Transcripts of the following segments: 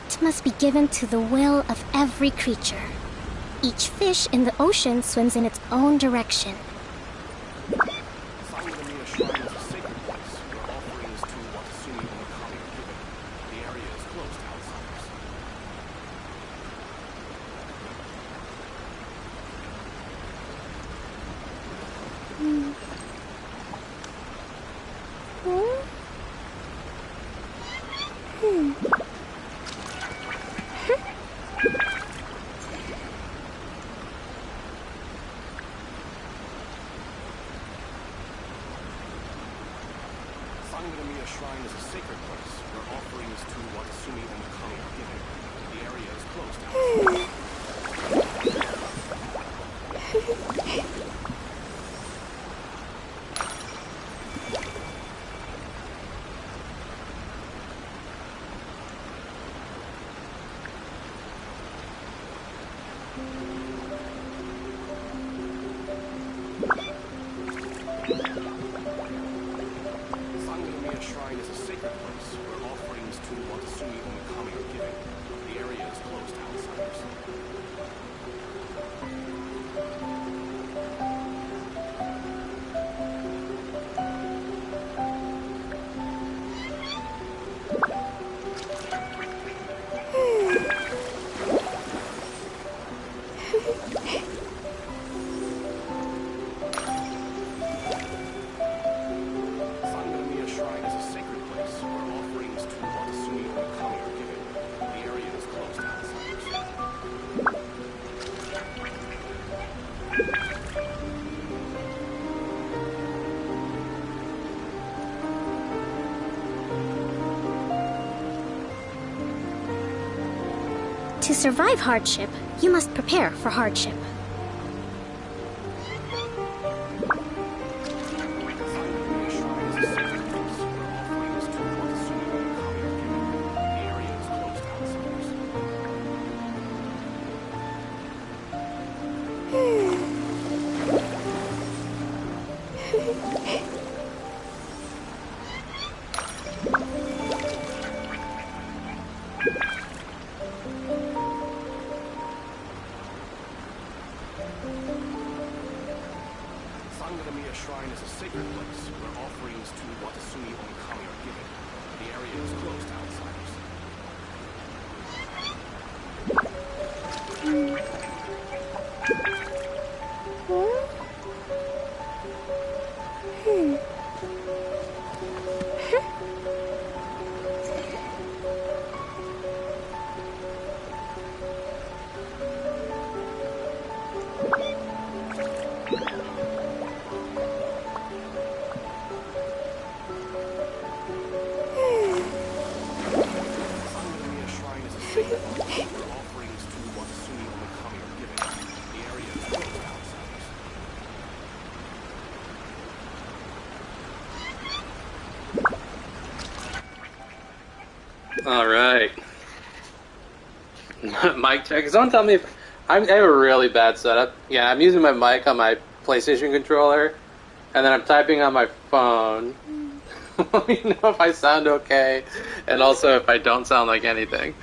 Respect must be given to the will of every creature. Each fish in the ocean swims in its own direction. Shrine is a sacred place where offerings to Watasumi and the kami are given. The area is closed outside. Shrine is a sacred place where offerings to Watasumi and the kami are given. The area is closed to outsiders. To survive hardship, you must prepare for hardship. Sangadamiya Shrine is a sacred place where offerings to Watasumi and the kami are given. The area is closed to outsiders. Alright. Mic check. Someone tell me if I have a really bad setup. Yeah, I'm using my mic on my PlayStation controller, and then I'm typing on my phone. Let me know if I sound okay, and also if I don't sound like anything.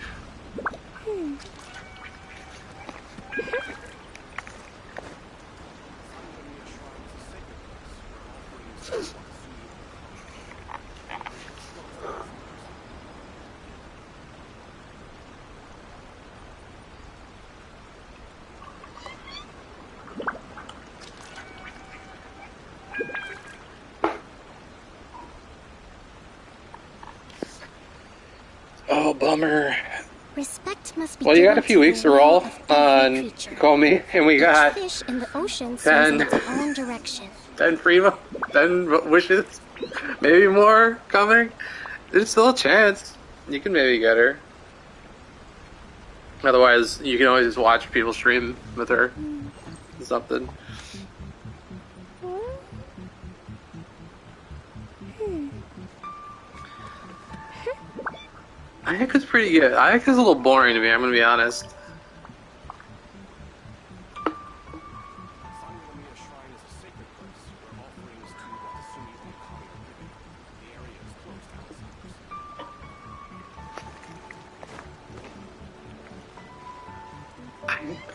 Oh, bummer. Respect must be Well, you got a given few to weeks the to will roll of every on creature. Komi, and we Each got fish in the ocean swims 10 in its own direction. 10 wishes, maybe more coming. There's still a chance. You can maybe get her. Otherwise, you can always just watch people stream with her. Something. Ayaka's pretty good. Ayaka's a little boring to me, I'm gonna be honest.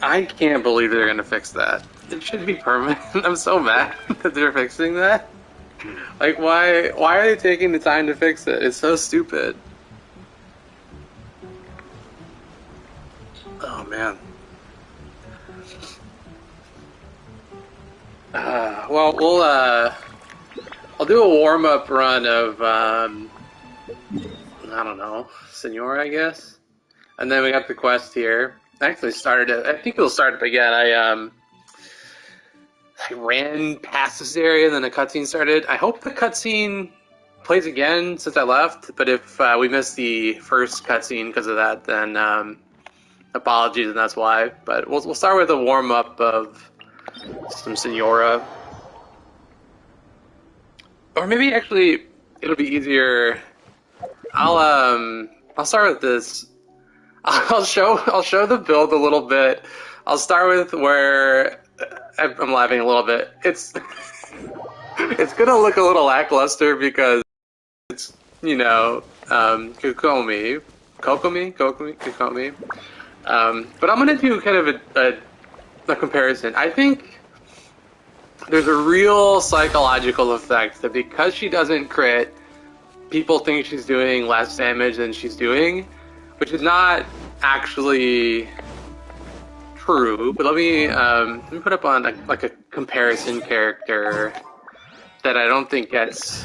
I can't believe they're gonna fix that. It should be permanent. I'm so mad that they're fixing that. Like, why are they taking the time to fix it? It's so stupid. Oh man. Well, I'll do a warm-up run of, I don't know, Senora, I guess? And then we got the quest here. I actually started it. I think it'll start up again. I ran past this area, and then the cutscene started. I hope the cutscene plays again since I left, but if we missed the first cutscene because of that, then apologies, and that's why. But we'll start with a warm-up of some Senora. Or maybe actually it'll be easier. I'll start with this. I'll show the build a little bit. I'll start with where I'm laughing a little bit. It's gonna look a little lackluster because it's kokomi. But I'm gonna do kind of a comparison. I think there's a real psychological effect that because she doesn't crit, people think she's doing less damage than she's doing, which is not actually true. But let me put up on like a comparison character that I don't think gets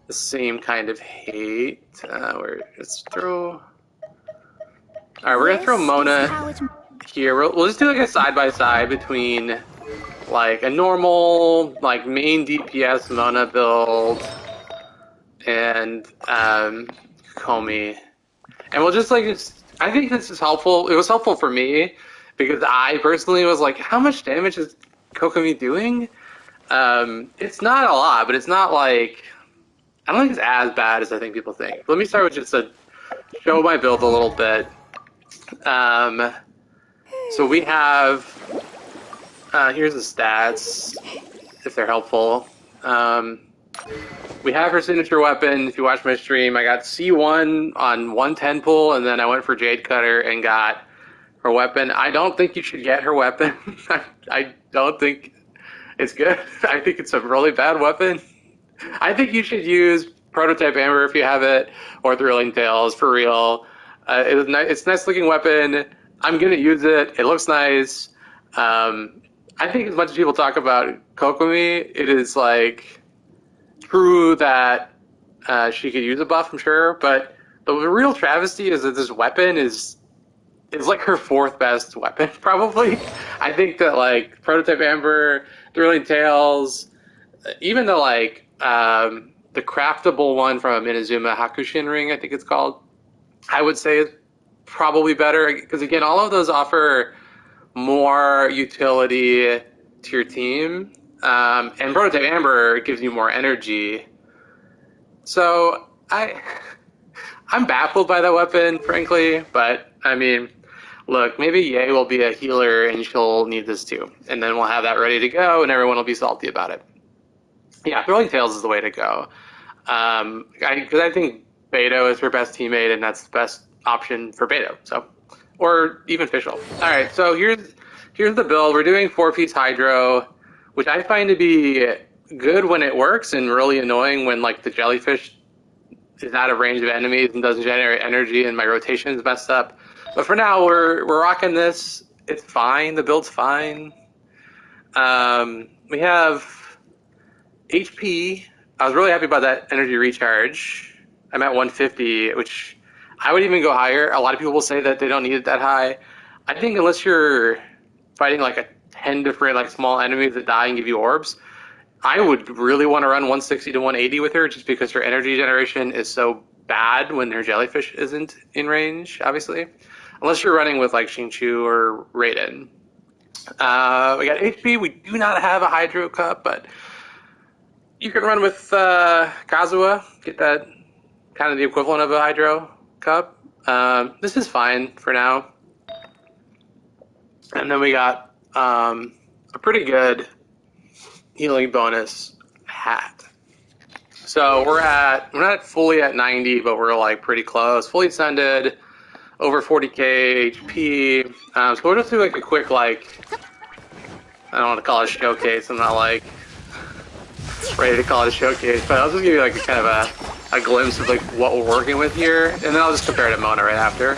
the same kind of hate. Let's throw. All right, we're gonna throw Mona here. We'll just do like a side by side between like a normal like main DPS Mona build and Komi, and we'll just like I think this is helpful. It was helpful for me because I personally was like, how much damage is Kokomi doing? It's not a lot, but it's not like I don't think it's as bad as I think people think. Let me start with just show my build a little bit. So we have here's the stats if they're helpful. We have her signature weapon. If you watch my stream, I got C1 on 110 pull, and then I went for Jade Cutter and got her weapon. I don't think you should get her weapon. I don't think it's good. I think it's a really bad weapon. I think you should use Prototype Amber if you have it, or Thrilling Tales for real. It's a nice looking weapon. I'm gonna use it. It looks nice. I think as much as people talk about Kokomi, it is like true that she could use a buff, I'm sure, but the real travesty is that this weapon is like her fourth best weapon, probably. I think that like Prototype Amber, Thrilling Tales, even the like the craftable one from Minazuma Hakushin Ring, I think it's called, I would say is probably better because again, all of those offer more utility to your team. And Prototype Amber gives you more energy. So I'm baffled by that weapon, frankly. But I mean, look, maybe Ye will be a healer and she'll need this too, and then we'll have that ready to go, and everyone will be salty about it. Yeah, Thrilling Tales is the way to go. Because I think Beto is her best teammate, and that's the best option for Beto. So, or even Fischl. All right, so here's the build. We're doing 4-piece Hydro, which I find to be good when it works and really annoying when like the jellyfish is out of range of enemies and doesn't generate energy and my rotation is messed up. But for now, we're rocking this. It's fine. The build's fine. We have HP. I was really happy about that energy recharge. I'm at 150, which I would even go higher. A lot of people will say that they don't need it that high. I think unless you're fighting like 10 different like small enemies that die and give you orbs, I would really want to run 160 to 180 with her just because her energy generation is so bad when her jellyfish isn't in range, obviously. Unless you're running with like Xingqiu or Raiden. We got HP. We do not have a Hydro Cup, but you can run with Kazuha. Get that kind of the equivalent of a Hydro Cup. This is fine for now. And then we got a pretty good healing bonus hat. So we're not fully at 90, but we're like pretty close. Fully ascended. over 40k HP. So we'll just do like a quick, like, I don't want to call it a showcase. I'm not like ready to call it a showcase, but I'll just give you like a kind of a glimpse of like what we're working with here, and then I'll just compare it to Mona right after.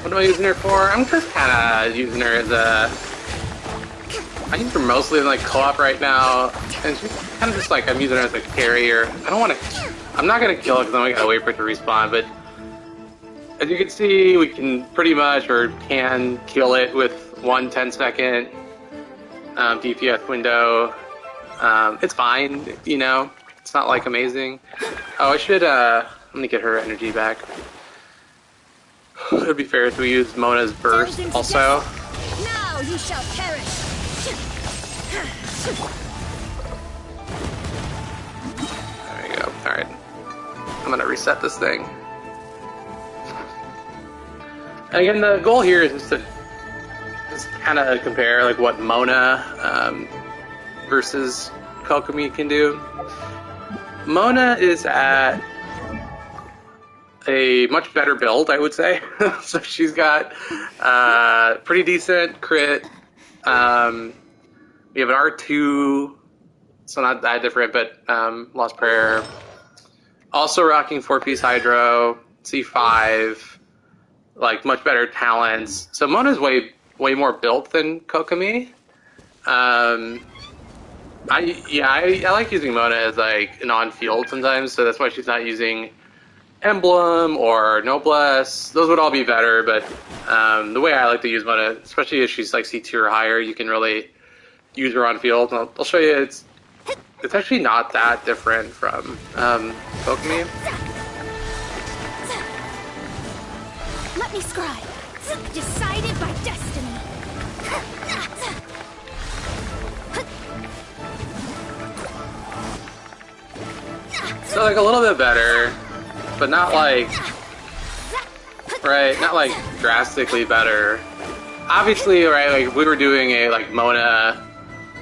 What am I using her for? I'm just kind of using her as a... I use her mostly in like co-op right now, and she's kind of just like, I'm using her as a carrier. I don't want to... I'm not going to kill it because then we got to wait for it to respawn, but as you can see, we can pretty much, or can, kill it with one 10-second DPS window. It's fine, you know? It's not like amazing. Oh, I should, let me get her energy back. It would be fair if we use Mona's burst also. Now you shall perish. There we go. Alright. I'm gonna reset this thing. And again, the goal here is just to kind of compare like what Mona versus Kokomi can do. Mona is at a much better build, I would say. So she's got pretty decent crit. We have an R2, so not that different, but Lost Prayer. Also rocking 4-piece Hydro, C5, like much better talents. So Mona's way more built than Kokomi. I like using Mona as like an on-field sometimes, so that's why she's not using Emblem or Noblesse. Those would all be better, but the way I like to use Mona, especially if she's like C2 or higher, you can really use her on field. I'll show you. It's actually not that different from Kokomi. Let me scribe. Decided by destiny. So like a little bit better, but not like, right, not like drastically better. Obviously, right, like if we were doing a like Mona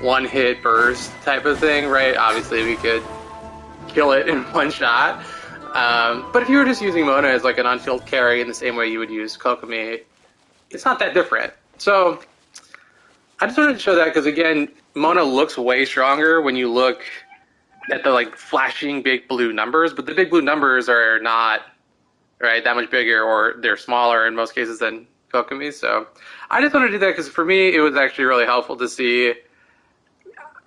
one-hit burst type of thing, right, obviously we could kill it in one shot. But if you were just using Mona as like an on-field carry in the same way you would use Kokomi, it's not that different. So I just wanted to show that because again, Mona looks way stronger when you look at the like flashing big blue numbers, but the big blue numbers are not right that much bigger, or they're smaller in most cases than Kokomi. So I just wanted to do that because for me it was actually really helpful to see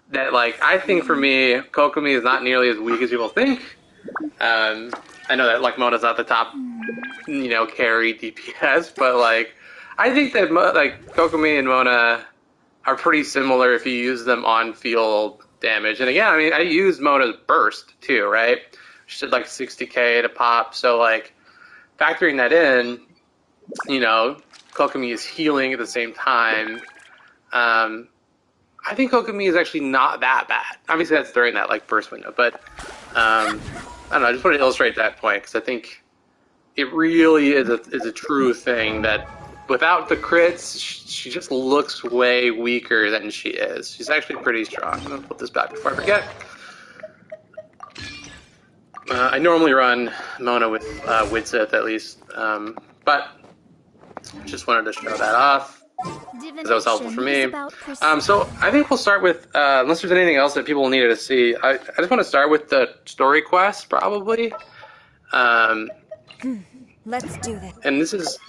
that, like, I think for me Kokomi is not nearly as weak as people think. I know that like Mona's not the top, you know, carry DPS, but like I think that like Kokomi and Mona are pretty similar if you use them on field damage. And again, I mean, I used Mona's burst too, right? She did like 60k to pop, so like factoring that in, you know, Kokomi is healing at the same time. I think Kokomi is actually not that bad. Obviously, that's during that like burst window, but I don't know. I just want to illustrate that point because I think it really is a true thing that without the crits, she just looks way weaker than she is. She's actually pretty strong. I'm gonna put this back before I forget. I normally run Mona with Widsith at least, but just wanted to show that off. Because that was helpful for me. So I think we'll start with, unless there's anything else that people needed to see, I just want to start with the story quest, probably. Let's do this. And this is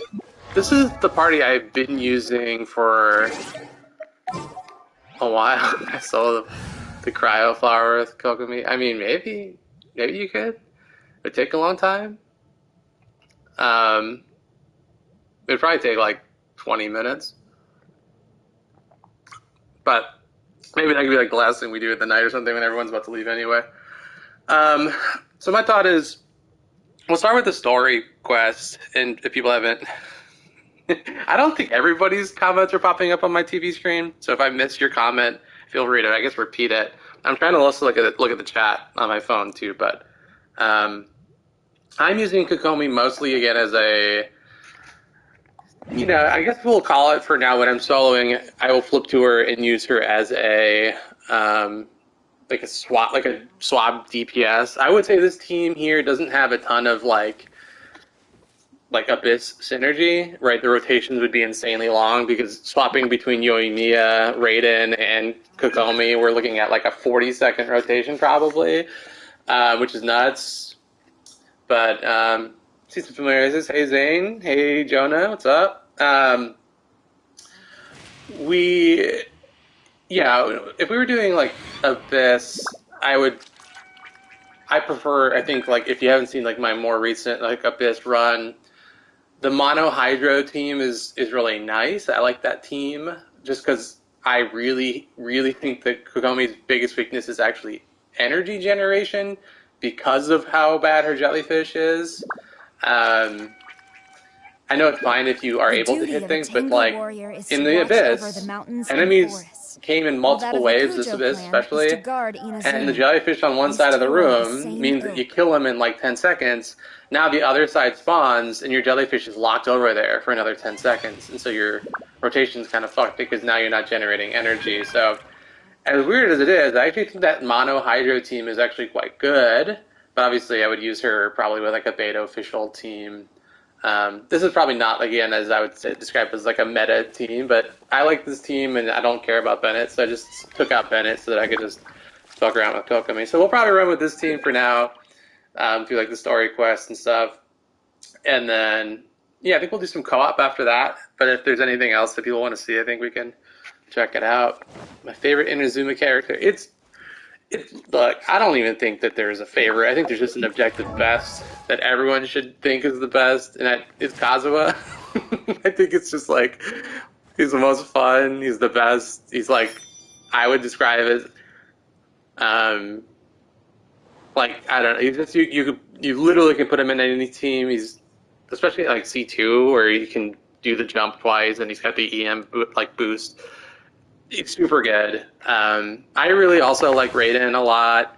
the party I've been using for a while. I saw the cryo flower with Kokomi. I mean, maybe you could. It would take a long time. It'd probably take like 20 minutes. But maybe that could be like the last thing we do at the night or something when everyone's about to leave anyway. So my thought is, we'll start with the story quest, and if people haven't... I don't think everybody's comments are popping up on my TV screen, so if I miss your comment, feel free to, I guess, repeat it. I'm trying to also look at the chat on my phone too, but I'm using Kokomi mostly, again, as a... You know, I guess we'll call it for now when I'm soloing, I will flip to her and use her as a like a swap DPS. I would say this team here doesn't have a ton of like Abyss synergy, right? The rotations would be insanely long because swapping between Yoimiya, Raiden, and Kokomi, we're looking at like a 40-second rotation probably, which is nuts. But see some familiar faces. Hey Zane, hey Jonah, what's up? If we were doing like Abyss, I prefer, I think, like, if you haven't seen like my more recent like Abyss run, the Mono Hydro team is really nice. I like that team just because I really, really think that Kokomi's biggest weakness is actually energy generation because of how bad her jellyfish is. I know it's fine if you are able to hit things, but like in the Abyss, enemies came in multiple waves, this Abyss especially, and the jellyfish on one side of the room means that you kill him in like 10 seconds. Now the other side spawns, and your jellyfish is locked over there for another 10 seconds, and so your rotation's kind of fucked because now you're not generating energy. So, as weird as it is, I actually think that Mono Hydro team is actually quite good, but obviously I would use her probably with like a beta official team. This is probably not, again, as I would say, describe as like a meta team, but I like this team and I don't care about Bennett, so I just took out Bennett so that I could just fuck around with Kokomi. So we'll probably run with this team for now, do like the story quests and stuff. And then, yeah, I think we'll do some co-op after that, but if there's anything else that people want to see, I think we can check it out. My favorite Inazuma character, look, I don't even think that there's a favorite. I think there's just an objective best that everyone should think is the best, and it's Kazuha. I think it's just like, he's the most fun, he's the best, he's like, I would describe as, like, I don't know, he's just, you literally can put him in any team. He's, especially like C2, where you can do the jump twice, and he's got the EM boost. It's super good. I really also like Raiden a lot,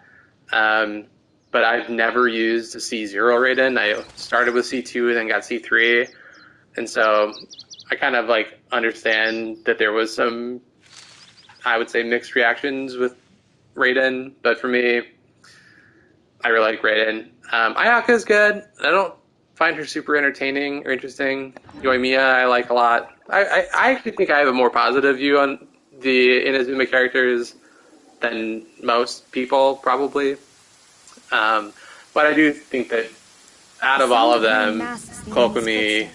but I've never used a C0 Raiden. I started with C2 and then got C3, and so I kind of like understand that there was some, I would say, mixed reactions with Raiden, but for me, I really like Raiden. Ayaka's good. I don't find her super entertaining or interesting. Yoimiya I like a lot. I actually think I have a more positive view on the Inazuma characters than most people, probably. But I do think that out of all of them, Kokomi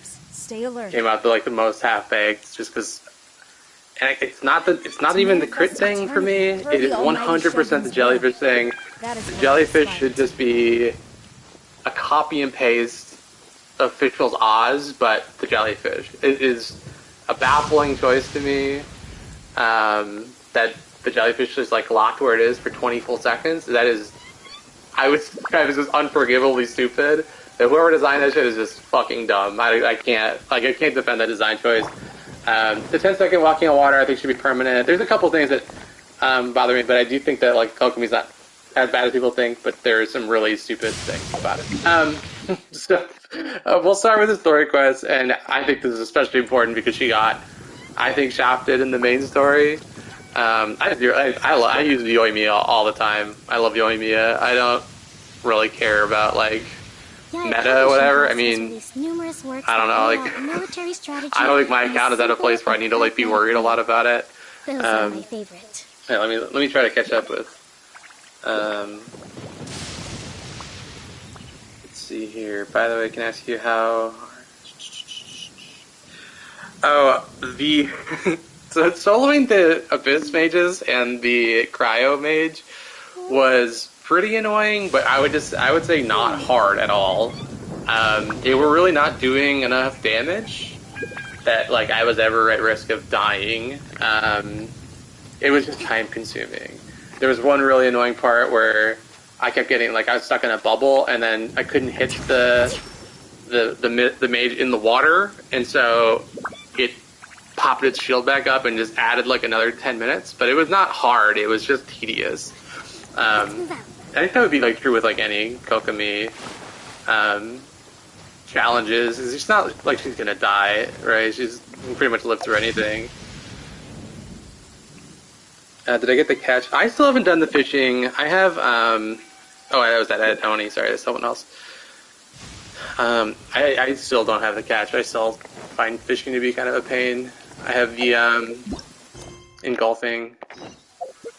came out the most half-baked, just because. And it's not even the crit thing for me. It is 100% the jellyfish thing. The jellyfish should just be a copy and paste of Fischl's Oz, but the jellyfish. It is a baffling choice to me. That the jellyfish is like locked where it is for 20 full seconds. That is, I would describe as just unforgivably stupid. That whoever designed that shit is just fucking dumb. I can't defend that design choice. The 10-second walking on water I think should be permanent. There's a couple things that bother me, but I do think that like Kokomi's not as bad as people think, but there are some really stupid things about it. So we'll start with the story quest, and I think this is especially important because she got, I think, shafted in the main story. I use Yoimiya all the time. I love Yoimiya. I don't really care about like meta or whatever. I mean, I don't know. Like, I don't think my account is at a place where I need to like be worried a lot about it. Those are my favorite. Yeah, let me try to catch up with. Let's see here. By the way, can I ask you how? Oh, so soloing the Abyss mages and the Cryo mage was pretty annoying, but I would say not hard at all. They were really not doing enough damage that like I was ever at risk of dying. It was just time consuming. There was one really annoying part where I kept getting like I was stuck in a bubble and then I couldn't hit the mage in the water, and so it popped its shield back up and just added like another 10 minutes. But it was not hard; it was just tedious. I think that would be like true with like any Kokomi challenges. It's not like she's gonna die, right? She's pretty much lived through anything. Did I get the catch? I still haven't done the fishing. I have, oh, that was that Oni. Sorry, that's someone else. I still don't have the catch. I still find fishing to be kind of a pain. I have the, engulfing.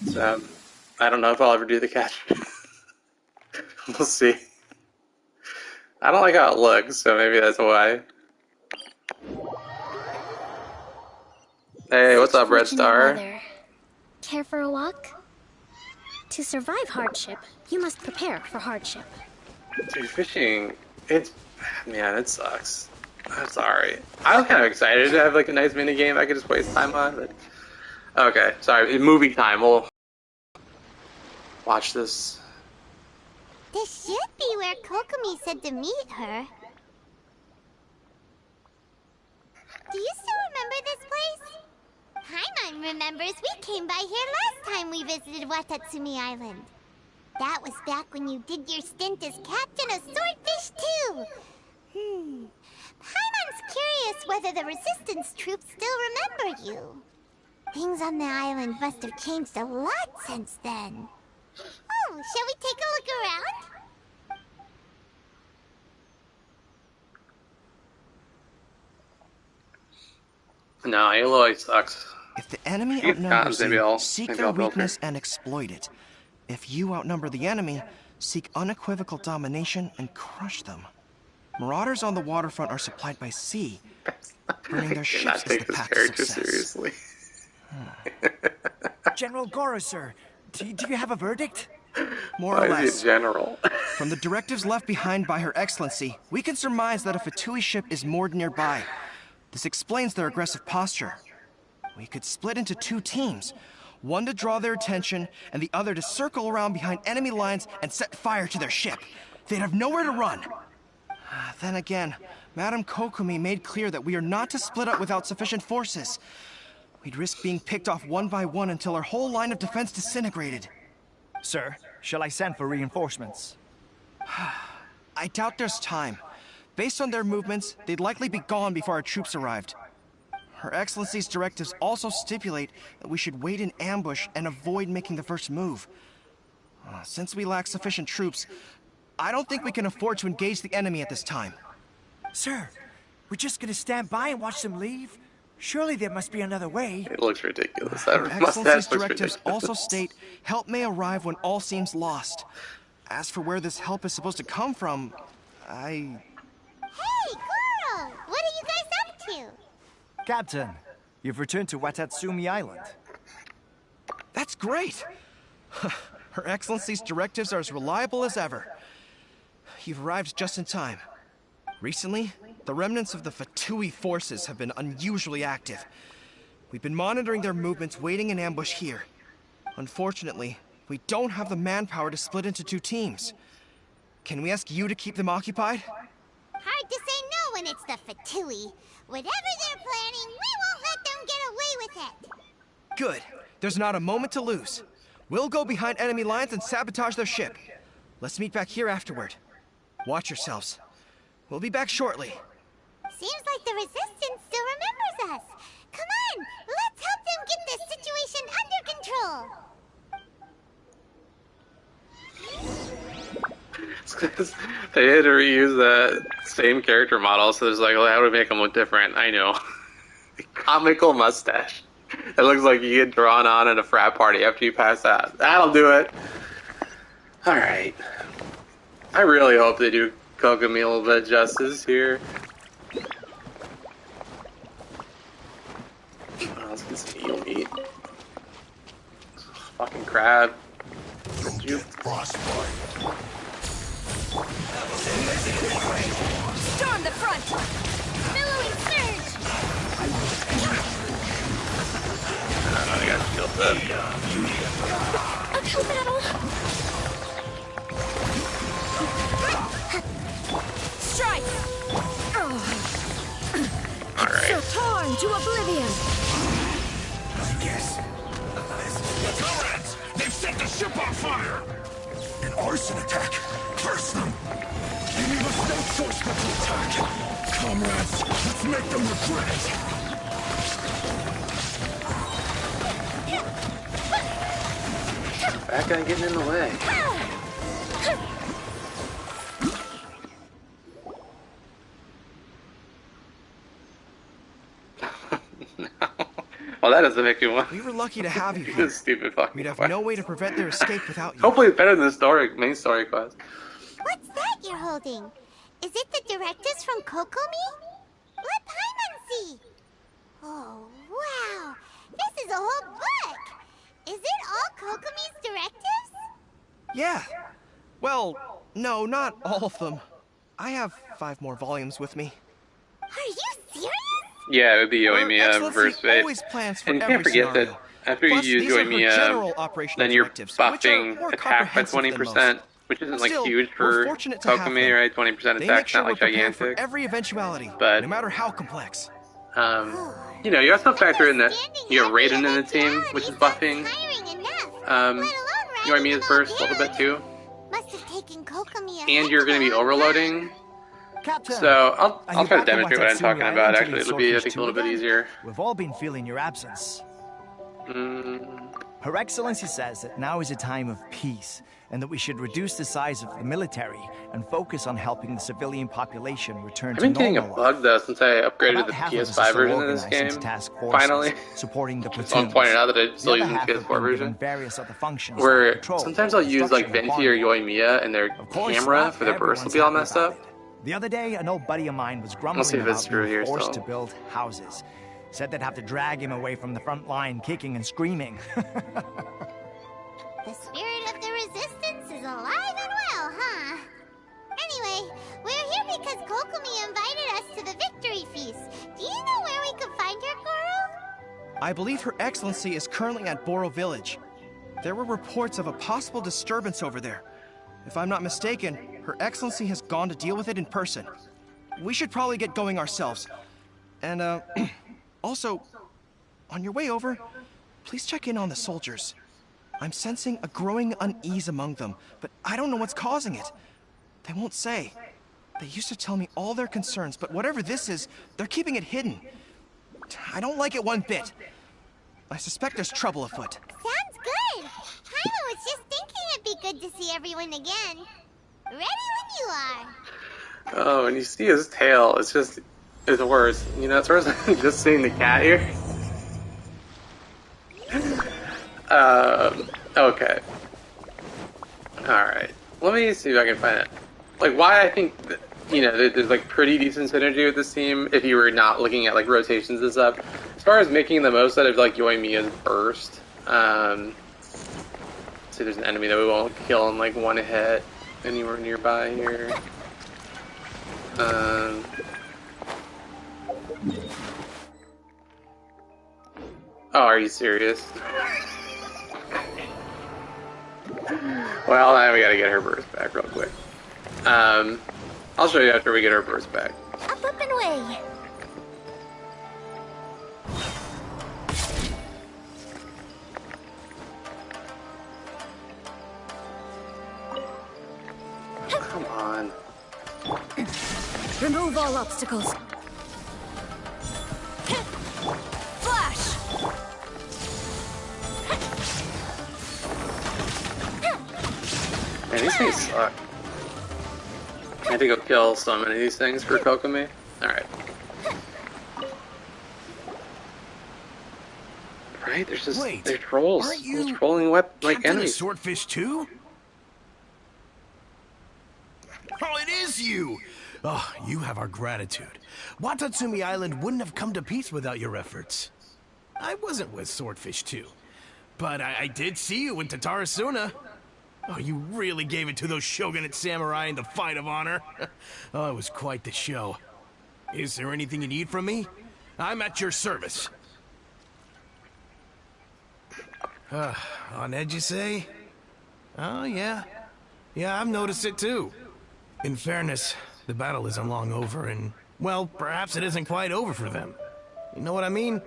So, I don't know if I'll ever do the catch. We'll see. I don't like how it looks, so maybe that's why. Hey, what's up, Red Star? Weather. Care for a walk? To survive hardship, you must prepare for hardship. Dude, fishing, man, it sucks. I'm sorry. I was kind of excited to have like a nice mini game I could just waste time on, but okay, sorry. Movie time. We'll watch this. This should be where Kokomi said to meet her. Do you still remember this place? Paimon remembers we came by here last time we visited Watatsumi Island. That was back when you did your stint as captain of Swordfish too. Paimon's curious whether the Resistance troops still remember you. Things on the island must have changed a lot since then. Oh, shall we take a look around? No, Aloy sucks. If the enemy If outnumbers maybe you, I'll- seek maybe their I'll build weakness her. and exploit it. If you outnumber the enemy, seek unequivocal domination and crush them. Marauders on the waterfront are supplied by sea, burning their I ships cannot is take the this path to character success. seriously. General Goro, sir, do you have a verdict? More Why or is he less. a general? From the directives left behind by Her Excellency, we can surmise that a Fatui ship is moored nearby. This explains their aggressive posture. We could split into two teams, one to draw their attention, and the other to circle around behind enemy lines and set fire to their ship. They'd have nowhere to run. Then again, Madame Kokomi made clear that we are not to split up without sufficient forces. We'd risk being picked off one by one until our whole line of defense disintegrated. Sir, shall I send for reinforcements? I doubt there's time. Based on their movements, they'd likely be gone before our troops arrived. Her Excellency's directives also stipulate that we should wait in ambush and avoid making the first move. Since we lack sufficient troops, I don't think we can afford to engage the enemy at this time. Sir, we're just gonna stand by and watch them leave? Surely there must be another way. It looks ridiculous. Her That mustache Excellency's looks directives ridiculous. also state help may arrive when all seems lost. As for where this help is supposed to come from, Hey, Goro! What are you guys up to? Captain, you've returned to Watatsumi Island. That's great! Her Excellency's directives are as reliable as ever. You've arrived just in time. Recently, the remnants of the Fatui forces have been unusually active. We've been monitoring their movements, waiting in ambush here. Unfortunately, we don't have the manpower to split into two teams. Can we ask you to keep them occupied? Hard to say no when it's the Fatui. Whatever they're planning, we won't let them get away with it. Good. There's not a moment to lose. We'll go behind enemy lines and sabotage their ship. Let's meet back here afterward. Watch yourselves. We'll be back shortly. Seems like the Resistance still remembers us. Come on, let's help them get this situation under control. It's 'cause they had to reuse that same character model, so there's like, well, how do we make them look different? I know. Comical mustache. It looks like you get drawn on at a frat party after you pass out. That'll do it. Alright. I really hope they do Kokomi a little bit of justice here. Oh, let's get some eel meat. Fucking crab. You Storm the front! Billowing surge! I got killed up. Uphill battle! Strike! Alright. Torn to oblivion! Comrades! They've set the ship on fire! An arson attack! Curse them! They leave us no choice but to attack! Comrades, let's make them regret it! That guy getting in the way. Well, that doesn't make me want. We were lucky to have you here. This stupid fucking We'd have quest. no way to prevent their escape without you. Hopefully it's better than the main story quest. What's that you're holding? Is it the directives from Kokomi? Let Paimon see. Oh, wow. This is a whole book. Is it all Kokomi's directives? Yeah. Well, no, not all of them. I have 5 more volumes with me. Are you serious? Yeah, it would be Her Yoimiya Excellency reverse fate. always plans for And you every can't forget scenario. that after Plus, you use these are her general Yoimiya, operational then you're directives, which are buffing more attack by comprehensive than 20%, most. which isn't like Still, huge we're for fortunate to have Kokomi, them. right? 20% They make attack's sure not like we're prepared for gigantic. every eventuality, But- no matter how complex. You know, you also factor in that you have Raiden in the team, which is buffing Yoimiya's burst a little bit too. Must have taken Kokomi And you're going to be overloading. Captain, So I'll are you try to back on demonstrate what I'm Watatsumi talking Island about. to Actually, the it'll be, I Swordfish think, a little bit again? easier. We've all been feeling your absence. Mm, Her Excellency says that now is a time of peace, and that we should reduce the size of the military and focus on helping the civilian population return I've to been getting a normal bug life. though since I upgraded About to the half of us are PS5 still version of this organized into game. task forces, Finally, supporting the so I'm platoons. pointing out that I'm still The other using the half have PS4 been version. given various other functions like Where patrol, sometimes I'll use like construction, and Venti or farming. Yoimiya and their Of course, camera not for their burst will everyone's be all happy messed about up. it. The other day, an old buddy of mine was grumbling see if it's about true being here forced still. to build houses. Said they'd have to drag him away from the front line, kicking and screaming. The spirit of the resistance is alive and well, huh? Anyway, we're here because Kokomi invited us to the victory feast. Do you know where we could find her, Goro? I believe Her Excellency is currently at Boro Village. There were reports of a possible disturbance over there. If I'm not mistaken, Her Excellency has gone to deal with it in person. We should probably get going ourselves. And, also, on your way over, please check in on the soldiers. I'm sensing a growing unease among them, but I don't know what's causing it. They won't say. They used to tell me all their concerns, but whatever this is, they're keeping it hidden. I don't like it one bit. I suspect there's trouble afoot. Sounds good. Paimon was just thinking it'd be good to see everyone again. Ready when you are. Oh, and you see his tail. It's worse. You know, it's worse than just seeing the cat here. Okay. Alright. Let me see if I can find it. Like, why I think that, you know, there's like pretty decent synergy with this team if you were not looking at like rotations and stuff. As far as making the most out of like Yoimiya's burst, see there's an enemy that we won't kill in like one hit anywhere nearby here. Oh, are you serious? Well, now we gotta get her burst back real quick. I'll show you after we get her burst back. Up and away. Come on. Remove all obstacles. Flash! Man, these things suck. I had to go kill so many of these things for Kokomi. Alright. Right? There's just... Wait, they're trolls. aren't you Those trolling like Captain of enemies. Swordfish too? Oh, it is you! Oh, you have our gratitude. Watatsumi Island wouldn't have come to peace without your efforts. I wasn't with Swordfish 2, but I did see you in Tatarasuna. Oh, you really gave it to those shogunate samurai in the fight of honor. Oh, it was quite the show. Is there anything you need from me? I'm at your service. On edge, you say? Oh, yeah. Yeah, I've noticed it too. In fairness, the battle isn't long over, and, well, perhaps it isn't quite over for them. You know what I mean?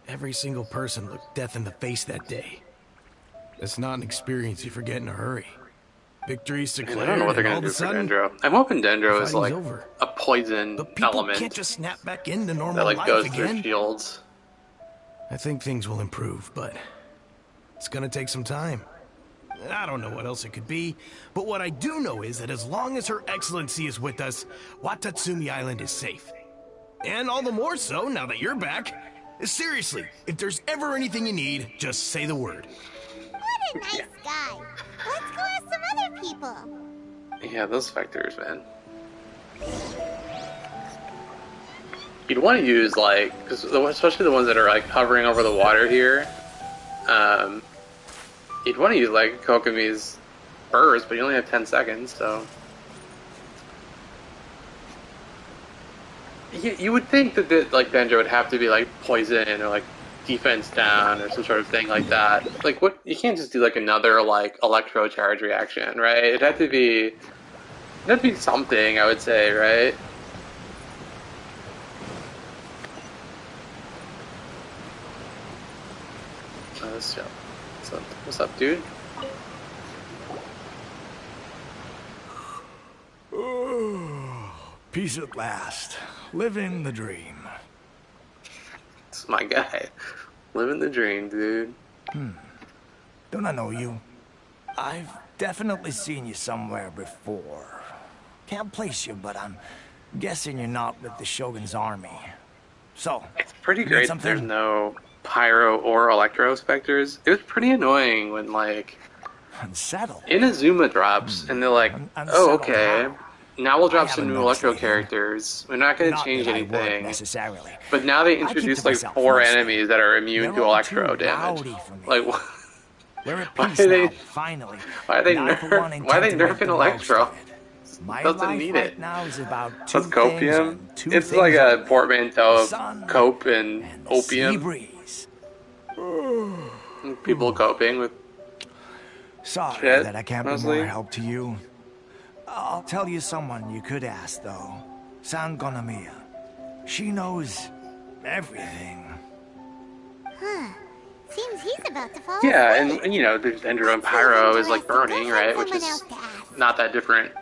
Every single person looked death in the face that day. It's not an experience you forget in a hurry. Victory's Man, declared, I don't know what they're and gonna all do of a for sudden, Dendro. I'm hoping Dendro is fighting's like over. a poison But people element can't just snap back into normal that like life goes again. through shields. I think things will improve, but it's gonna take some time. I don't know what else it could be, but what I do know is that as long as Her Excellency is with us, Watatsumi Island is safe. And all the more so now that you're back. Seriously, if there's ever anything you need, just say the word. What a nice guy. Let's go ask some other people. Yeah, those vectors, man. You'd want to use, like, especially the ones that are, like, hovering over the water here. You'd want to use, like, Kokomi's burst, but you only have 10 seconds, so... You would think that, like, Denjo would have to be, like, poison or, like, defense down or some sort of thing like that. Like, what? You can't just do, like, another, like, electro charge reaction, right? It'd have to be something, I would say, right? What's up, dude? Peace at last. Living the dream. It's my guy. Living the dream, dude. Don't I know you? I've definitely seen you somewhere before. Can't place you, but I'm guessing you're not with the Shogun's army. So, It's pretty you need great that something? there's no pyro or electro specters. It was pretty annoying when, like, Unsettled. Inazuma drops and they're like, oh, Unsettled okay. how? Now we'll drop I some haven't new noticed electro anything. characters. We're not going to Not change that I would anything. necessarily. But now they I keep introduced to like myself 4 mostly. enemies that are immune They're to all electro too damage. rowdy for me. Like, what? We're at Why peace are they- now, finally. Why are they And I, for one, why are they intend to make nerfing the most electro? of it. My Doesn't life need right it. now is about 2 What's things kopium? and 2 It's things like a only. portmanteau of Sun cope and and the sea opium. breeze. People coping with. Sorry Shit, that I can't mostly. be more help to you. I'll tell you someone you could ask, though. San Gonamiya. She knows everything. Huh. Seems he's about to fall Yeah, asleep. and you know, there's Dendro and That Pyro sounds is like interesting. burning, Go right? find Which someone is else to ask. not that different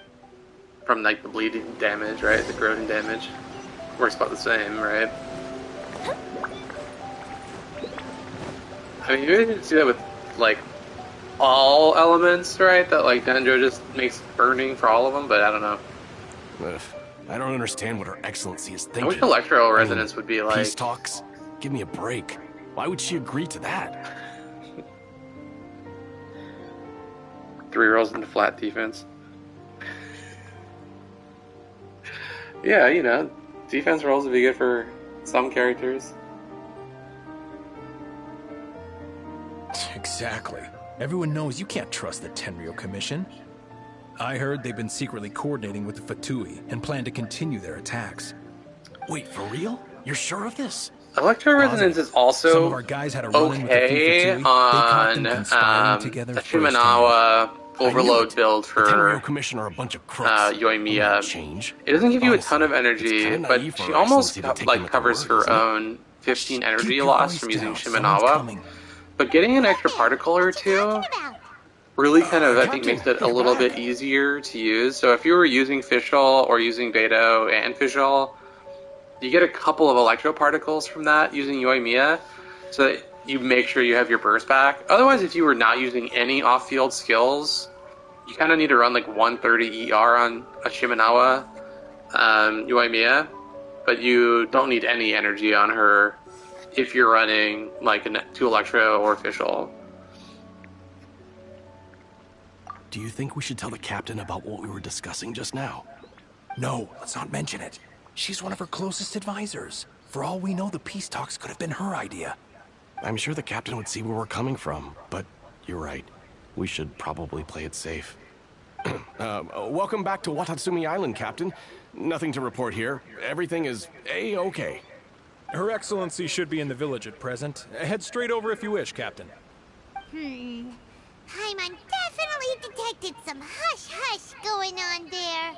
from like the bleeding damage, right? The corrosion damage works about the same, right? I mean, you can see that with like all elements, right? That like Dendro just makes burning for all of them, but I don't know. Ugh, I don't understand what Her Excellency is thinking. I wish Electro I mean, Resonance would be like. peace talks? Give me a break. Why would she agree to that? 3 rolls into flat defense. Yeah, you know, defense rolls would be good for some characters. Exactly. Everyone knows you can't trust the Tenryo Commission. I heard they've been secretly coordinating with the Fatui and plan to continue their attacks. Wait, for real? You're sure of this? Electro Resonance is Some also of our guys had a run-in with the okay Fatui. They caught them on conspiring together the firsthand. Shimanawa I knew overload it. build The for Tenryo Commission are a bunch of crooks. Yoimiya. Change. It doesn't give you a Honestly, ton of it's energy, kinda but naive for she Her almost Excellency to take them like at their covers word, her isn't it? own 15 energy Keep your loss voice from using down. Someone's Shimanawa. coming. But getting an extra particle or two Talking about. really kind of, I think, Captain, makes it a you're little back. bit easier to use. So if you were using Fischl or using Beto and Fischl, you get a couple of electro particles from that using Yoimiya, so that you make sure you have your burst back. Otherwise, if you were not using any off-field skills, you kind of need to run like 130 ER on a Shimanawa Yoimiya, but you don't need any energy on her if you're running like a 2 electro or Fischl. Do you think we should tell the captain about what we were discussing just now? No, let's not mention it. She's one of her closest advisors. For all we know, the peace talks could have been her idea. I'm sure the captain would see where we're coming from, but you're right. We should probably play it safe. Welcome back to Watatsumi Island, Captain. Nothing to report here. Everything is A-okay. Her Excellency should be in the village at present. Head straight over if you wish, Captain. Paimon definitely detected some hush-hush going on there.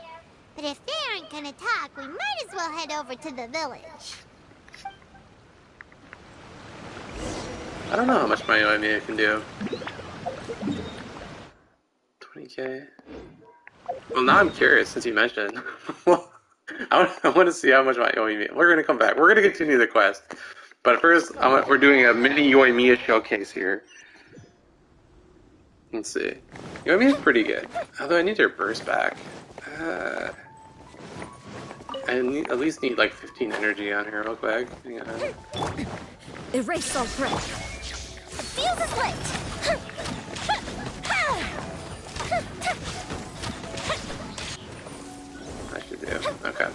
But if they aren't gonna talk, we might as well head over to the village. I don't know how much my Yoimiya can do. 20k. Well, now I'm curious since you mentioned. I want to see how much my Yoimiya. We're gonna come back. We're gonna continue the quest, but first we're doing a mini Yoimiya showcase here. Let's see. Yoimi's pretty good. Although I need her burst back. I at least need like 15 energy on her real quick. Hang on. Erase all threat. Fuse is lit! I should do. Okay.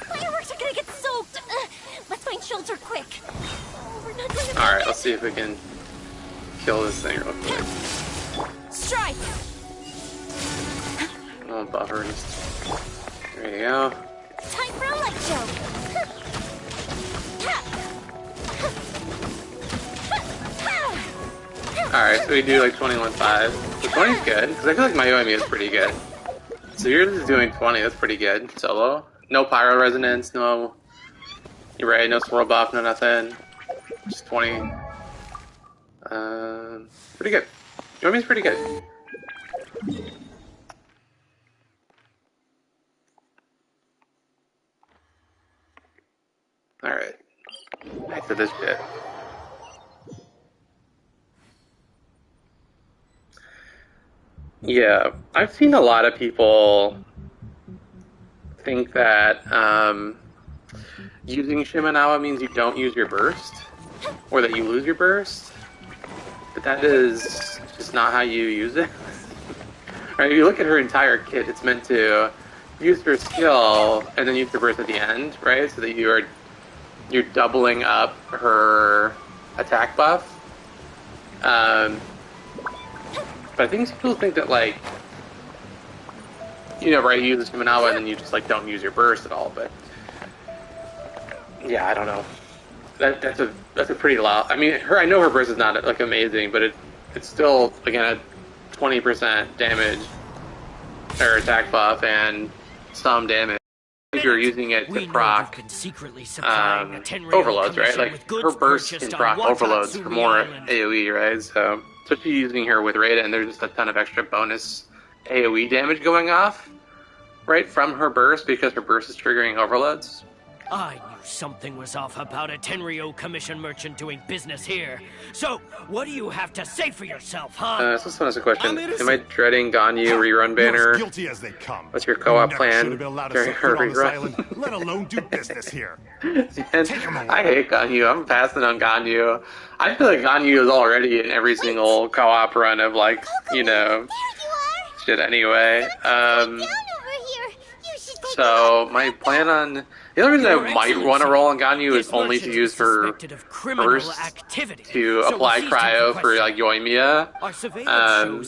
Fireworks are gonna get soaked! Let's find shelter quick. Oh, we're not gonna Alright, let's see if we can kill this thing real quick. Strike! Oh, buffers. There you go. time for a light show! Alright, so we do like 21.5. So 20's good, because I feel like my Yoimi is pretty good. So yours is doing 20, that's pretty good. Solo. No pyro resonance, no... You're right, no swirl buff, no nothing. Just 20. Pretty good. Yoimi's pretty good. Alright. Back to this bit. Yeah, I've seen a lot of people think that using Shimenawa means you don't use your burst, or that you lose your burst, but that is just not how you use it. Right, if you look at her entire kit, it's meant to use her skill and then use her burst at the end, right? So that you're doubling up her attack buff. But I think people think that, like, you know, right, you use the Shimenawa and then you just, like, don't use your burst at all, but yeah, I don't know. That's a pretty loud. I mean, I know her burst is not, like, amazing, but it's still, again, a 20% damage, or attack buff, and some damage. If you're using it to proc overloads, right? Like, her burst can proc overloads for more AoE, right? So, especially using her with Raiden, there's just a ton of extra bonus AoE damage going off, right, from her burst, because her burst is triggering overloads. I knew something was off about a Tenryo Commission merchant doing business here. So, what do you have to say for yourself, huh? So this one is a question. Am I dreading Ganyu rerun banner? As guilty as they come. What's your co-op plan Been allowed to during set her foot on this rerun? island, let alone do business here. And I hate Ganyu. I'm passing on Ganyu. I feel like Ganyu is already in every single co-op run of, like, you know, shit anyway. So my plan on... The only reason I might want to roll on Ganyu is only to use her burst to apply cryo for, like, Yoimiya. But I'm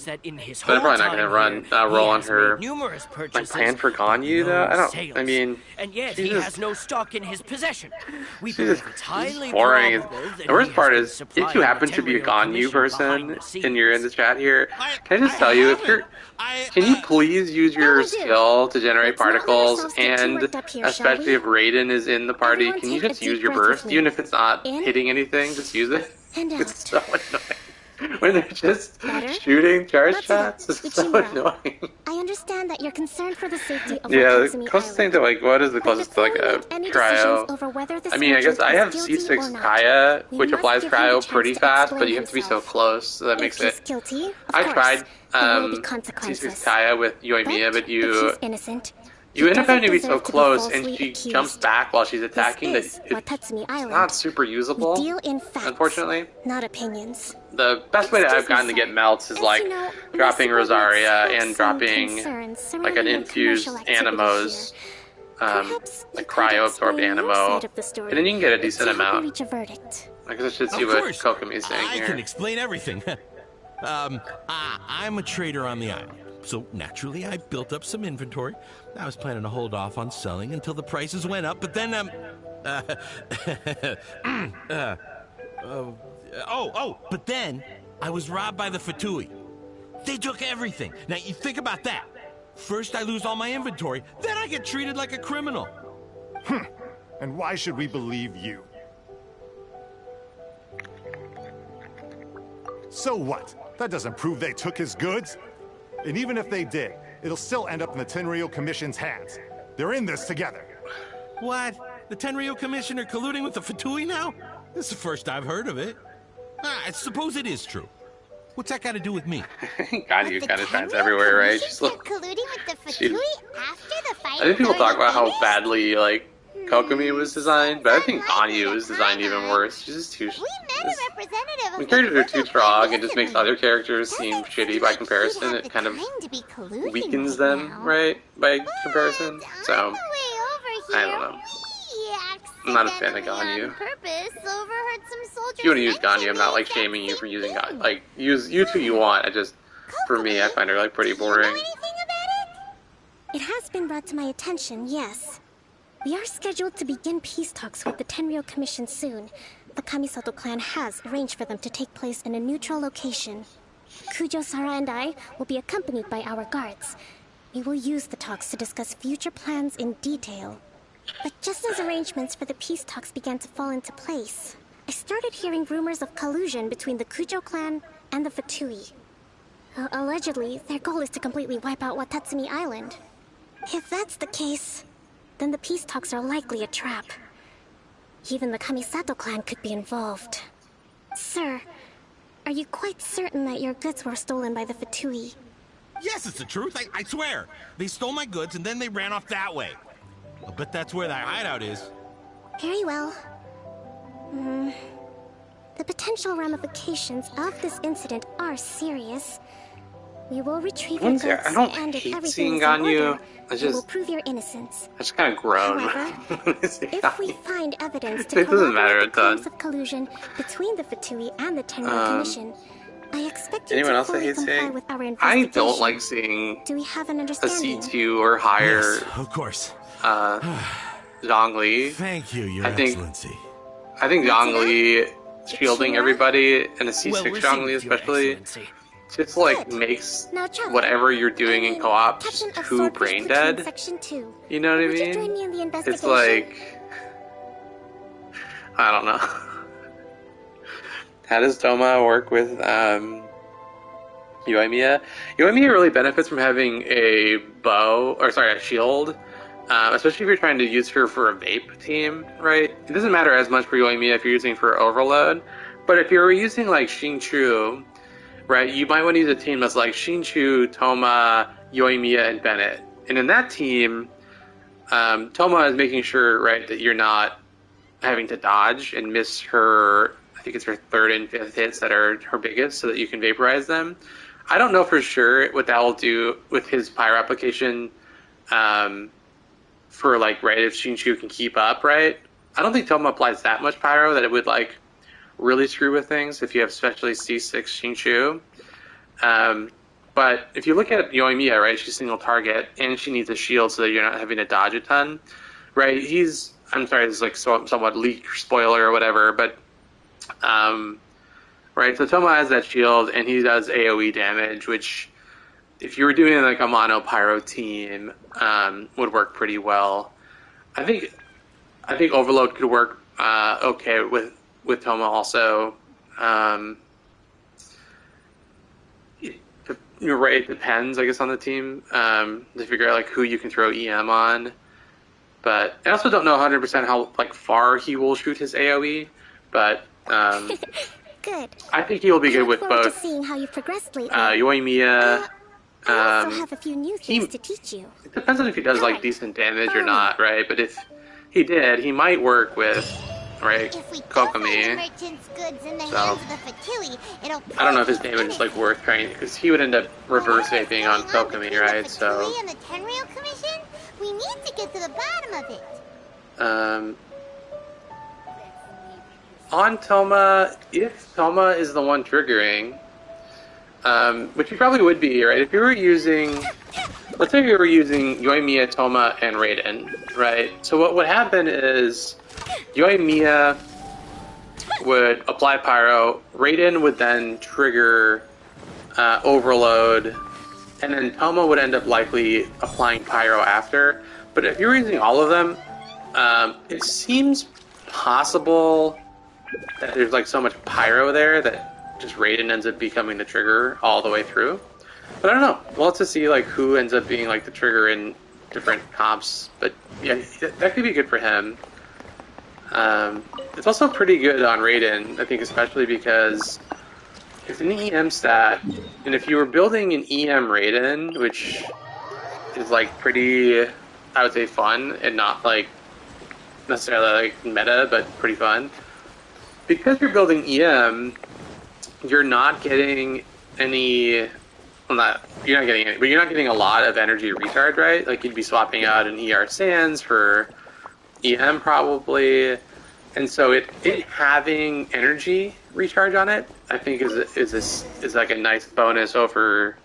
probably not going to roll on her. My plan for Ganyu, though? I mean, and yet he has no stock in his possession. We she's boring. The worst part is, if you happen to be a Ganyu person and you're in the chat here, can I just tell you, can you please use your skill to generate particles, and especially if Raiden is in the party, can you just use your burst? Even if it's not hitting anything, just use it. It's so annoying. When they're just shooting charge shots, it's so annoying. I understand that you're concerned for the safety of yeah, the closest thing to, like, what is the closest to, like, a cryo? I mean, I guess I have C6 Kaya, which applies cryo pretty fast, but you have to be so close, so that makes it... I tried C6 Kaya with Yoimiya, but you end up having to be so close, and she jumps back while she's attacking that it's not super usable, unfortunately. Not opinions. The best way that I've gotten to get melts is, like, dropping Rosaria and dropping, like, an infused Animo's, like, cryo-absorbed Animo, and then you can get a decent amount. I guess I should see what Kokomi's saying here. I can explain everything. I'm a trader on the island, so naturally I built up some inventory. I was planning to hold off on selling until the prices went up, but then, but then I was robbed by the Fatui. They took everything. Now, you think about that. First I lose all my inventory, then I get treated like a criminal. And why should we believe you? So what? That doesn't prove they took his goods. And even if they did, it'll still end up in the Tenryo Commission's hands. They're in this together. What? The Tenryo Commission are colluding with the Fatui now? This is the first I've heard of it. I suppose it is true. What's that got to do with me? Ganyu kind of shines everywhere, right? She's like, colluding with the Fatui after the fight. I think people talk about how badly like Kokomi was designed, but I think Ganyu was designed even worse. She's just too. When characters are too strong, it just makes other characters seem shitty by comparison. It kind of weakens them, right? By comparison. So I don't know. I'm not a fan of Ganyu. If you want to use Ganyu, I'm not like shaming you for using Ganyu. Like use who you want. I just, for me, I find her like pretty boring. It has been brought to my attention, yes. We are scheduled to begin peace talks with the Tenryou Commission soon. The Kamisato clan has arranged for them to take place in a neutral location. Kujo-Sara and I will be accompanied by our guards. We will use the talks to discuss future plans in detail. But just as arrangements for the peace talks began to fall into place, I started hearing rumors of collusion between the Kujo clan and the Fatui. Allegedly, their goal is to completely wipe out Watatsumi Island. If that's the case, then the peace talks are likely a trap. Even the Kamisato clan could be involved. Sir, are you quite certain that your goods were stolen by the Fatui? Yes, it's the truth. I swear. They stole my goods and then they ran off that way. I'll bet that's where their hideout is. Very well. The potential ramifications of this incident are serious. We will retrieve your goods, I don't and if hate everything seeing is in Ganyu. order, I we will just, prove your innocence. I just kind of groan. However, if we find evidence to It doesn't matter corroborate a the ton. claims of collusion between the Fatui and the Tenryou Commission, I expect you Anyone to else that fully hates comply seeing? with our I investigation. don't like seeing Do we have an a understanding? C2 or higher. Yes, of course. Zhongli. Thank you, Your I think, Excellency. I think Zhongli shielding everybody, and a C6 Well, we're Zhongli seeing Your especially, Excellency. just like makes Now, Trevor, whatever you're doing in co-op just Captain of too Swordfish brain Platoon dead. Section 2. You know what I Would you mean? join me in the investigation? It's like, I don't know. How does Toma work with Yoimiya? Yoimiya really benefits from having a bow, or sorry, a shield, especially if you're trying to use her for a vape team, right? It doesn't matter as much for Yoimiya if you're using for overload, but if you're using like Xingqiu, right, you might want to use a team that's like Xingqiu, Toma, Yoimiya, and Bennett. And in that team, Toma is making sure, right, that you're not having to dodge and miss her, I think it's her third and fifth hits that are her biggest, so that you can vaporize them. I don't know for sure what that will do with his pyro application for, like, right, if Xingqiu can keep up, right? I don't think Toma applies that much pyro that it would, like, really screw with things if you have especially C6 Xingqiu. But if you look at Yoimiya, right, she's single target, and she needs a shield so that you're not having to dodge a ton, right? I'm sorry, this is like somewhat leak spoiler or whatever, but, right, so Toma has that shield, and he does AoE damage, which, if you were doing like a mono pyro team, would work pretty well. I think Overload could work okay with Toma also. You're right, it depends, I guess, on the team to figure out like who you can throw EM on. But I also don't know 100% how like far he will shoot his AoE. But Good. I think he will be good with Forward to both seeing how you've progressed lately. Yoimiya. I also have a few new things to teach you. It depends on if he does like decent damage or not, right? But if he did, he might work with, right, Kokomi. So I don't know if his damage is like worth trying, because he would end up reverse vaping on Kokomi, right? So And the Tenryou Commission? We need to get to the bottom of it. On Toma, if Toma is the one triggering, which he probably would be, right? If you were using, let's say you were using Yoimiya, Toma, and Raiden, right? So what would happen is Yoimiya would apply Pyro, Raiden would then trigger Overload, and then Toma would end up likely applying Pyro after. But if you're using all of them, it seems possible that there's like so much Pyro there that just Raiden ends up becoming the trigger all the way through. But I don't know. We'll have to see like who ends up being like the trigger in different comps. But yeah, that could be good for him. It's also pretty good on Raiden, I think, especially because it's an EM stat, and if you were building an EM Raiden, which is like pretty, I would say, fun and not like necessarily like meta, but pretty fun. Because you're building EM, you're not getting any. Well, you're not getting any, but you're not getting a lot of energy recharge, right? Like you'd be swapping out an ER Sands for EM probably, and so it having energy recharge on it, I think is like a nice bonus over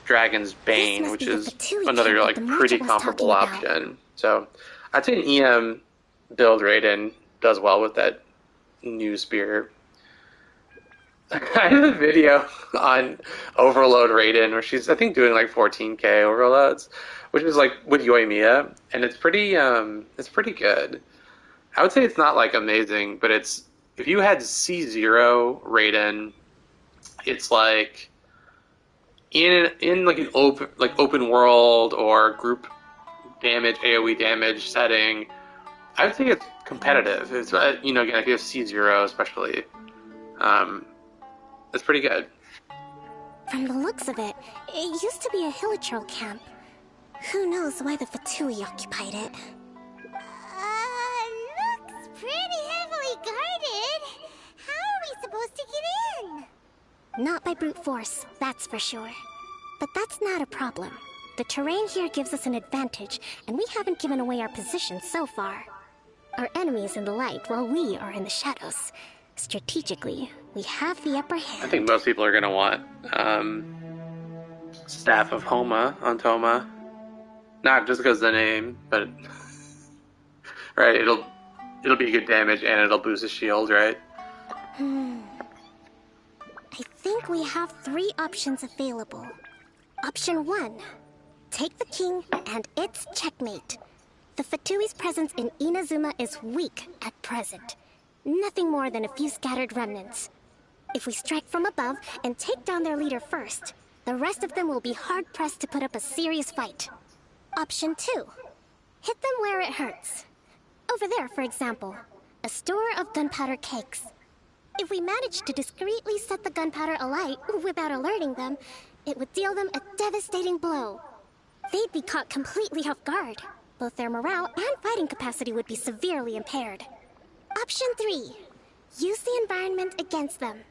Dragon's Bane, which is another like pretty comparable option. So I'd say an EM build Raiden does well with that new spear. I have a video on Overload Raiden where she's, I think, doing like 14k overloads, which is like with Yoimiya, and it's pretty good. I would say it's not like amazing, but it's, if you had C0 Raiden, it's like in like an open world or group damage, AoE damage setting, I would say it's competitive. It's again, if you have C0 especially, it's pretty good. From the looks of it, it used to be a Hilichurl camp. Who knows why the Fatui occupied it? Looks pretty heavily guarded. How are we supposed to get in? Not by brute force, that's for sure. But that's not a problem. The terrain here gives us an advantage, and we haven't given away our position so far. Our enemy is in the light, while we are in the shadows. Strategically, we have the upper hand. I think most people are going to want Staff of Homa on Toma. Not just because of the name, but right, it'll be good damage and it'll boost his shield, right? I think we have 3 options available. Option 1. Take the king and it's checkmate. The Fatui's presence in Inazuma is weak at present. Nothing more than a few scattered remnants. If we strike from above and take down their leader first, the rest of them will be hard-pressed to put up a serious fight. Option 2. Hit them where it hurts. Over there, for example, a store of gunpowder cakes. If we manage to discreetly set the gunpowder alight without alerting them, it would deal them a devastating blow. They'd be caught completely off guard. Both their morale and fighting capacity would be severely impaired. Option 3. Use the environment against them.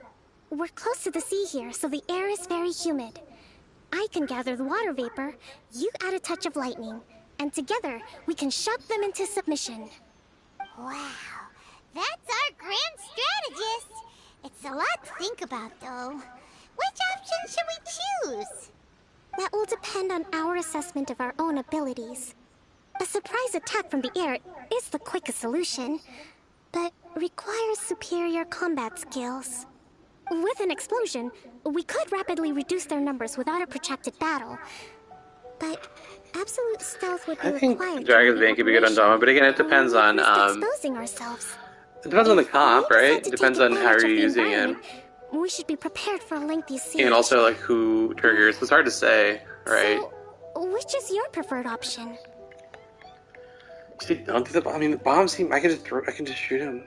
We're close to the sea here, so the air is very humid. I can gather the water vapor, you add a touch of lightning, and together we can shock them into submission. Wow, that's our grand strategist. It's a lot to think about, though. Which option should we choose? That will depend on our assessment of our own abilities. A surprise attack from the air is the quickest solution, but requires superior combat skills. With an explosion, we could rapidly reduce their numbers without a protracted battle, but absolute stealth would be required. I think Dragon's Bane could be good on Dama, but again, it depends on exposing ourselves. It depends on the comp, right? It depends on how you're using him. We should be prepared for a lengthy siege. And also, like, who triggers. It's hard to say, right? So, which is your preferred option? See, don't do the bomb. I mean, the bombs seem. I can just shoot him.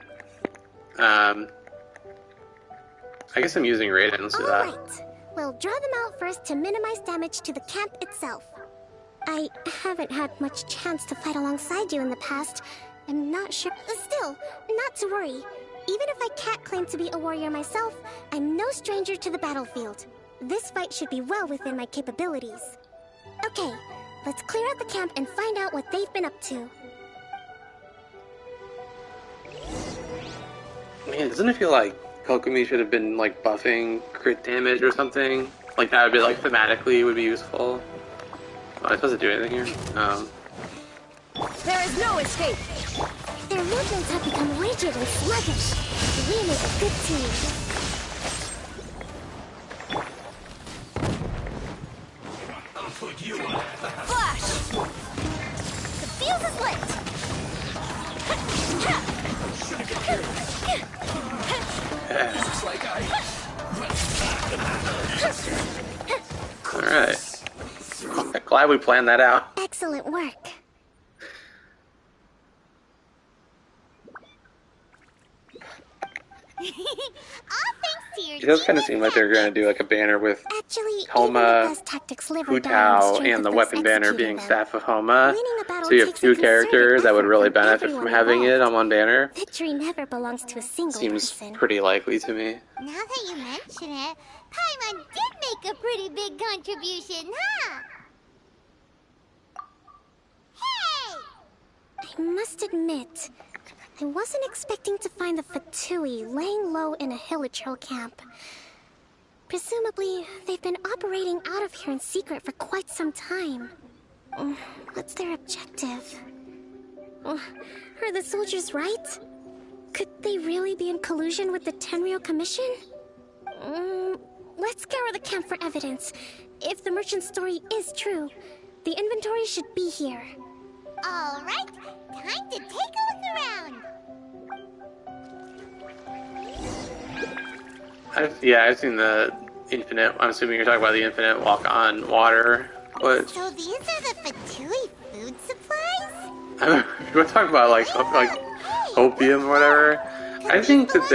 I guess I'm using Raiden. Let's do that. Alright. We'll draw them out first to minimize damage to the camp itself. I haven't had much chance to fight alongside you in the past. I'm not sure. Still, not to worry. Even if I can't claim to be a warrior myself, I'm no stranger to the battlefield. This fight should be well within my capabilities. Okay, let's clear out the camp and find out what they've been up to. Man, doesn't it feel like Kokomi should have been, like, buffing crit damage or something? Like, that would be, like, thematically would be useful. Oh, am I supposed to do anything here? There is no escape! Their movements have become rigid and sluggish. We make a good team. I'll put you on. Flash! The fuse is lit! Looks like Alright. Glad we planned that out. Excellent work. thanks to your It does kind of seem like they're going to do like a banner with Actually, Homa, Fu Tao, and the weapon banner being staff of Homa. So you have two characters that would really benefit from having it on one banner. Victory never belongs to a single Seems person. pretty likely to me. Now that you mention it, Paimon did make a pretty big contribution, huh? Hey! I must admit, I wasn't expecting to find the Fatui laying low in a Hilichurl camp. Presumably, they've been operating out of here in secret for quite some time. What's their objective? Are the soldiers right? Could they really be in collusion with the Tenryou Commission? Let's scour the camp for evidence. If the merchant's story is true, the inventory should be here. All right, time to take a look around. I've seen the infinite. I'm assuming you're talking about the infinite walk on water. What? So these are the Fatui food supplies? We're talking about like opium or whatever. I think that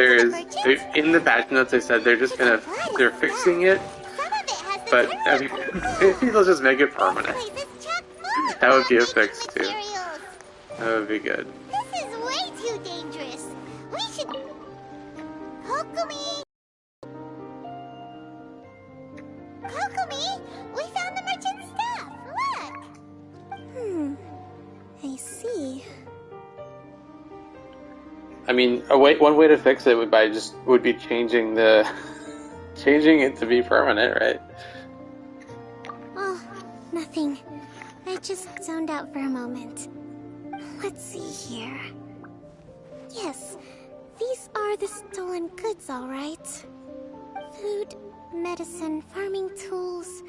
in the patch notes they said they're fixing it. But I mean, maybe they'll just make it permanent. That would be a fix too. That would be good. This is way too dangerous. We should... Kokomi! Kokomi! We found the merchant's stuff! Look! I see. I mean, one way to fix it would be changing it to be permanent, right? Oh, nothing. I just zoned out for a moment. Let's see here. Yes, these are the stolen goods, all right. Food, medicine, farming tools,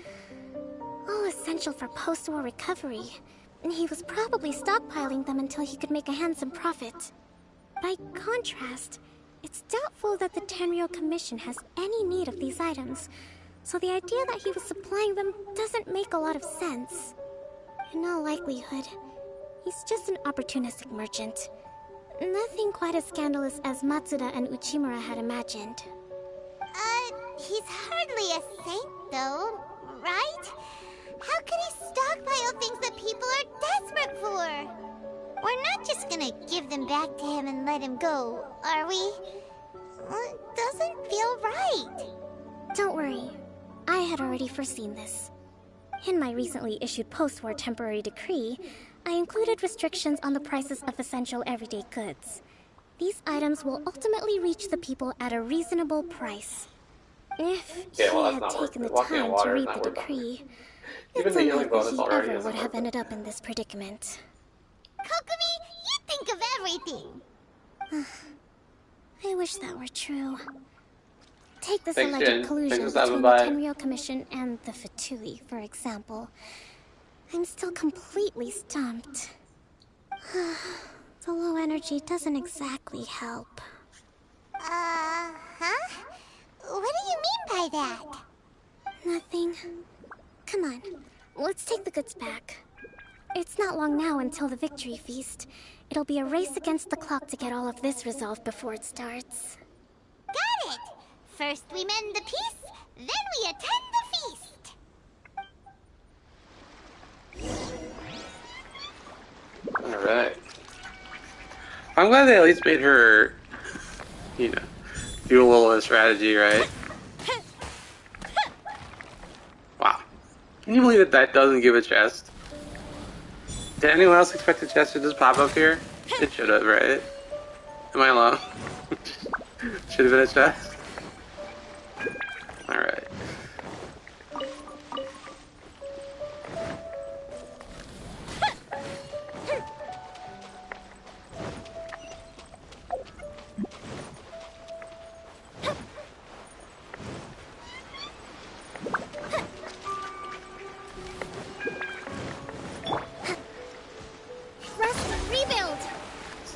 all essential for post-war recovery. He was probably stockpiling them until he could make a handsome profit. By contrast, it's doubtful that the Tenryou Commission has any need of these items, so the idea that he was supplying them doesn't make a lot of sense. In all likelihood, he's just an opportunistic merchant. Nothing quite as scandalous as Matsuda and Uchimura had imagined. He's hardly a saint, though, right? How could he stockpile things that people are desperate for? We're not just gonna give them back to him and let him go, are we? It doesn't feel right. Don't worry. I had already foreseen this. In my recently issued post-war temporary decree, I included restrictions on the prices of essential everyday goods. These items will ultimately reach the people at a reasonable price. If he had taken the time to read the decree, it's unlikely he ever would have ended up in this predicament. Kokomi, you think of everything! I wish that were true. Take this Thanks, alleged Jin. collusion Thanks for between stopping the by. Tenryou Commission and the Fatui, for example. I'm still completely stumped. The low energy doesn't exactly help. Huh? What do you mean by that? Nothing. Come on, let's take the goods back. It's not long now until the victory feast. It'll be a race against the clock to get all of this resolved before it starts. Got it! First we mend the peace, then we attend the feast! Alright. I'm glad they at least made her, do a little bit of strategy, right? Wow. Can you believe that doesn't give a chest? Did anyone else expect the chest to just pop up here? It should have, right? Am I alone? Should have been a chest? Alright.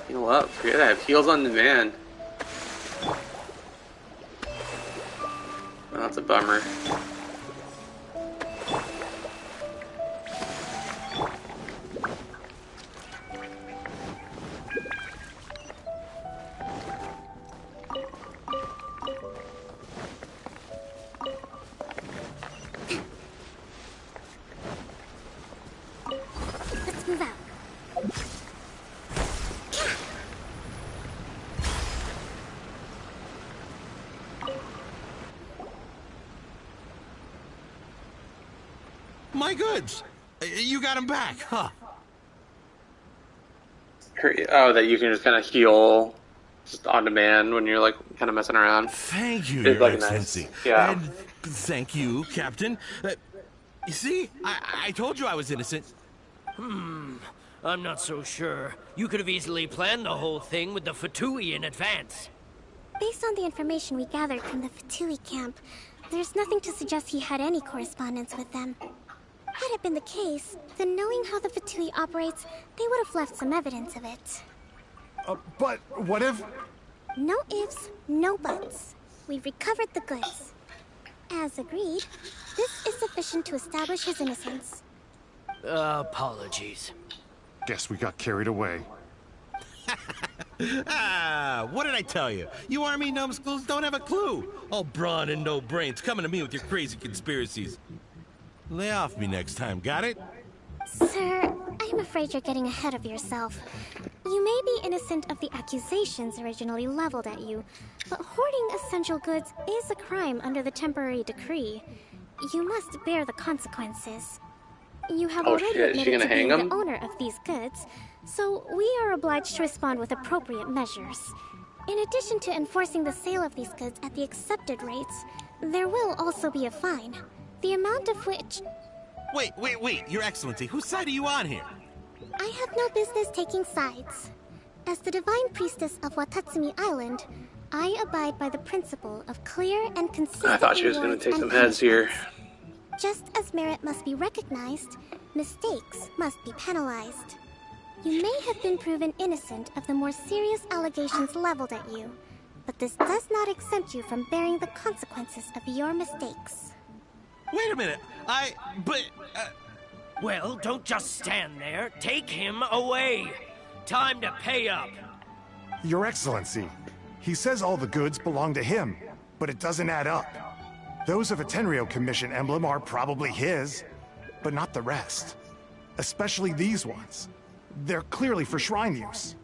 Heal up. Forget that. Heals on demand. Oh, that's a bummer. My goods! You got them back, huh? Oh, that you can just kind of heal just on demand when you're like kind of messing around. Thank you, It's Your like Excellency. nice. Yeah. And thank you, Captain. You see, I told you I was innocent. I'm not so sure. You could have easily planned the whole thing with the Fatui in advance. Based on the information we gathered from the Fatui camp, there's nothing to suggest he had any correspondence with them. Had it been the case, then knowing how the Fatui operates, they would have left some evidence of it. But what if... No ifs, no buts. We've recovered the goods. As agreed, this is sufficient to establish his innocence. Apologies. Guess we got carried away. What did I tell you? You army numbskulls don't have a clue. All brawn and no brains coming to me with your crazy conspiracies. Lay off me next time, got it? Sir, I'm afraid you're getting ahead of yourself. You may be innocent of the accusations originally leveled at you, but hoarding essential goods is a crime under the temporary decree. You must bear the consequences. You have already admitted to being the owner of these goods, so we are obliged to respond with appropriate measures. In addition to enforcing the sale of these goods at the accepted rates, there will also be a fine, the amount of which... Wait, Your Excellency, whose side are you on here? I have no business taking sides. As the divine priestess of Watatsumi Island, I abide by the principle of clear and consistent. I thought she was going to take some heads here. Just as merit must be recognized, mistakes must be penalized. You may have been proven innocent of the more serious allegations leveled at you, but this does not exempt you from bearing the consequences of your mistakes. Wait a minute, Well, don't just stand there. Take him away. Time to pay up. Your Excellency, he says all the goods belong to him, but it doesn't add up. Those of a Tenryou Commission emblem are probably his, but not the rest. Especially these ones. They're clearly for shrine use.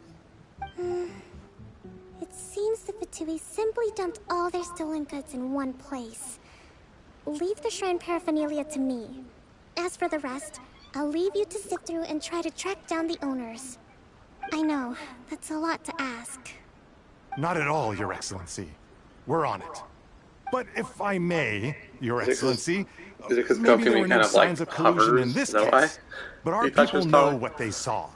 It seems the Fatui simply dumped all their stolen goods in one place. Leave the shrine paraphernalia to me. As for the rest, I'll leave you to sift through and try to track down the owners. I know, that's a lot to ask. Not at all, Your Excellency. We're on it. But if I may, Your Excellency, is it because maybe there were Kokopium no kind of signs like of collusion hovers? in this Is that case. But our people know talking? what they saw.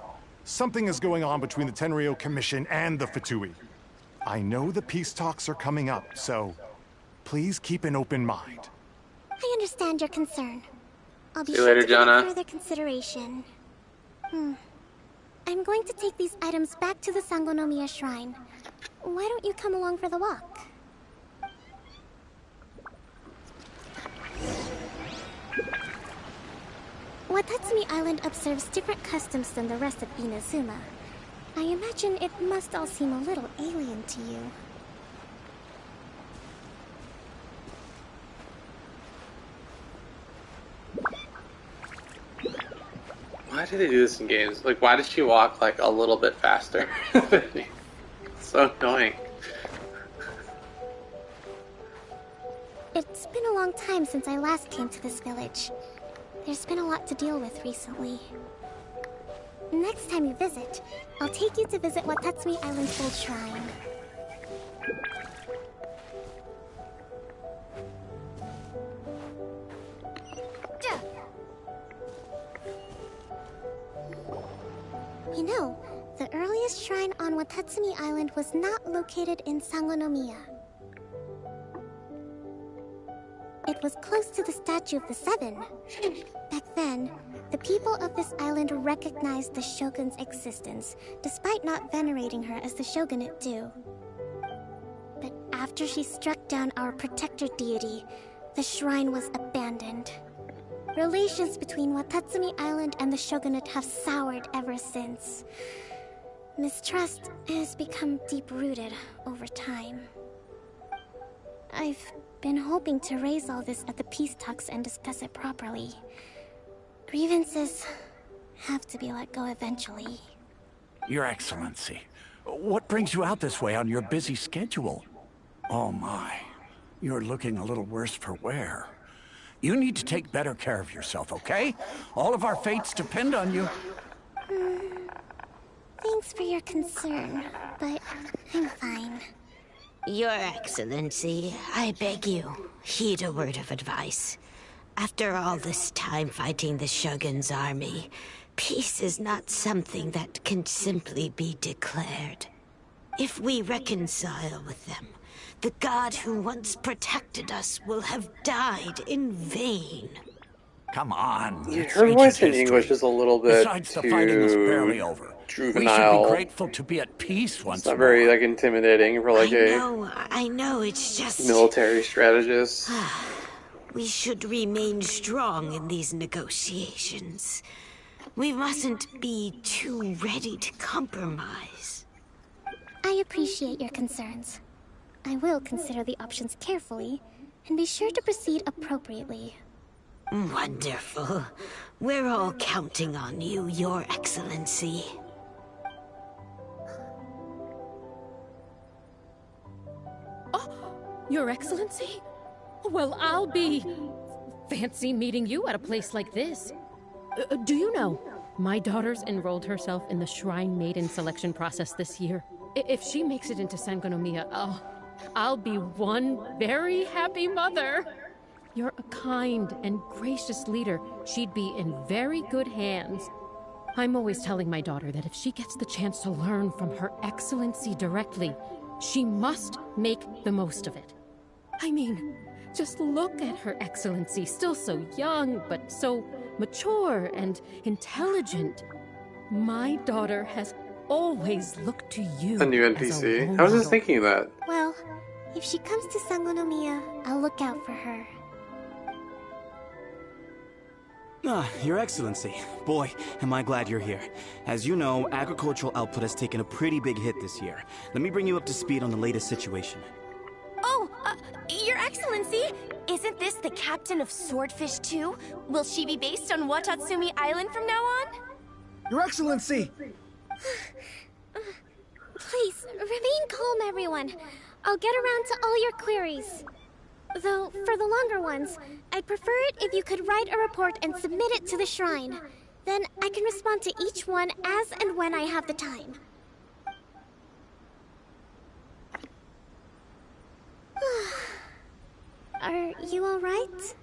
Something is going on between the Tenryou Commission and the Fatui. I know the peace talks are coming up, so please keep an open mind. I understand your concern. I'll be See you sure later, to give it Jana. further consideration. I'm going to take these items back to the Sangonomiya Shrine. Why don't you come along for the walk? Watatsumi Island observes different customs than the rest of Inazuma. I imagine it must all seem a little alien to you. Why do they do this in games? Like, why does she walk like a little bit faster than me? So annoying. It's been a long time since I last came to this village. There's been a lot to deal with recently. Next time you visit, I'll take you to visit Watatsumi Island's old shrine. You know, the earliest shrine on Watatsumi Island was not located in Sangonomiya. It was close to the Statue of the Seven. Back then, the people of this island recognized the Shogun's existence, despite not venerating her as the Shogunate do. But after she struck down our protector deity, the shrine was abandoned. Relations between Watatsumi Island and the Shogunate have soured ever since. Mistrust has become deep-rooted over time. I've been hoping to raise all this at the peace talks and discuss it properly. Grievances have to be let go eventually. Your Excellency, what brings you out this way on your busy schedule? Oh my, you're looking a little worse for wear. You need to take better care of yourself, okay? All of our fates depend on you. Thanks for your concern, but I'm fine. Your Excellency, I beg you, heed a word of advice. After all this time fighting the Shogun's army, peace is not something that can simply be declared. If we reconcile with them, the god who once protected us will have died in vain. Come on. Her voice in English is a little bit Besides, the fighting is barely over. juvenile. We should be grateful to be at peace once more. It's not very like intimidating for like I know, it's just military strategist. We should remain strong in these negotiations. We mustn't be too ready to compromise. I appreciate your concerns. I will consider the options carefully and be sure to proceed appropriately. Wonderful. We're all counting on you, Your Excellency. Your Excellency? Well, I'll be... fancy meeting you at a place like this. Do you know, my daughter's enrolled herself in the Shrine Maiden selection process this year. If she makes it into Sangonomiya, I'll be one very happy mother. You're a kind and gracious leader. She'd be in very good hands. I'm always telling my daughter that if she gets the chance to learn from Her Excellency directly, she must make the most of it. I mean, just look at Her Excellency, still so young, but so mature and intelligent. My daughter has always looked to you. A new NPC. I was just thinking that. Well, if she comes to Sangonomiya, I'll look out for her. Your Excellency. Boy, am I glad you're here. As you know, agricultural output has taken a pretty big hit this year. Let me bring you up to speed on the latest situation. Oh, Your Excellency, isn't this the captain of Swordfish 2? Will she be based on Watatsumi Island from now on? Your Excellency! Please, remain calm, everyone. I'll get around to all your queries. Though, for the longer ones, I'd prefer it if you could write a report and submit it to the shrine. Then I can respond to each one as and when I have the time. Are you alright?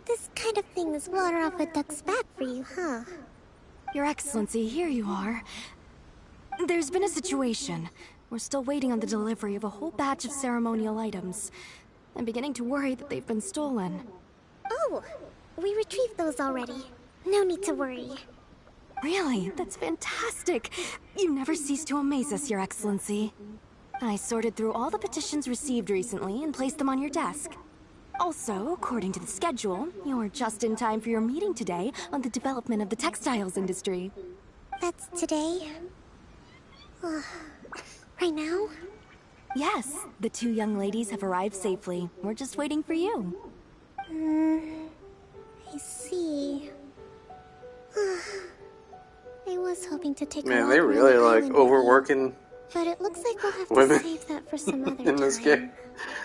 This kind of thing is water off a duck's back for you, huh? Your Excellency, here you are. There's been a situation. We're still waiting on the delivery of a whole batch of ceremonial items. I'm beginning to worry that they've been stolen. Oh, we retrieved those already. No need to worry. Really? That's fantastic. You never cease to amaze us, Your Excellency. I sorted through all the petitions received recently and placed them on your desk. Also, according to the schedule, you're just in time for your meeting today on the development of the textiles industry. That's today? Right now? Yes, the two young ladies have arrived safely. We're just waiting for you. I see. I was hoping to take Man, they really like overworking but it looks like we'll have women to save that for some other in this time. game.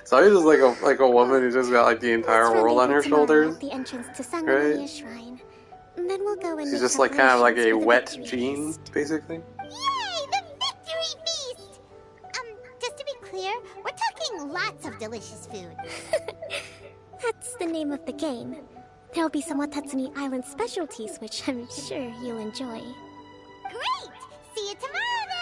So he's just like a woman who just got like the entire world on her shoulders. At the entrance to Sangonomiya Shrine. And then we'll go and She's just like kind of like a wet Jean, basically. Yay! The victory feast! Just to be clear, we're talking lots of delicious food. That's the name of the game. There'll be some Watatsumi Island specialties, which I'm sure you'll enjoy. Great! See you tomorrow then!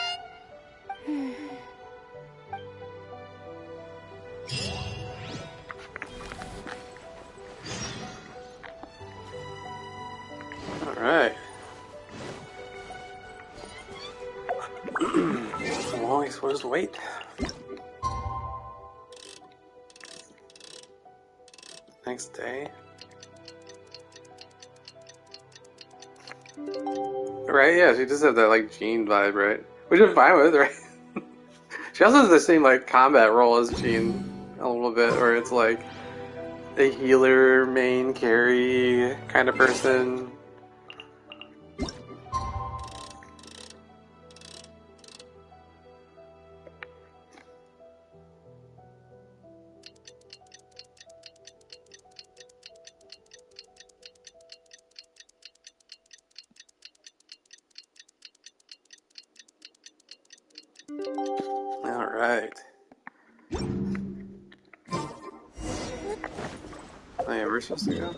Alright. Well, I suppose wait. Next day. Right, yeah, she just had that like Jean vibe, right? Which I'm fine with, right? She also has the same like combat role as Jean a little bit, where it's like a healer, main carry kind of person. Alright. Oh yeah, we're supposed to go?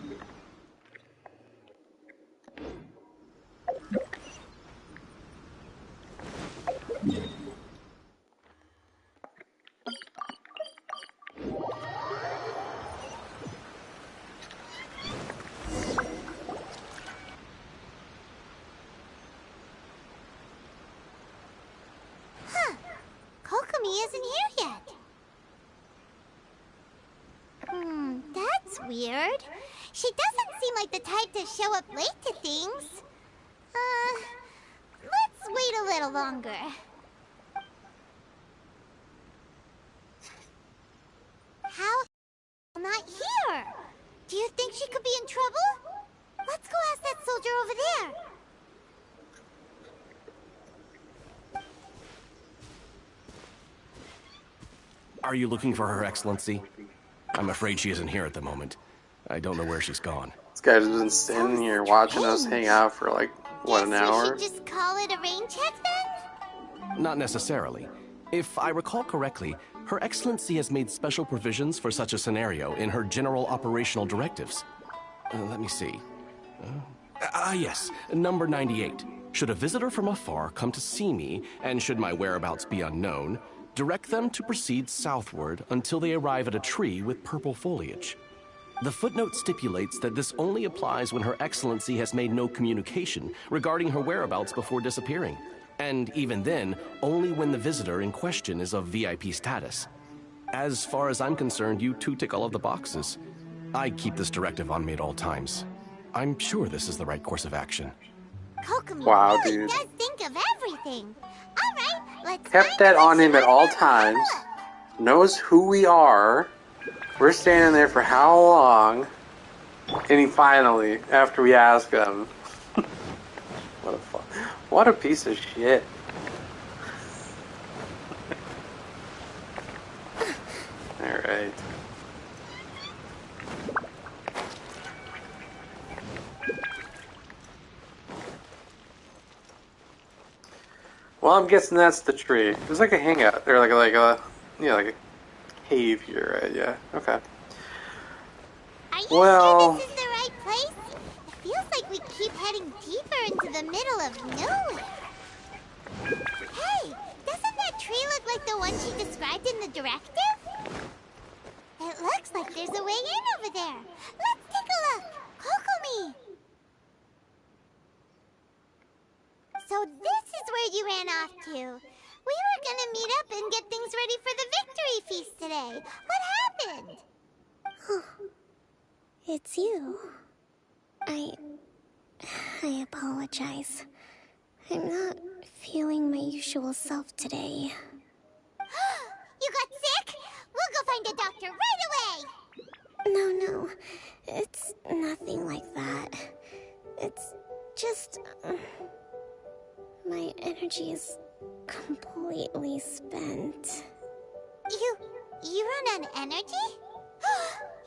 Huh. Kokomi isn't here yet. That's weird. She doesn't seem like the type to show up late to things. Let's wait a little longer. How not here? Do you think she could be in trouble? Let's go ask that soldier over there. Are you looking for Her Excellency? I'm afraid she isn't here at the moment. I don't know where she's gone. This guy's been standing here watching us hang out for like, what, an hour? We should just call it a rain check then? Not necessarily. If I recall correctly, Her Excellency has made special provisions for such a scenario in her general operational directives. Let me see. Yes, number 98. Should a visitor from afar come to see me, and should my whereabouts be unknown, direct them to proceed southward until they arrive at a tree with purple foliage. The footnote stipulates that this only applies when Her Excellency has made no communication regarding her whereabouts before disappearing. And even then, only when the visitor in question is of VIP status. As far as I'm concerned, you two tick all of the boxes. I keep this directive on me at all times. I'm sure this is the right course of action. Kokomi really does think of everything. Alright, let's Kept that on him at all times. Knows who we are. We're standing there for how long? And he finally, after we ask him. What a piece of shit. Alright. Well, I'm guessing that's the tree. There's like a hangout, or like a cave here, right? Yeah. Okay. Are you sure this is the right place? It feels like we keep heading deeper into the middle of nowhere. Hey, doesn't that tree look like the one she described in the directive? It looks like there's a way in over there. Let's take a look. Kokomi! So this is where you ran off to. We were gonna meet up and get things ready for the victory feast today. What happened? It's you. I apologize. I'm not feeling my usual self today. You got sick? We'll go find a doctor right away! No. It's nothing like that. It's just... my energy is completely spent. You run on energy?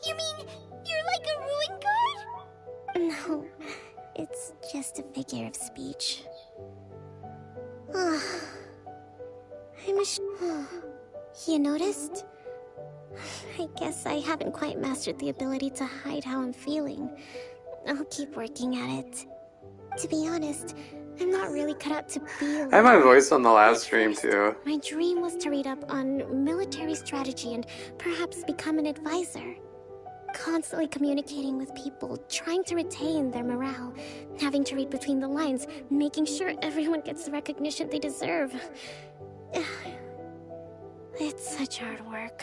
You mean you're like a ruin guard? No, it's just a figure of speech. You noticed? I guess I haven't quite mastered the ability to hide how I'm feeling. I'll keep working at it. To be honest, I'm not really cut out to be I had my voice on the last stream too. My dream was to read up on military strategy and perhaps become an advisor. Constantly communicating with people, trying to retain their morale, having to read between the lines, making sure everyone gets the recognition they deserve. It's such hard work.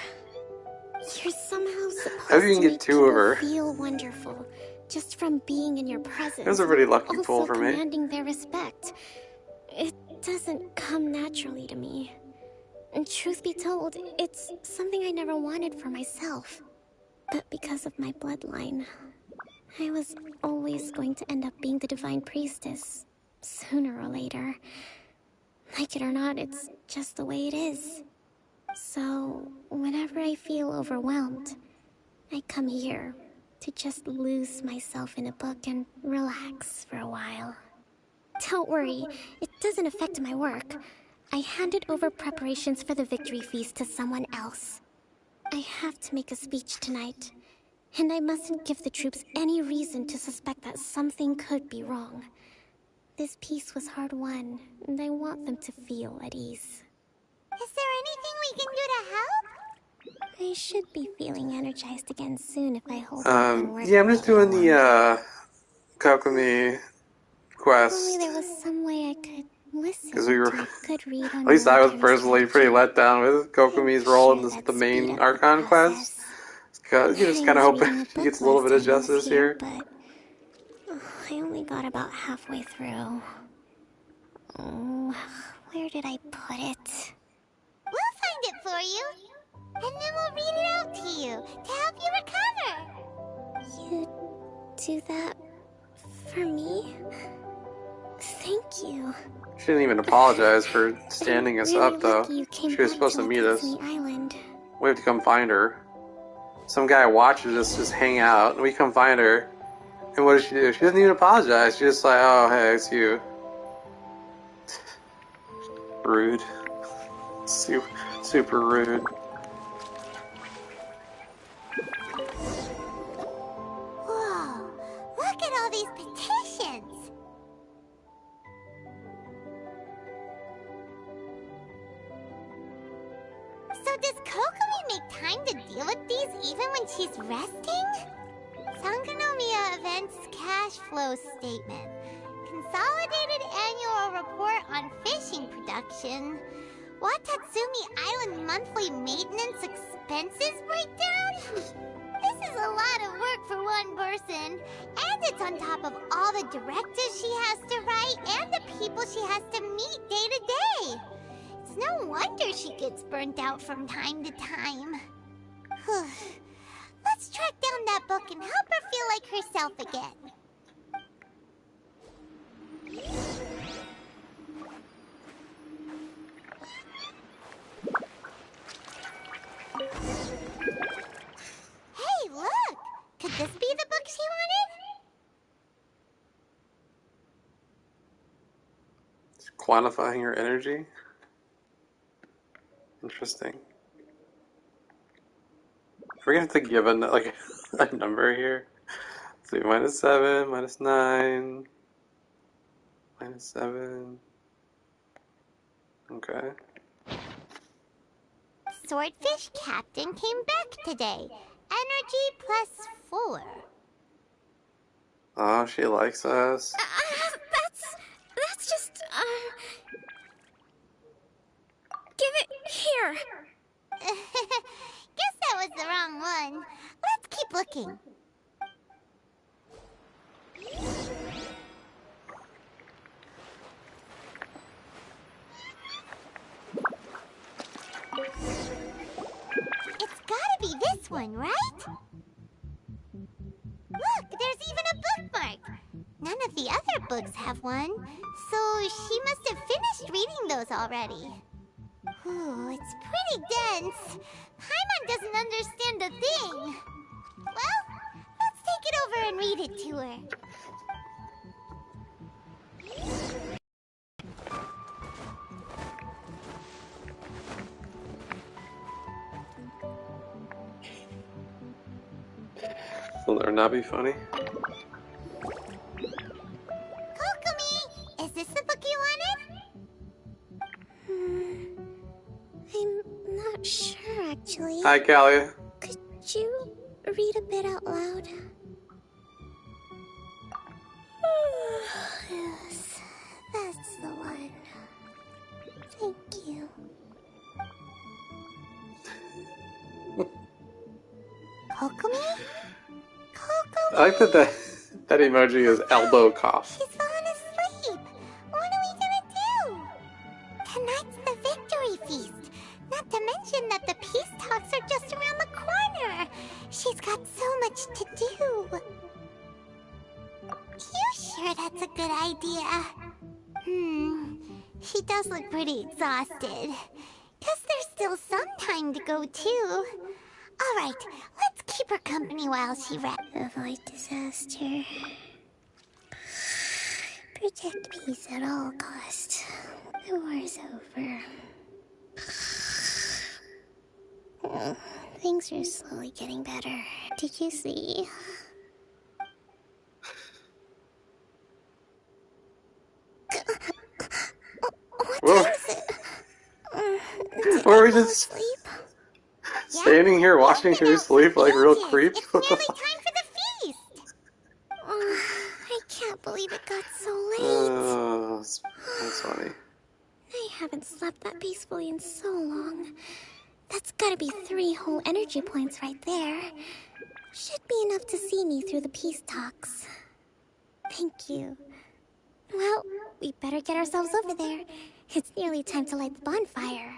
You're somehow supposed to make people feel wonderful, just from being in your presence. It was a pretty lucky pull for me. Commanding their respect. It doesn't come naturally to me. And truth be told, it's something I never wanted for myself. But because of my bloodline, I was always going to end up being the Divine Priestess, sooner or later. Like it or not, it's just the way it is. So, whenever I feel overwhelmed, I come here to just lose myself in a book and relax for a while. Don't worry, it doesn't affect my work. I handed over preparations for the victory feast to someone else. I have to make a speech tonight, and I mustn't give the troops any reason to suspect that something could be wrong. This peace was hard-won, and I want them to feel at ease. Is there anything we can do to help? I should be feeling energized again soon if I hold off on work. Yeah, I'm just doing the Kokomi quest. If only there was some way I could listen Because we were, to a good read on at least I was military personally pretty let down with Kokomi's role in the main Archon quest. You're just kind of hoping he gets a little bit of justice here. But I only got about halfway through. Oh, where did I put it? We'll find it for you. And then we'll read it out to you to help you recover. You do that for me? Thank you. She didn't even apologize for standing us up, though. She was supposed to meet us. Island. We have to come find her. Some guy watches us just hang out, and we come find her. And what does she do? She doesn't even apologize. She's just like, oh, hey, it's you. Rude. Super rude. Whoa, look at all these petitions. So does Kokomi make time to deal with these even when she's resting? Sangonomiya Events Cash Flow Statement. Consolidated Annual Report on Fishing Production. Watatsumi Island Monthly Maintenance Expenses Breakdown? This is a lot of work for one person. And it's on top of all the directives she has to write and the people she has to meet day to day. It's no wonder she gets burnt out from time to time. Let's track down that book and help her feel like herself again. Hey, look! Could this be the book she wanted? Quantifying her energy? Interesting. We're gonna have to give a number here. Let's see, -7, -9, -7. Okay. Swordfish Captain came back today. Energy +4. Oh, she likes us. That's just, give it here. Guess that was the wrong one. Let's keep looking. It's gotta be this one, right? Look, there's even a bookmark. None of the other books have one, so she must have finished reading those already. Ooh, it's pretty dense. Paimon doesn't understand a thing. Well, let's take it over and read it to her. Will there not be funny? Kokomi, is this the book you wanted? I'm not sure, actually. Hi, Callie. Could you read a bit out loud? Yes, that's the one. Thank you. Kokomi? I like that emoji is elbow cough. She's fallen asleep. What are we gonna do? Tonight's the victory feast. Not to mention that the peace talks are just around the corner. She's got so much to do. You sure that's a good idea? She does look pretty exhausted. Guess there's still some time to go, too. Alright, let's keep her company while she rests. Avoid disaster. Protect peace at all costs. The war is over. Things are slowly getting better. Did you see? What time is it? Or are we just standing here watching her sleep like real creeps? What the fuck? Time for the feast! I can't believe it got so late. That's funny. I haven't slept that peacefully in so long. That's gotta be 3 whole energy points right there. Should be enough to see me through the peace talks. Thank you. Well, we better get ourselves over there. It's nearly time to light the bonfire.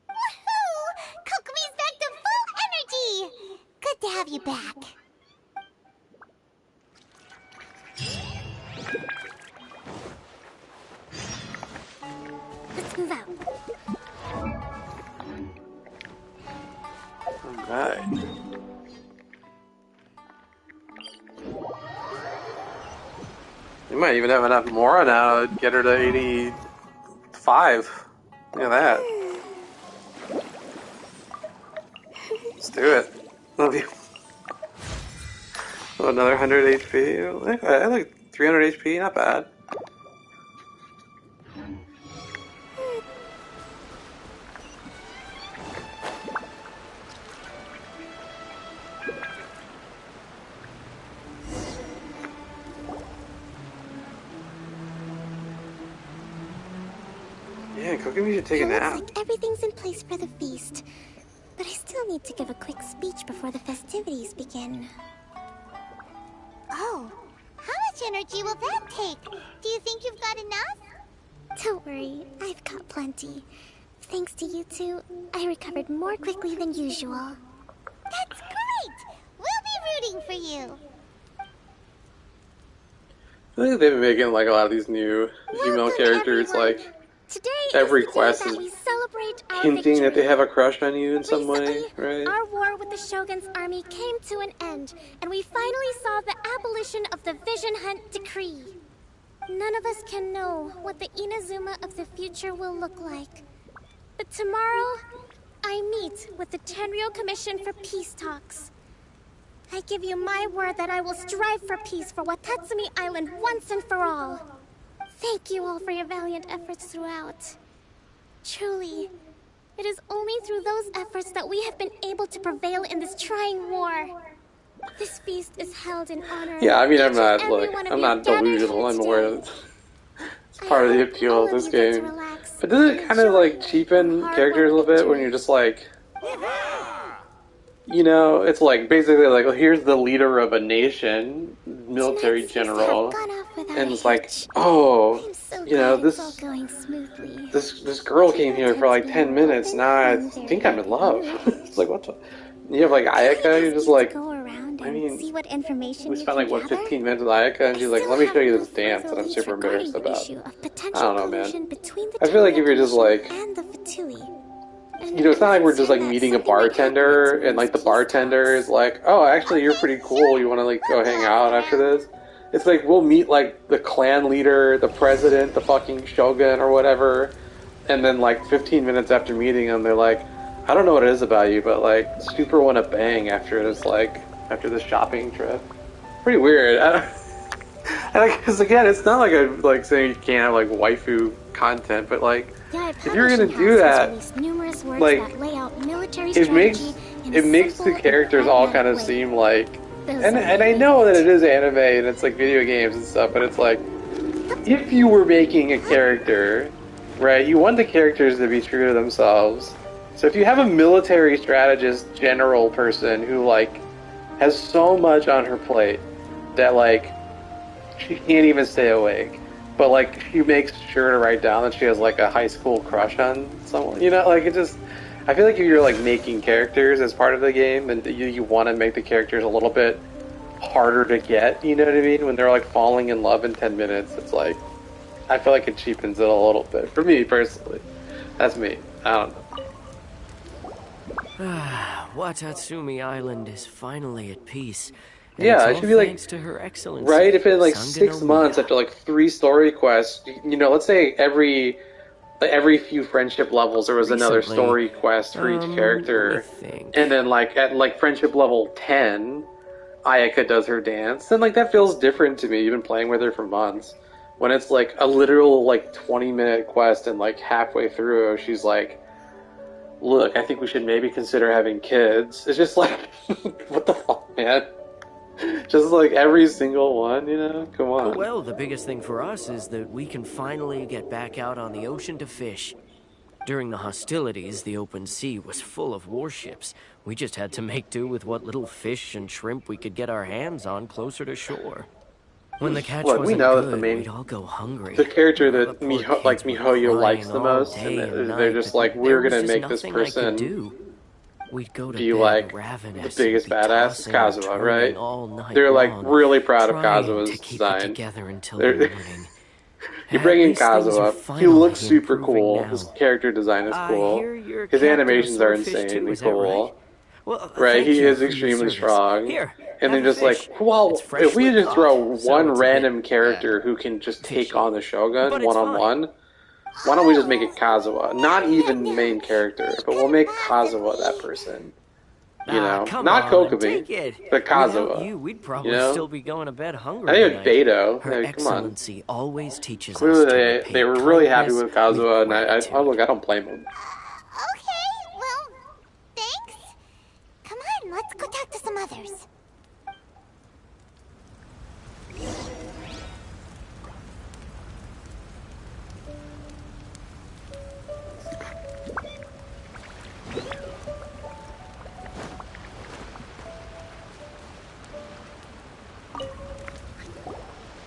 Woohoo! Kokomi's back to full energy! Good to have you back. Let's move out. Alright. You might even have enough Mora now to get her to 85. Look at that. Let's do it. Love you. Oh, another 100 HP. I like 300 HP, not bad. Yeah, Kokomi should take a nap. Looks like everything's in place for the feast. But I still need to give a quick speech before the festivities begin. Oh, how much energy will that take? Do you think you've got enough? Don't worry, I've got plenty. Thanks to you two, I recovered more quickly than usual. That's great! We'll be rooting for you. I feel like they've been making like a lot of these new female characters like every quest is hinting that they have a crush on you in some way, right? Our war with the Shogun's army came to an end, and we finally saw the abolition of the Vision Hunt Decree. None of us can know what the Inazuma of the future will look like. But tomorrow, I meet with the Tenryou Commission for peace talks. I give you my word that I will strive for peace for Watatsumi Island once and for all. Thank you all for your valiant efforts throughout. Truly, it is only through those efforts that we have been able to prevail in this trying war. This feast is held in honor. Yeah, I mean, I'm of not every like one of I'm you not gathered delusional. here I'm aware today. that it's part of the appeal of this game. But does it kind of like cheapen characters a little bit when you're just like, you know, it's like basically like, well, here's the leader of a nation, military general, and it's like, oh, you know, this girl came here for like 10 minutes. Now I think I'm in love. It's like, what the? You have like Ayaka, you're just like, I mean, See what information we you spent can like what gather? 15 minutes with Ayaka, and she's like, let me show you this dance that I'm leads super embarrassed regarding the about. issue of I potential don't know, collusion man. between the I feel like if Tenryou you're just like, and the Fatui. you know, it's not like we're just like meeting a bartender, and like the bartender is like, oh, actually, you're pretty cool. You want to like go hang out after this? It's like we'll meet like the clan leader, the president, the fucking shogun or whatever, and then like 15 minutes after meeting them, they're like, I don't know what it is about you, but like super want to bang after this this shopping trip. Pretty weird. Because again, it's not like I'm like saying you can't have like waifu content, but like if you're gonna do that, like it makes the characters all kind of seem like, and I know that it is anime and it's like video games and stuff, but it's like if you were making a character, right, you want the characters to be true to themselves. So if you have a military strategist general person who like has so much on her plate that like she can't even stay awake, but like she makes sure to write down that she has like a high school crush on someone, you know, like it just, I feel like if you're like making characters as part of the game, then you want to make the characters a little bit harder to get, you know what I mean? When they're like falling in love in 10 minutes, it's like, I feel like it cheapens it a little bit. For me, personally. That's me. I don't know. Watatsumi Island is finally at peace, And Yeah, it's it all should be like thanks to Her Excellency. right. If in like Sangha 6 no months Miya. after like 3 story quests, you know, let's say every few friendship levels there was another Recently, story quest for each let me character, think. and then like at like friendship level 10, Ayaka does her dance. Then like that feels different to me. You've been playing with her for months. When it's like a literal like 20-minute quest and like halfway through she's like, look, I think we should maybe consider having kids. It's just like, what the fuck, man? Just like every single one, you know? Come on. Well, the biggest thing for us is that we can finally get back out on the ocean to fish. During the hostilities, the open sea was full of warships. We just had to make do with what little fish and shrimp we could get our hands on closer to shore. When the catch Look, we wasn't know good, that the main, we'd all go hungry. the character that The poor like kids were Mihoyo likes crying the all most, day and and they're night, just but like, there we're was gonna just make this nothing I could person do. We'd go to be bed like the ravenous biggest and be badass. tossing and Kazuha, turning right? all night They're like long, really proud of trying Kazuha's to keep it design. together until They're- the morning. You bring At in least things are Kazuha. He finally looks super improving cool. now. His character design is I cool. hear you're His captain of animations are Swordfish too, insanely is that cool. right? Well, Right, thank he you is for your extremely service. strong. Here, and then have a just like, fish. well, It's if freshly we just throw caught, so one it's a random character who can just take on the Shogun But it's one-on-one, why don't we just make it Kazuha? Not even the main character, but we'll make Kazuha that person. You know? Come Not on, Kokopi, take it. but Without Kazuha. you, we'd probably you know? still be going to bed hungry. I even tonight. Beto. Her Like, come on. Excellency always teaches Clearly, us to they repay were really happy kindness with Kazuha, and gratitude. look, I don't blame them. Okay, well, thanks. Come on, let's go talk to some others.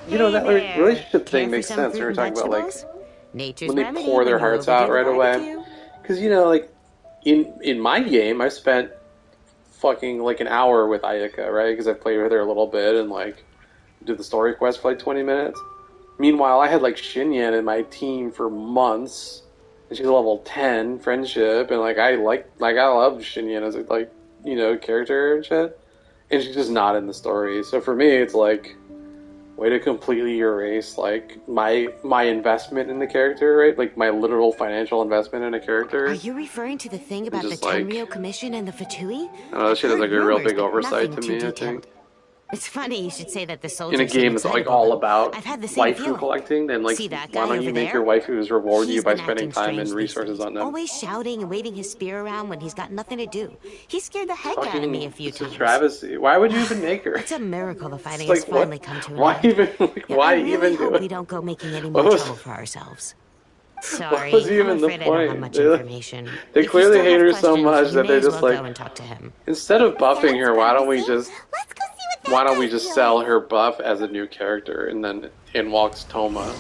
You know, that there. relationship Care thing for makes some sense. fruit We were and talking about, like, vegetables? Nature's when they remedy pour their when you hearts out overdo right the away. barbecue. Because, you know, like, in my game, I spent fucking, like, an hour with Ayaka, right? Because I played with her a little bit and, like, did the story quest for, like, 20 minutes. Meanwhile, I had, like, Shinyan in my team for months. And she's a level 10 friendship. And, like, I love Shinyan as a, like, you know, character and shit. And she's just not in the story. So for me, it's like, way to completely erase, like, my investment in the character, right? Like, my literal financial investment in a character. Are you referring to the thing about the just like- Tenryo Commission and the Fatui? I don't know, that shit is like a real Rumors, big but oversight nothing to too me, I detailed. think. It's funny you should say that the soldiers In a game that's, like, all about I've had the same waifu feeling. collecting, then, like, See that why guy don't over you make there? your waifus reward you He's by been spending acting time strange and these resources days. on them? Always shouting and waving his spear around when he's got nothing to do. He scared the heck out of me a few It's a times. travesty. Why would you even make her? It's a miracle the fighting It's has like, what? finally come to an Why end. even, like, Yeah, why I really even do hope it? we don't go making any What more was- trouble for ourselves. What Sorry, was even I'm the afraid I don't have point? much They- information. They If you clearly still hate have her so questions, much you that may they're as just well like, go and talk to him. instead of buffing her, why don't we just sell her buff as a new character, and then in walks Toma.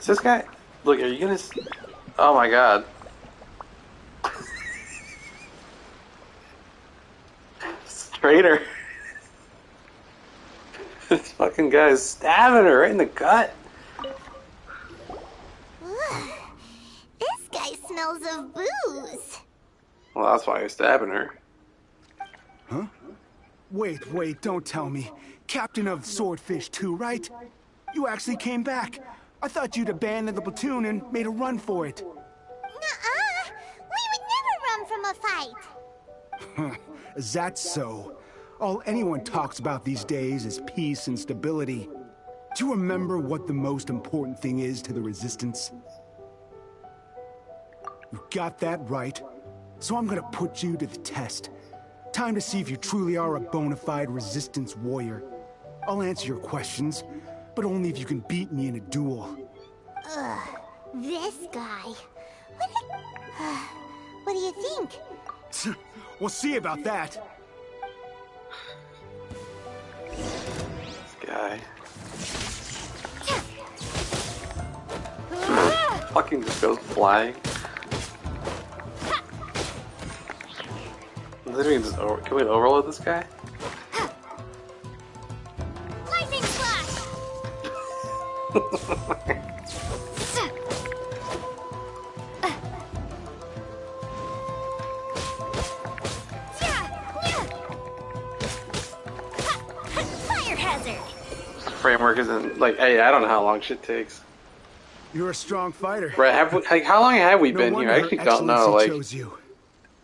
Is this guy? Look, are you gonna? Oh my god! Traitor! This fucking guy is stabbing her right in the gut. This guy smells of booze. Well, that's why he's stabbing her. Huh? Wait, don't tell me. Captain of Swordfish 2, right? You actually came back. I thought you'd abandoned the platoon and made a run for it. Nuh-uh. We would never run from a fight. Is that so? All anyone talks about these days is peace and stability. Do you remember what the most important thing is to the Resistance? You got that right. So I'm gonna put you to the test. Time to see if you truly are a bona fide Resistance warrior. I'll answer your questions, but only if you can beat me in a duel. Ugh, this guy. What do you think? We'll see about that. This guy. Fucking just goes flying. Can we overload this guy? Lightning flash! framework isn't like, hey, I don't know how long shit takes. You're a strong fighter. Right? How long have we been here? I Her actually don't know. Excellency Like, chose you.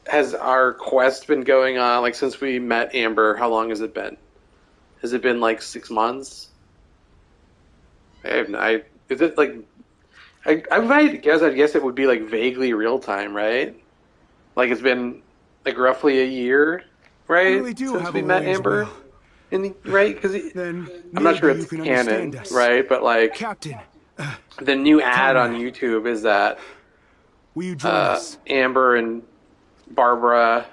has our quest been going on like since we met Amber? How long has it been? Has it been like 6 months? Is it like? I might guess. I guess it would be like vaguely real time, right? Like it's been like roughly a year, right? Really do Since have we a met warrior's Amber, will. right? Because I'm not sure maybe it's you can canon, understand us. right? But like, Captain, the new ad on Conrad, YouTube is that will you join us? Amber and Barbara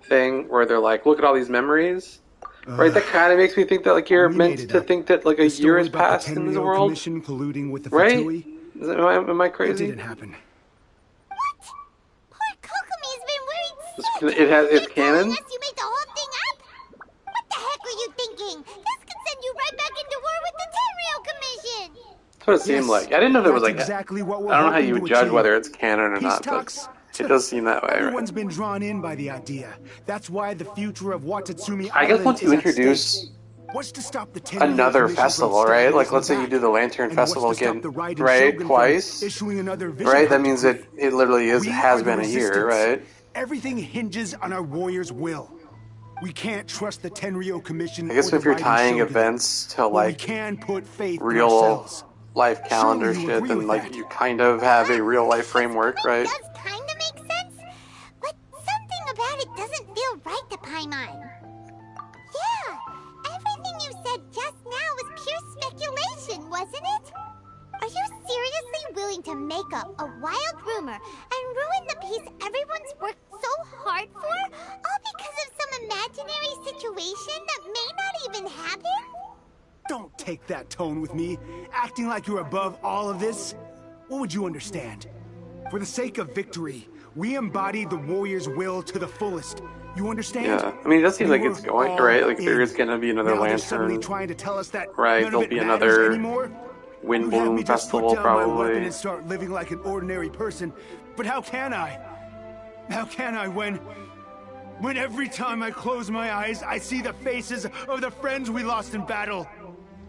thing where they're like, look at all these memories. Right, that kind of makes me think that like you're meant to think that like a year has passed in this world. Commission colluding with the right? Fatui? Am I crazy? It didn't happen. Poor Kokomi's been worried sick. It's canon. Unless you made the whole thing up. What the heck were you thinking? This could send you right back into war with the Tenryou Commission. That's what it seemed like. I didn't know there was like. Exactly what we're I don't know how you hoping would to judge achieve. whether it's canon or Peace not, talks? but it does seem that way. Everyone's Right? been drawn in by the idea. That's why the future of Watatsumi I guess Island once you is at introduce stake. What's to stop the Tenryou another Commission from festival, right? stabbing Like us let's in say the you do back? the Lantern And what's Festival to stop again, the Raiden right? Shogun from Twice, issuing another vision right? That hunt means decree? it literally has We been are a the year, resistance. right? Everything hinges on our warriors' will. We can't trust the Tenryou Commission. I guess or if the you're Raiden tying Shogun, events to but we like can put faith in real ourselves. life calendar Surely you shit, agree then with like that. you kind of have a real life framework, right? Does kind of make sense, but something about it doesn't feel right to Paimon. Yeah, everything you said just now was pure speculation, wasn't it? Are you seriously willing to make up a wild rumor and ruin the peace everyone's worked so hard for, all because of some imaginary situation that may not even happen? Don't take that tone with me, acting like you're above all of this. What would you understand? For the sake of victory, we embody the warrior's will to the fullest. You understand? Yeah, I mean, it does seem We like it's were going all right. Like in. there is gonna be another Now they're suddenly lantern, trying to tell us that right? none of There'll it be matters another anymore. Wind You'd have Bloom me just put festival, down my weapon probably. and start living like an ordinary person. But how can I? How can I when every time I close my eyes, I see the faces of the friends we lost in battle?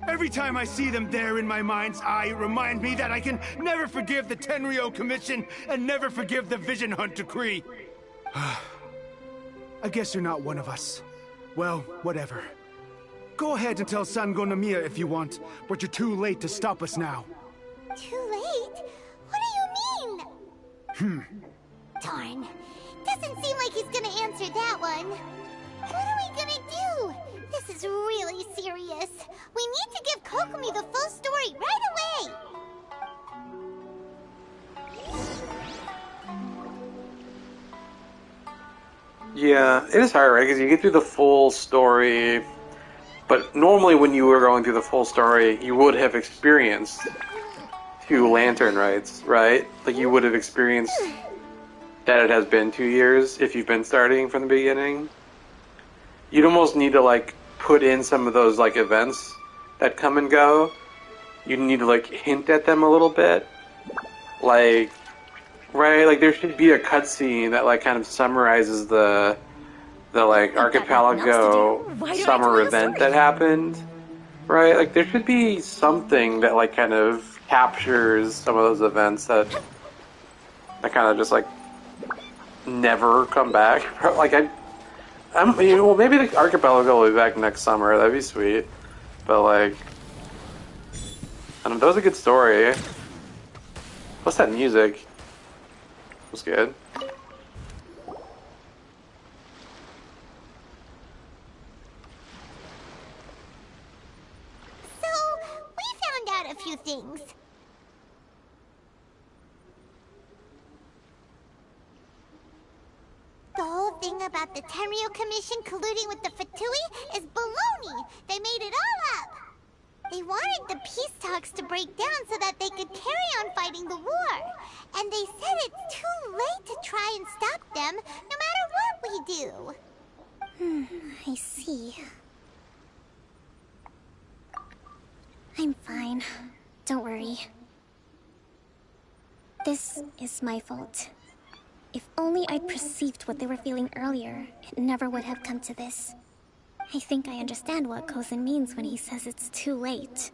Every time I see them there in my mind's eye, it reminds me that I can never forgive the Tenryou Commission and never forgive the Vision Hunt Decree. I guess you're not one of us. Well, whatever. Go ahead and tell Sango Nomiya if you want, but you're too late to stop us now. Too late? What do you mean? Darn. Doesn't seem like he's gonna answer that one. What are we gonna do? This is really serious. We need to give Kokomi the full story right away. Yeah, it is hard, right? Because you get through the full story, but normally when you were going through the full story, you would have experienced 2 lantern rites, right? Like you would have experienced that it has been 2 years if you've been starting from the beginning. You'd almost need to like put in some of those like events that come and go. You need to like hint at them a little bit, like. Right, like there should be a cutscene that like kind of summarizes the like archipelago summer event that happened. Right, like there should be something that like kind of captures some of those events that kind of just like never come back. Like I'm well, maybe the archipelago will be back next summer. That'd be sweet. But like, I don't know, that was a good story. What's that music? Was good. So, we found out a few things. The whole thing about the Tenryou Commission colluding with the Fatui is baloney. They made it all up. They wanted the peace talks to break down so that they could carry on fighting the war. And they said it's too late to try and stop them, no matter what we do. I see. I'm fine. Don't worry. This is my fault. If only I'd perceived what they were feeling earlier, it never would have come to this. I think I understand what Kozin means when he says it's too late.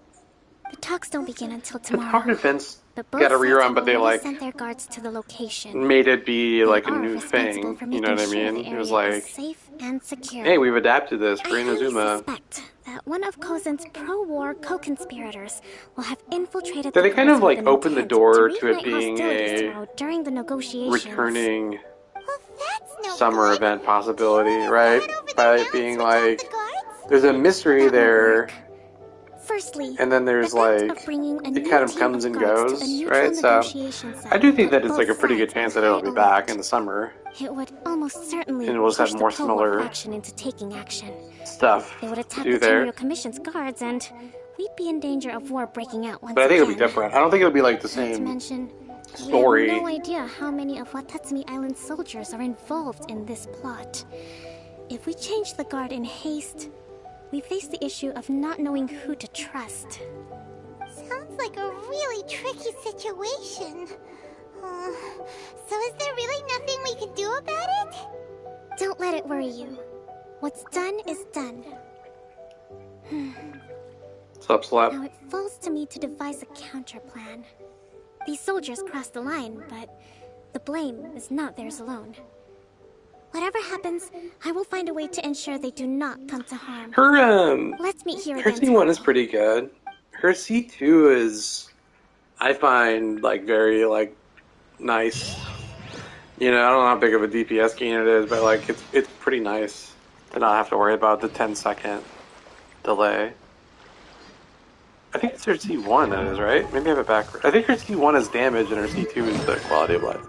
The talks don't begin until The tomorrow. tower defense But both got a sides rerun, have but they already like sent their guards to the location. made it be like a They are new responsible thing. for You know what I making sure mean? the It was area is like, safe and secure. hey, we've adapted this for I highly Inazuma. suspect that one of Kozin's pro-war co-conspirators will have infiltrated So the they kind place of with like an opened the intent door to to it reignite being hostilities a tomorrow during the negotiations. returning summer event possibility, right? By it being like, there's a mystery there. Firstly, and then there's like, it kind of comes and goes, right? So, I do think that it's like a pretty good chance that it'll be back in the summer. It would almost certainly And we'll just push have more the pro-war similar faction into taking action. stuff They would to attack do the there. Tenryo Commission's guards, and we'd be in danger of war breaking out once But I think again. it'll be different. I don't think it'll be like the Not to same mention, story. we have no idea how many of Watatsumi Island's soldiers are involved in this plot. If we change the guard in haste, we face the issue of not knowing who to trust. Sounds like a really tricky situation. So is there really nothing we can do about it? Don't let it worry you. What's done is done. What's up, Slap? Now it falls to me to devise a counter plan. These soldiers crossed the line, but the blame is not theirs alone. Whatever happens, I will find a way to ensure they do not come to harm. Let's meet here Her again. C1 is pretty good. Her C2 is, I find, like, very, like, nice. You know, I don't know how big of a DPS gain it is, but, like, it's pretty nice to not have to worry about the 10-second delay. I think it's her C1 that is, right? Maybe I have it backwards. I think her C1 is damage and her C2 is the quality of life.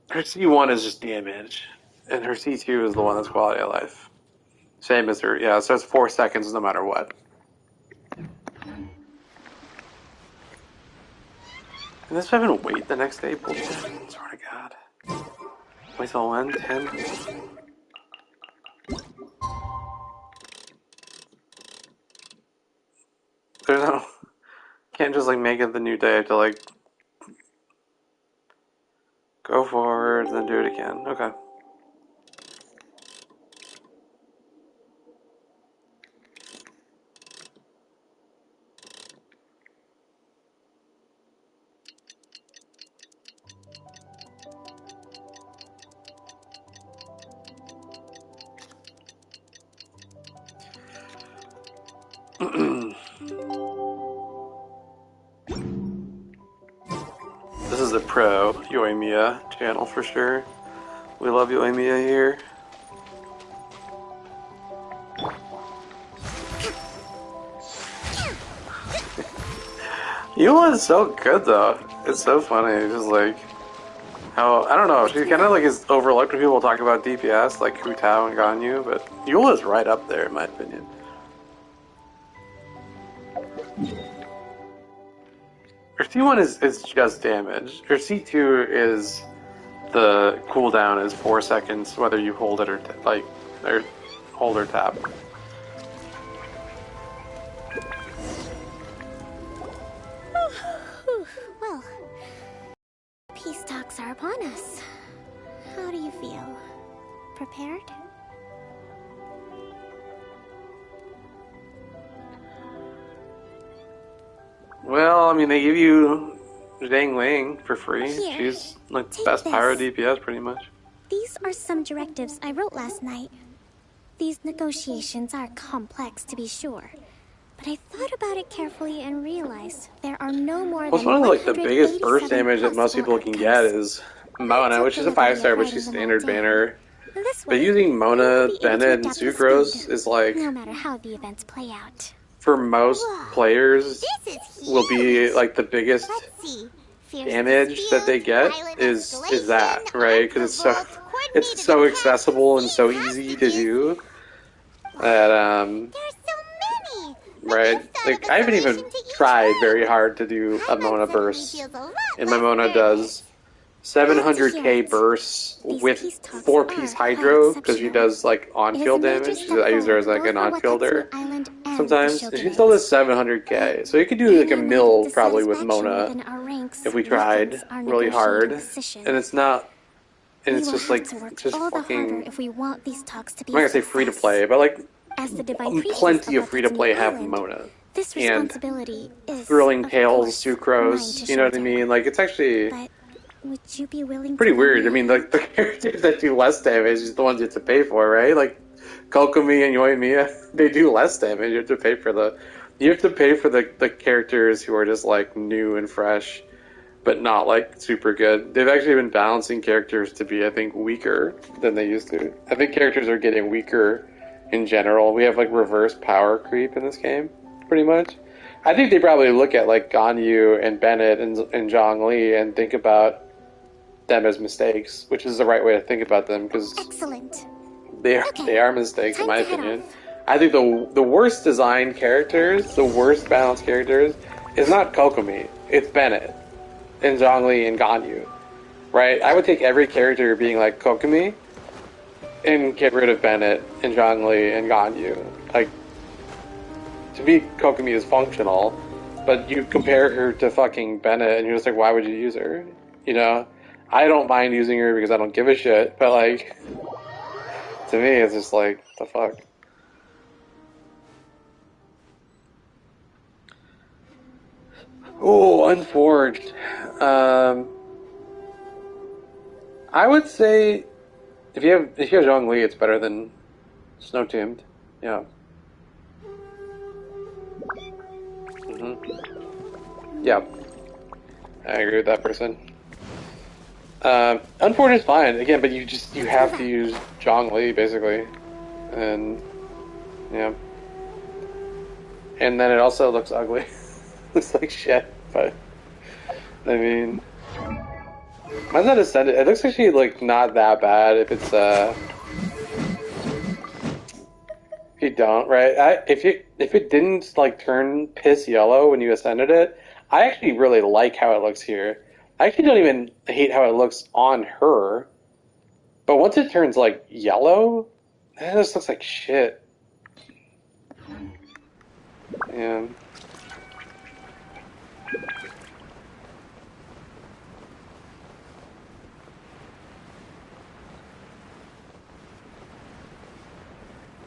Her C1 is just damage, and her C2 is the one that's quality of life. Same as her, yeah, so it's 4 seconds no matter what. And this having to wait the next day, bullshit. Swear to God. Wait till when? 10? There's no... Can't just, like, make it the new day. I have to, like... Go forward, then do it again. Okay. This is a pro Yoimiya channel for sure. We love Yoimiya here. Yula is so good though. It's so funny. It's just like how, I don't know, she kind of like is overlooked when people talk about DPS like Hu Tao and Ganyu, but Yula's right up there in my opinion. Her C1 is just damage. Her C2 is the cooldown is 4 seconds whether you hold it or or hold or tap. Well, peace talks are upon us. How do you feel? Prepared? Well, I mean, they give you Zhang Ling for free. Here, She's like the take best this. pyro DPS pretty much. These are some directives I wrote last night. These negotiations are complex, to be sure. But I thought about it carefully and realized there are no more Well, it's than one of like the biggest burst 187 damage that most people can get is Mona, which is a 5-star, but she's standard banner. But using Mona, Bennett, and Sucrose is like, no matter how the events play out. for most players, will be like the biggest damage that they get is that, right? Because it's so accessible and so easy to do that right? Like I haven't even tried very hard to do a Mona burst, and my Mona does 700k bursts with 4-piece Hydro because she does like on-field damage. I use her as like an on-fielder sometimes. And she still does 700k, so you could do like a mill probably with Mona if we tried really hard. And and We it's will just have like to work it's just all the harder fucking. if we want these talks to be I'm not a gonna say free to success. play, but like As the divine priestess plenty of of free to play Watatsumi have Island, Mona this and responsibility is, Thrilling of Tales, course, mine Sucrose. to You know what I shoulder. mean? Like it's actually But would you be willing pretty to lend weird. me I a mean, hand? like the characters that do less damage is the ones you have to pay for, right? Like Kokomi and Yoimiya, they do less damage. You have to pay for the characters who are just like new and fresh, but not like super good. They've actually been balancing characters to be, I think, weaker than they used to. I think characters are getting weaker in general. We have like reverse power creep in this game, pretty much. I think they probably look at like Ganyu and Bennett and Zhongli and think about them as mistakes, which is the right way to think about them because Excellent. they are mistakes in my opinion. I think the worst designed characters, the worst balanced characters, is not Kokomi. It's Bennett and Zhongli and Ganyu, right? I would take every character being like Kokomi and get rid of Bennett and Zhongli and Ganyu. Like, to me, Kokomi is functional, but you compare her to fucking Bennett and you're just like, why would you use her? You know? I don't mind using her because I don't give a shit, but like, to me, it's just like, the fuck? Oh, Unforged. I would say if you have Zhongli, it's better than Snow Tombed. Yeah. Yeah. I agree with that person. Unforged is fine again, but you have to use Zhongli basically, and yeah. And then it also looks ugly. Looks like shit, but I mean, mine's not ascended. It looks actually like not that bad if it's if you don't, right? If it didn't like turn piss yellow when you ascended it, I actually really like how it looks here. I actually don't even hate how it looks on her, but once it turns like yellow, it just looks like shit. Yeah.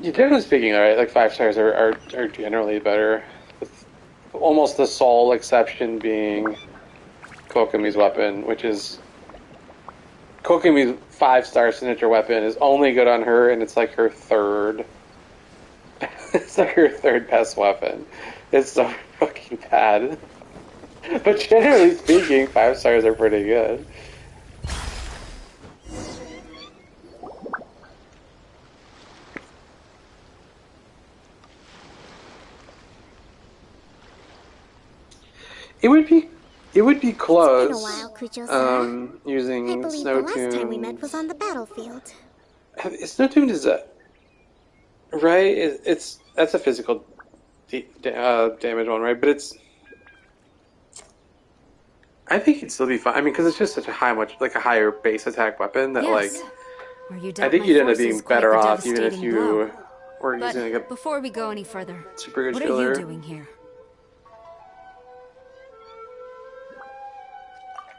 Yeah, generally speaking, alright, like 5 stars are generally better, with almost the sole exception being Kokomi's weapon, which is Kokomi's 5-star signature weapon is only good on her, and it's like her third. It's like her third best weapon. It's so fucking bad. But generally speaking, 5 stars are pretty good. It would be close. It's been a while, Kujo-san. Using I believe Snow the last time we met Tombs. was on the battlefield. Snow Tombs is right. That's a physical damage one, right? But I think it'd still be fine. I mean, because it's just such a higher base attack weapon that Yes. Where you I dealt think my you'd end up forces being quite better the off even if devastating you blow. were But using like a before we go any further, super good what shielder. are you doing here?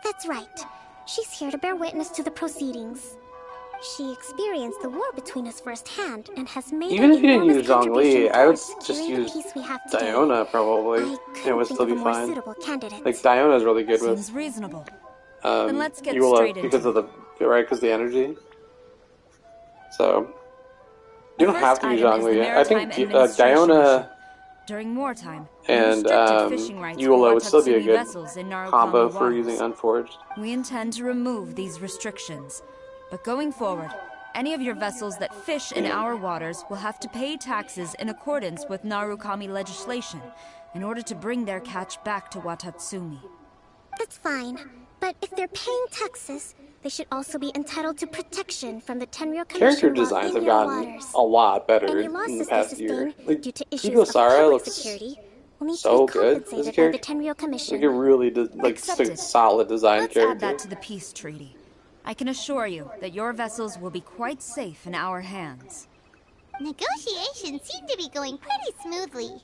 That's right. She's here to bear witness to the proceedings. She experienced the war between us firsthand and has made Even an if you didn't enormous use Zhongli, contribution I would towards just securing the use peace we have today. Diona probably. I It couldn't would think still of a be more fine. suitable candidate. Like Diona's really good with Seems reasonable. Then let's get Eula straight because into of because the energy. So you don't The have first to use item is the Zhongli. I think Maritime Administration Diona mission. During wartime, and restricted fishing rights for Eula would still be a Watatsumi good vessels in Narukami combo for waters. using Unforged. We intend to remove these restrictions. But going forward, any of your vessels that fish in our waters will have to pay taxes in accordance with Narukami legislation in order to bring their catch back to Watatsumi. That's fine. But if they're paying taxes, they should also be entitled to protection from the Tenryou Character Commission while designs in have your gotten waters. a lot better Any in losses the they past year. sustain Like due to issues Kigo of Sara public looks security will need so to be good as a compensated by the character. Tenryou Commission. Like a really Accepted. solid design Let's character. add that to the peace treaty. I can assure you that your vessels will be quite safe in our hands. Negotiations seem to be going pretty smoothly.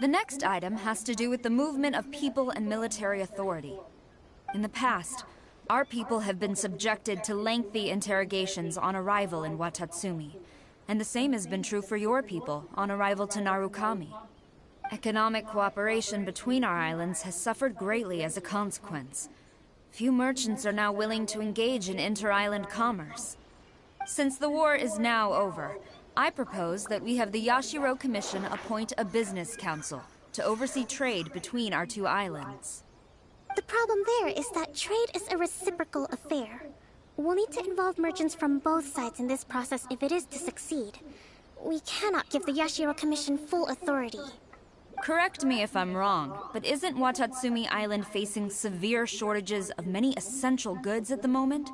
The next item has to do with the movement of people and military authority. In the past, Our people have been subjected to lengthy interrogations on arrival in Watatsumi, and the same has been true for your people on arrival to Narukami. Economic cooperation between our islands has suffered greatly as a consequence. Few merchants are now willing to engage in inter-island commerce. Since the war is now over, I propose that we have the Yashiro Commission appoint a business council to oversee trade between our two islands. The problem there is that trade is a reciprocal affair. We'll need to involve merchants from both sides in this process if it is to succeed. We cannot give the Yashiro Commission full authority. Correct me if I'm wrong, but isn't Watatsumi Island facing severe shortages of many essential goods at the moment?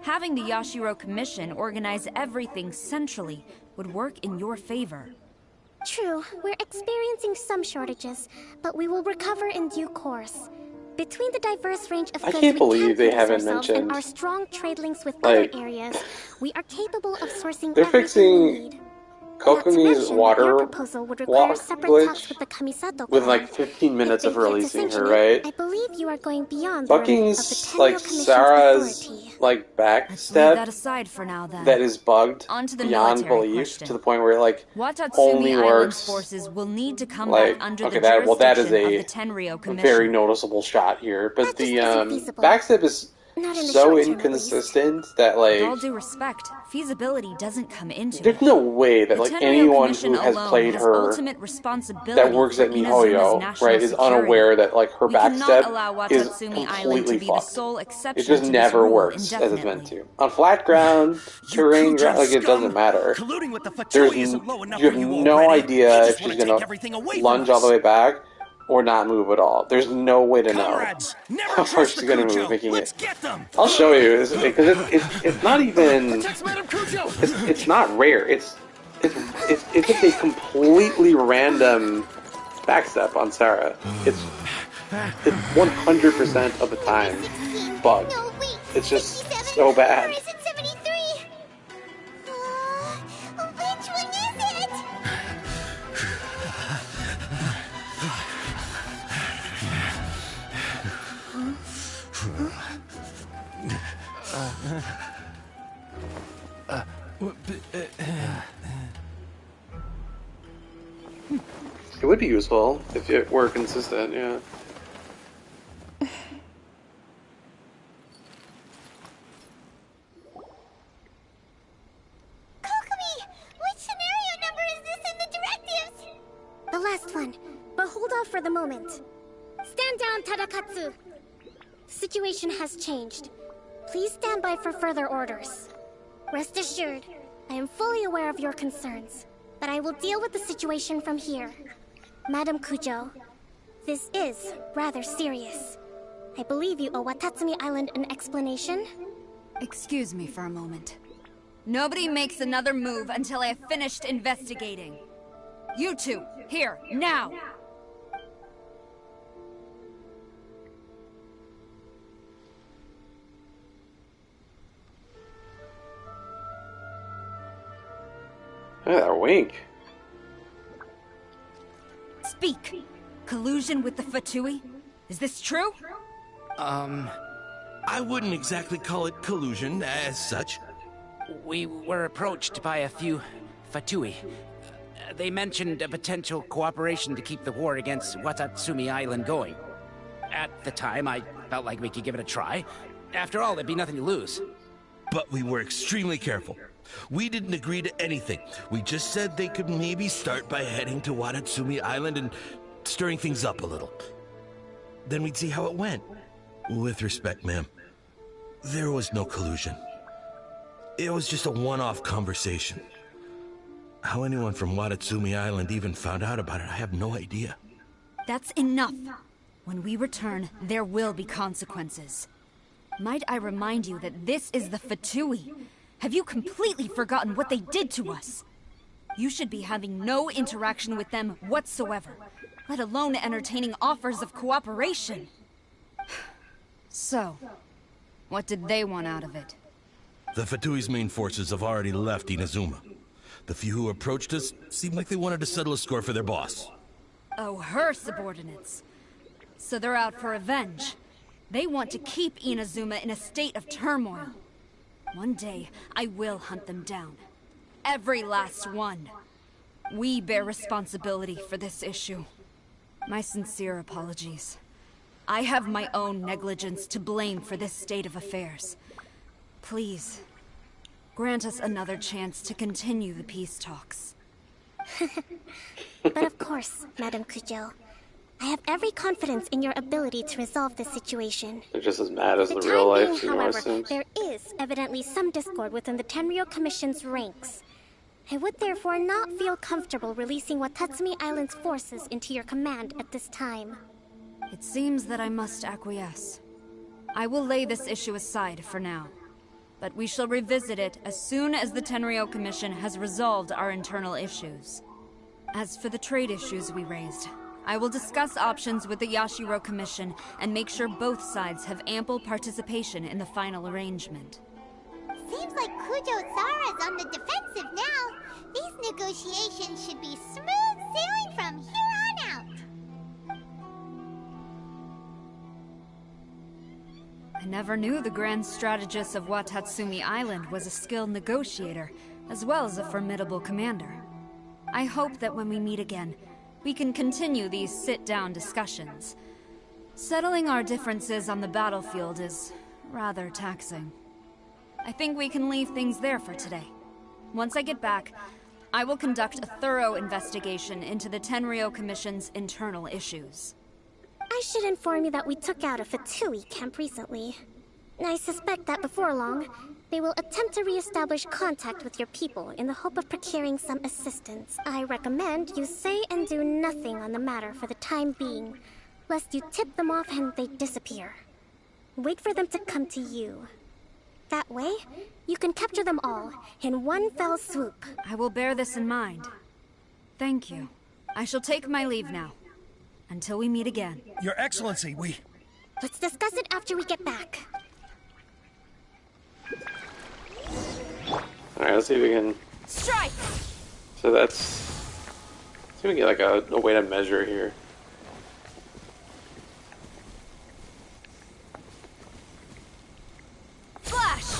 Having the Yashiro Commission organize everything centrally would work in your favor. True, we're experiencing some shortages, but we will recover in due course. Between the diverse range of goods can't we believe can they produce haven't ourselves and mentioned, our strong trade links with like, other areas, we are capable of sourcing they're everything we fixing need. Kokomi's water Your proposal would require walk separate talks glitch with the Kamisato with clan. like 15 minutes If of they fail to releasing her, sanction it, right? I believe you are going beyond the remit Fucking of the Tenryo like Commission's Sarah's authority. like back Leave step that aside for now, then. that is bugged On to the beyond military belief question. to the point where it like Watatsumi only Island's works forces will need to come like back under okay the that jurisdiction is a of the Tenryo Commission. very noticeable shot here, but the feasible. backstep is Not in the so short term, at inconsistent that With all like due respect, feasibility doesn't come into there's it. no way that The like Tenryo anyone Commission who has alone played has her ultimate responsibility that works for at Inazuma's MiHoYo, national right, is security. unaware that like her We cannot backstep allow is Watatsumi Island to completely be the fucked. sole exception It just to never this rule works as it's meant indefinitely. to. On flat ground, terrain ground, like it doesn't matter. Colluding with the There's Fatui isn't low enough you have for you no already. idea They if just she's want to gonna take everything away lunge from all the us. way back or not move at all. There's no way to know Comrades, never how far trust she's the gonna move, Cujo. making Let's it. get them. I'll show you because it's not even. It's not rare. It's just a completely random backstep on Sarah. It's 100% of the time bugged. It's just so bad. Or is it 73? Which one is it? It would be useful if it were consistent, yeah. Kokomi, which scenario number is this in the directives? The last one, but hold off for the moment. Stand down, Tadakatsu. The situation has changed. Please stand by for further orders. Rest assured, I am fully aware of your concerns, but I will deal with the situation from here. Madam Kujo, this is rather serious. I believe you owe Watatsumi Island an explanation. Excuse me for a moment. Nobody makes another move until I have finished investigating. You two, here, now! Look at that wink. Speak! Collusion with the Fatui? Is this true? I wouldn't exactly call it collusion as such. We were approached by a few Fatui. They mentioned a potential cooperation to keep the war against Watatsumi Island going. At the time, I felt like we could give it a try. After all, there'd be nothing to lose. But we were extremely careful. We didn't agree to anything. We just said they could maybe start by heading to Watatsumi Island and stirring things up a little. Then we'd see how it went. With respect, ma'am, there was no collusion. It was just a one-off conversation. How anyone from Watatsumi Island even found out about it, I have no idea. That's enough. When we return, there will be consequences. Might I remind you that this is the Fatui? Have you completely forgotten what they did to us? You should be having no interaction with them whatsoever, let alone entertaining offers of cooperation. So, what did they want out of it? The Fatui's main forces have already left Inazuma. The few who approached us seemed like they wanted to settle a score for their boss. Oh, her subordinates. So they're out for revenge. They want to keep Inazuma in a state of turmoil. One day, I will hunt them down. Every last one. We bear responsibility for this issue. My sincere apologies. I have my own negligence to blame for this state of affairs. Please, grant us another chance to continue the peace talks. But of course, Madame Kujo. I have every confidence in your ability to resolve this situation. They're just as mad as For the the real time life being, however, Sims. there is evidently some discord within the Tenryou Commission's ranks. I would therefore not feel comfortable releasing Watatsumi Island's forces into your command at this time. It seems that I must acquiesce. I will lay this issue aside for now. But we shall revisit it as soon as the Tenryou Commission has resolved our internal issues. As for the trade issues we raised, I will discuss options with the Yashiro Commission and make sure both sides have ample participation in the final arrangement. Seems like Kujo-Sara's on the defensive now. These negotiations should be smooth sailing from here on out. I never knew the grand strategist of Watatsumi Island was a skilled negotiator, as well as a formidable commander. I hope that when we meet again, we can continue these sit-down discussions. Settling our differences on the battlefield is rather taxing. I think we can leave things there for today. Once I get back, I will conduct a thorough investigation into the Tenryou Commission's internal issues. I should inform you that we took out a Fatui camp recently. I suspect that before long, they will attempt to re-establish contact with your people in the hope of procuring some assistance. I recommend you say and do nothing on the matter for the time being, lest you tip them off and they disappear. Wait for them to come to you. That way, you can capture them all in one fell swoop. I will bear this in mind. Thank you. I shall take my leave now. Until we meet again. Your Excellency, we... Let's discuss it after we get back. Alright, let's see if we can... Strike! So that's... Let's see if we can get like a way to measure here. Flash!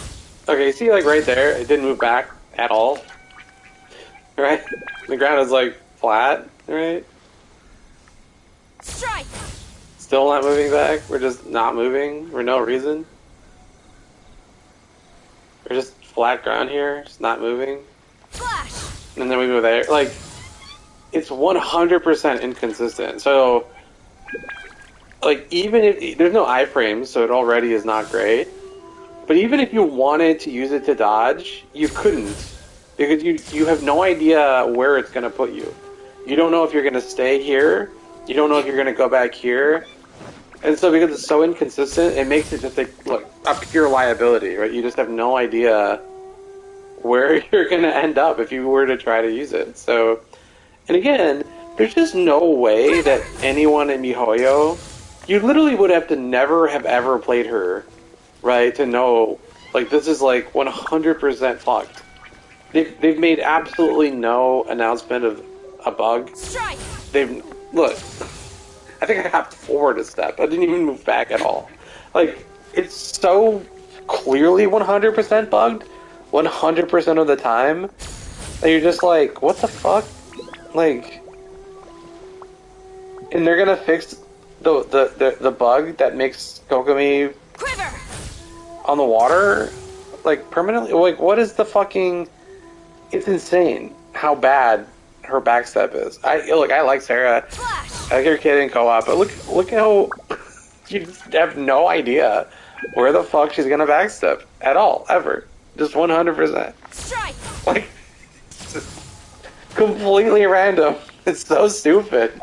Okay, see like right there, it didn't move back at all. Right? The ground is like flat, right? Strike! Still not moving back? We're just not moving for no reason? We're just flat ground here, just not moving? Flash! And then we move there. Like, it's 100% inconsistent. So, like, even if... There's no iframes, so it already is not great. But even if you wanted to use it to dodge, you couldn't. Because you have no idea where it's going to put you. You don't know if you're going to stay here. You don't know if you're going to go back here. And so because it's so inconsistent, it makes it just a pure liability, right? You just have no idea where you're going to end up if you were to try to use it. So, and again, there's just no way that anyone in MiHoYo, you literally would have to never have ever played her, right, to know, like, this is like 100% fucked. They've made absolutely no announcement of a bug. Strike! Look, I think I hopped forward a step. I didn't even move back at all. Like, it's so clearly 100% bugged, 100% of the time, that you're just like, what the fuck? Like, and they're gonna fix the bug that makes Kokomi Quiver on the water, like, permanently? Like, what is the fucking... It's insane how bad her backstep is. I like Sarah. Flash. I like her kid in co-op, but look how you just have no idea where the fuck she's gonna backstep at all, ever. Just 100%. Strike. Like, just completely random. It's so stupid.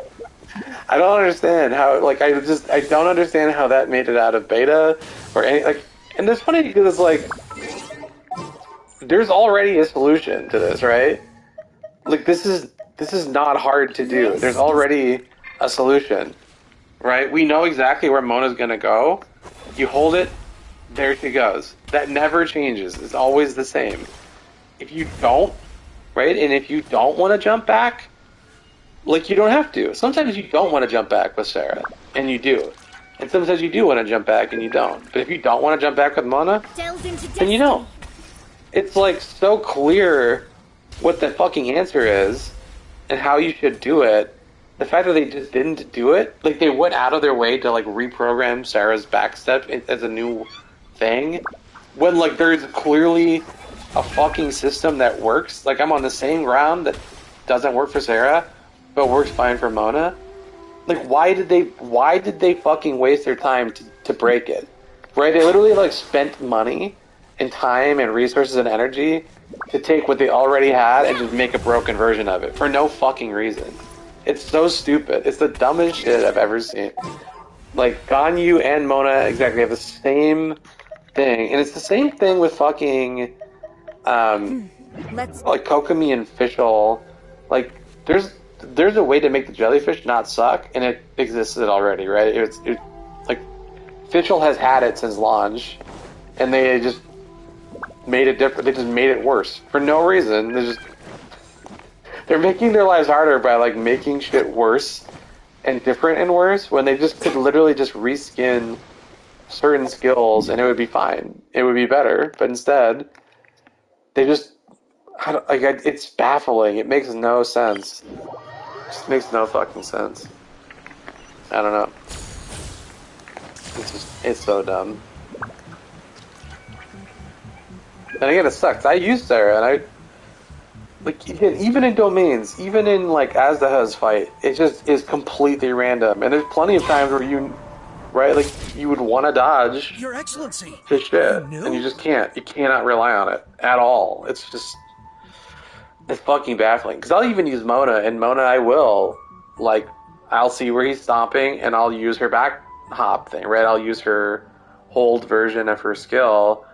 I don't understand how. Like, I don't understand how that made it out of beta or any like. And it's funny because it's like there's already a solution to this, right? Like, this is not hard to do. There's already a solution, right? We know exactly where Mona's gonna go. You hold it, there she goes. That never changes. It's always the same. If you don't, right? And if you don't want to jump back, like, you don't have to. Sometimes you don't want to jump back with Sarah, and you do. And sometimes you do want to jump back and you don't. But if you don't want to jump back with Mona, then you don't. It's like so clear what the fucking answer is and how you should do it. The fact that they just didn't do it, like they went out of their way to like reprogram Sarah's backstep as a new thing, when like there's clearly a fucking system that works. Like I'm on the same ground that doesn't work for Sarah, but works fine for Mona. Like why did they fucking waste their time to break it? Right? They literally like spent money and time and resources and energy to take what they already had and just make a broken version of it for no fucking reason. It's so stupid. It's the dumbest shit I've ever seen. Like Ganyu and Mona exactly have the same thing, and it's the same thing with fucking like Kokomi and Fischl. Like there's a way to make the jellyfish not suck, and it existed already, right? It's like Fischl has had it since launch, and they just made it different. They just made it worse for no reason. They're making their lives harder by like making shit worse and different and worse when they just could literally just reskin certain skills and it would be fine. It would be better, but instead they just it's baffling. It makes no sense. It just makes no fucking sense. I don't know. It's so dumb. And again, it sucks. I used Sarah, and like even in domains, even in like Azdaha's fight, it just is completely random. And there's plenty of times where like you would want to dodge Your Excellency, his shit, and you just can't. You cannot rely on it at all. It's fucking baffling. Because I'll even use Mona, and Mona I will, like, I'll see where he's stomping, and I'll use her back hop thing, right? I'll use her hold version of her skill,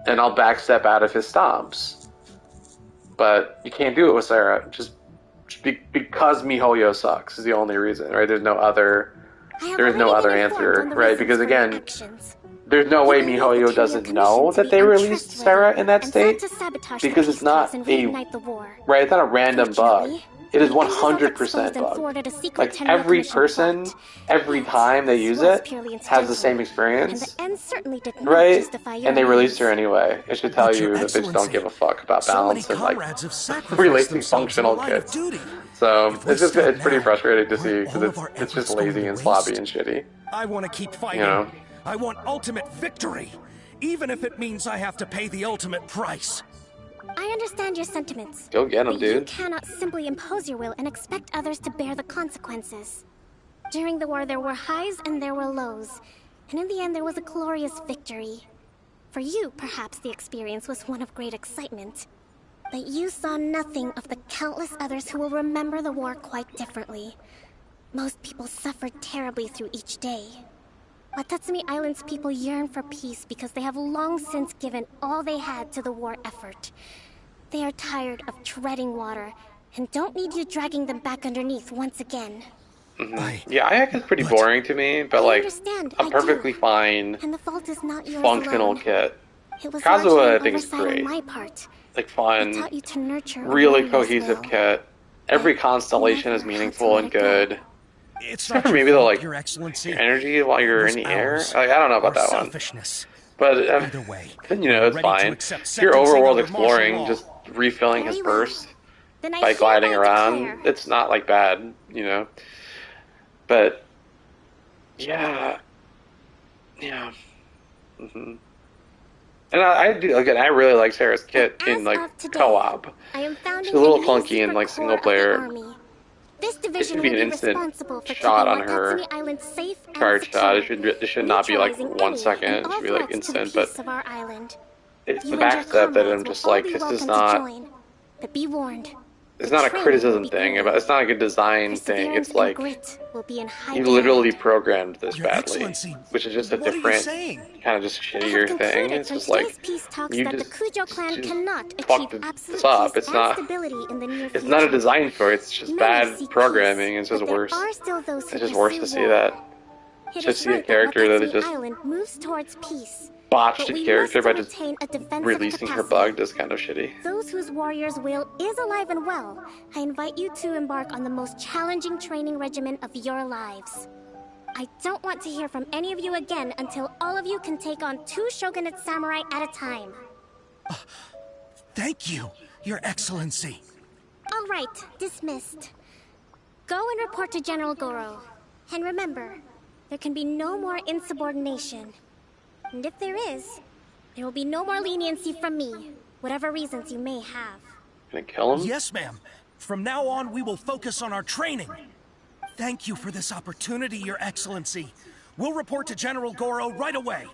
and I'll backstep out of his stomps. But you can't do it with Sarah, just because MiHoYo sucks is the only reason, right? There's no other answer, right? Because again, there's no way MiHoYo doesn't know that they released Sarah in that state, because it's not right. It's not a random bug. It is 100% bug. Like every person, every time they use it, has the same experience, right? And they released her anyway. It should tell you that they just don't give a fuck about balance and like releasing functional kits. So it's pretty frustrating to see because it's just lazy and sloppy and shitty. I want to keep fighting. You know? I want ultimate victory, even if it means I have to pay the ultimate price. I understand your sentiments. Go get him, dude. You cannot simply impose your will and expect others to bear the consequences. During the war, there were highs and there were lows, and in the end, there was a glorious victory. For you, perhaps the experience was one of great excitement, but you saw nothing of the countless others who will remember the war quite differently. Most people suffered terribly through each day. Watatsumi Island's people yearn for peace because they have long since given all they had to the war effort. They are tired of treading water and don't need you dragging them back underneath once again. Mm-hmm. Yeah, Ayak is pretty boring to me, but like, I'm perfectly fine. And the fault is not yours functional alone. kit. It was Kazuha, I think, is great. On my part. Like fun, I taught you to nurture really cohesive kit. Every constellation is meaningful and good. Except for maybe the like energy while you're in the air. Like, I don't know about that one. But you know, it's fine. If you're overworld exploring, just refilling his burst by gliding around, it's not like bad, you know. But yeah. Mm-hmm. And I do again. I really like Sarah's kit in like co-op. She's a little clunky in like single player. This It division should be an instant shot on her charge shot. It should not be like 1 second. It should be like instant. But it's the backstep that I'm just like, this is not. But be warned. It's not a criticism thing. It's not like a design thing. It's like you literally programmed this badly, which is just a different kind of just shittier thing. It's just like you just fucked this up. It's not a design for it. It's just bad programming. It's just worse. It's just worse to see that. Just see a character that is just botched a character by just releasing her bug is kind of shitty. Those whose warrior's will is alive and well, I invite you to embark on the most challenging training regimen of your lives. I don't want to hear from any of you again until all of you can take on 2 shogunate samurai at a time. Thank you, Your Excellency. All right, dismissed. Go and report to General Goro. And remember, there can be no more insubordination. And if there is, there will be no more leniency from me, whatever reasons you may have. Gonna kill him? Yes, ma'am. From now on, we will focus on our training. Thank you for this opportunity, Your Excellency. We'll report to General Goro right away.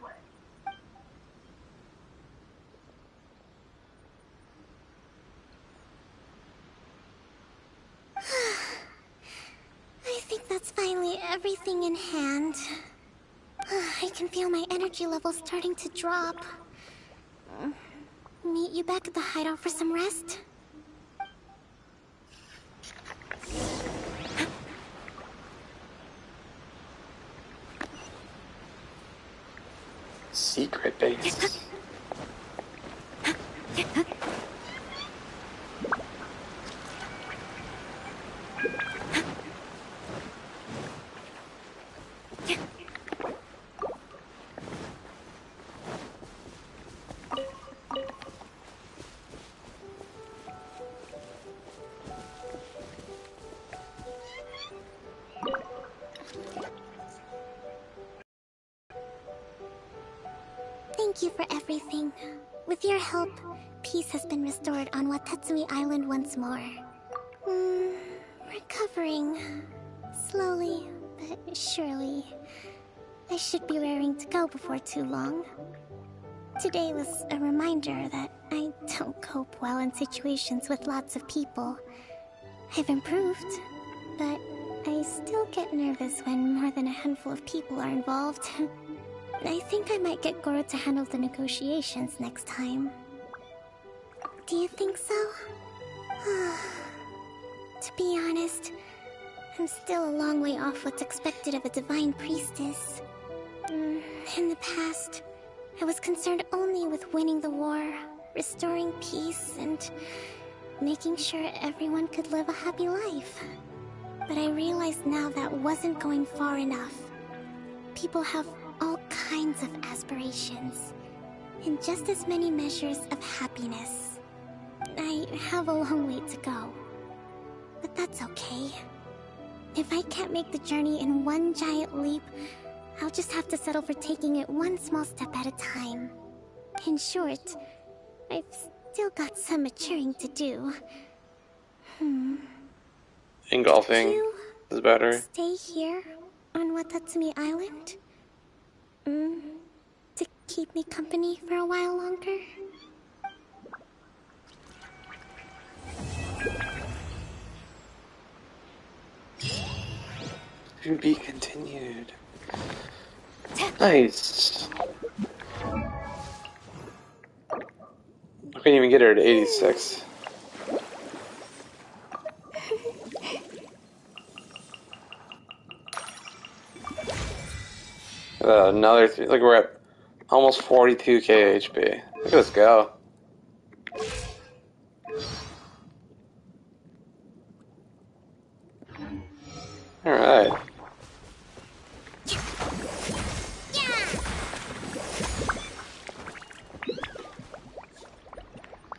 I think that's finally everything in hand. I can feel my energy levels starting to drop. Meet you back at the hideout for some rest? Secret base. Thank you for everything. With your help, peace has been restored on Watatsumi Island once more. Recovering. Slowly, but surely. I should be raring to go before too long. Today was a reminder that I don't cope well in situations with lots of people. I've improved, but I still get nervous when more than a handful of people are involved. I think I might get Goro to handle the negotiations next time. Do you think so? To be honest, I'm still a long way off what's expected of a divine priestess. In the past, I was concerned only with winning the war, restoring peace, and making sure everyone could live a happy life. But I realize now that wasn't going far enough. People have all kinds of aspirations, and just as many measures of happiness. I have a long way to go, but that's okay. If I can't make the journey in one giant leap, I'll just have to settle for taking it one small step at a time. In short, I've still got some maturing to do. Engulfing is better. Stay here on Watatsumi Island? To keep me company for a while longer? To be continued. Nice. I couldn't even get her to 86. Another 3. Look, we're at almost 42k HP. Look at us go. Alright.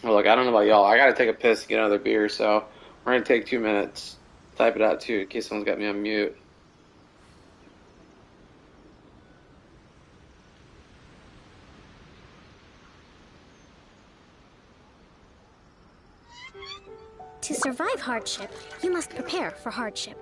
Well, look, I don't know about y'all. I gotta take a piss to get another beer, so we're gonna take 2 minutes. Type it out too, in case someone's got me on mute. To survive hardship, you must prepare for hardship.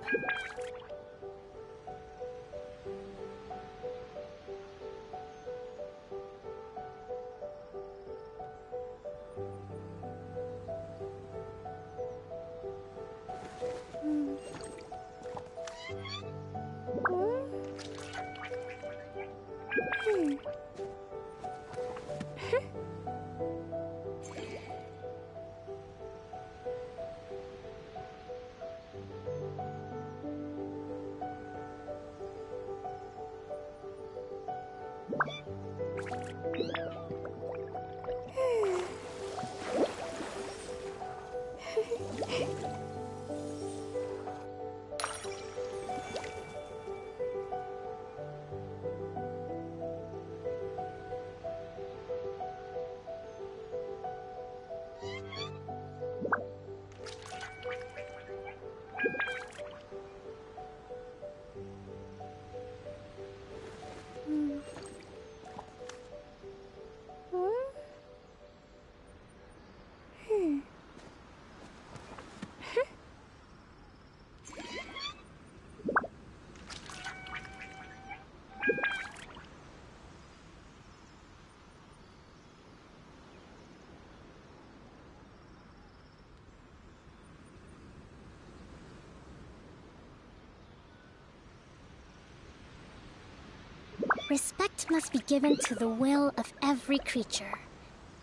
Respect must be given to the will of every creature.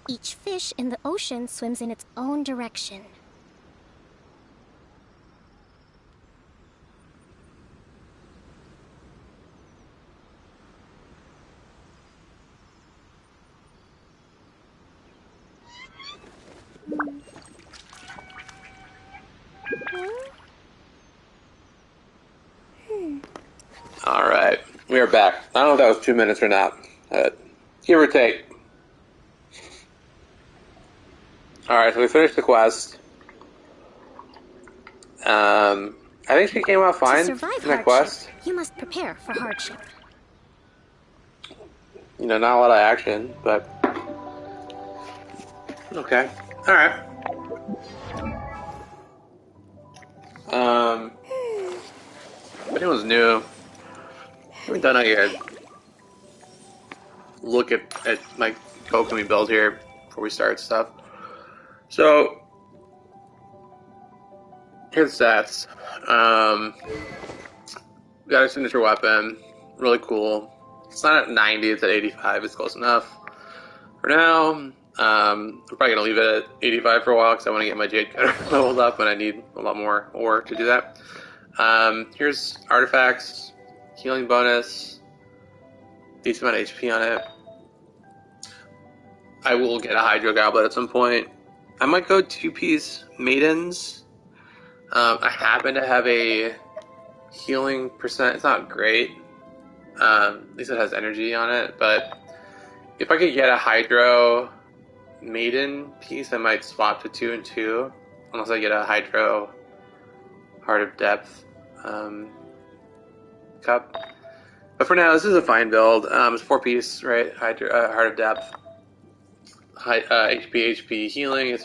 Each fish in the ocean swims in its own direction. Alright, we are back. I don't know if that was 2 minutes or not. Give or take. Alright, so we finished the quest. I think she came out fine To survive in that hardship, quest. you must prepare for hardship. You know, not a lot of action, but... Okay. Alright. If anyone's new, I haven't done it yet. Look at my kokopium build here before we start stuff. So, here's the stats. Got a signature weapon, really cool. It's not at 90, it's at 85, it's close enough. For now, I'm probably going to leave it at 85 for a while because I want to get my jade cutter leveled up and I need a lot more ore to do that. Here's artifacts, healing bonus, decent amount of HP on it. I will get a Hydro Goblet at some point. I might go 2-piece Maidens. I happen to have a healing percent. It's not great. At least it has energy on it. But if I could get a Hydro Maiden piece, I might swap to 2 and 2. Unless I get a Hydro Heart of Depth cup. But for now, this is a fine build. It's 4-piece, right? Heart of Depth. HP healing.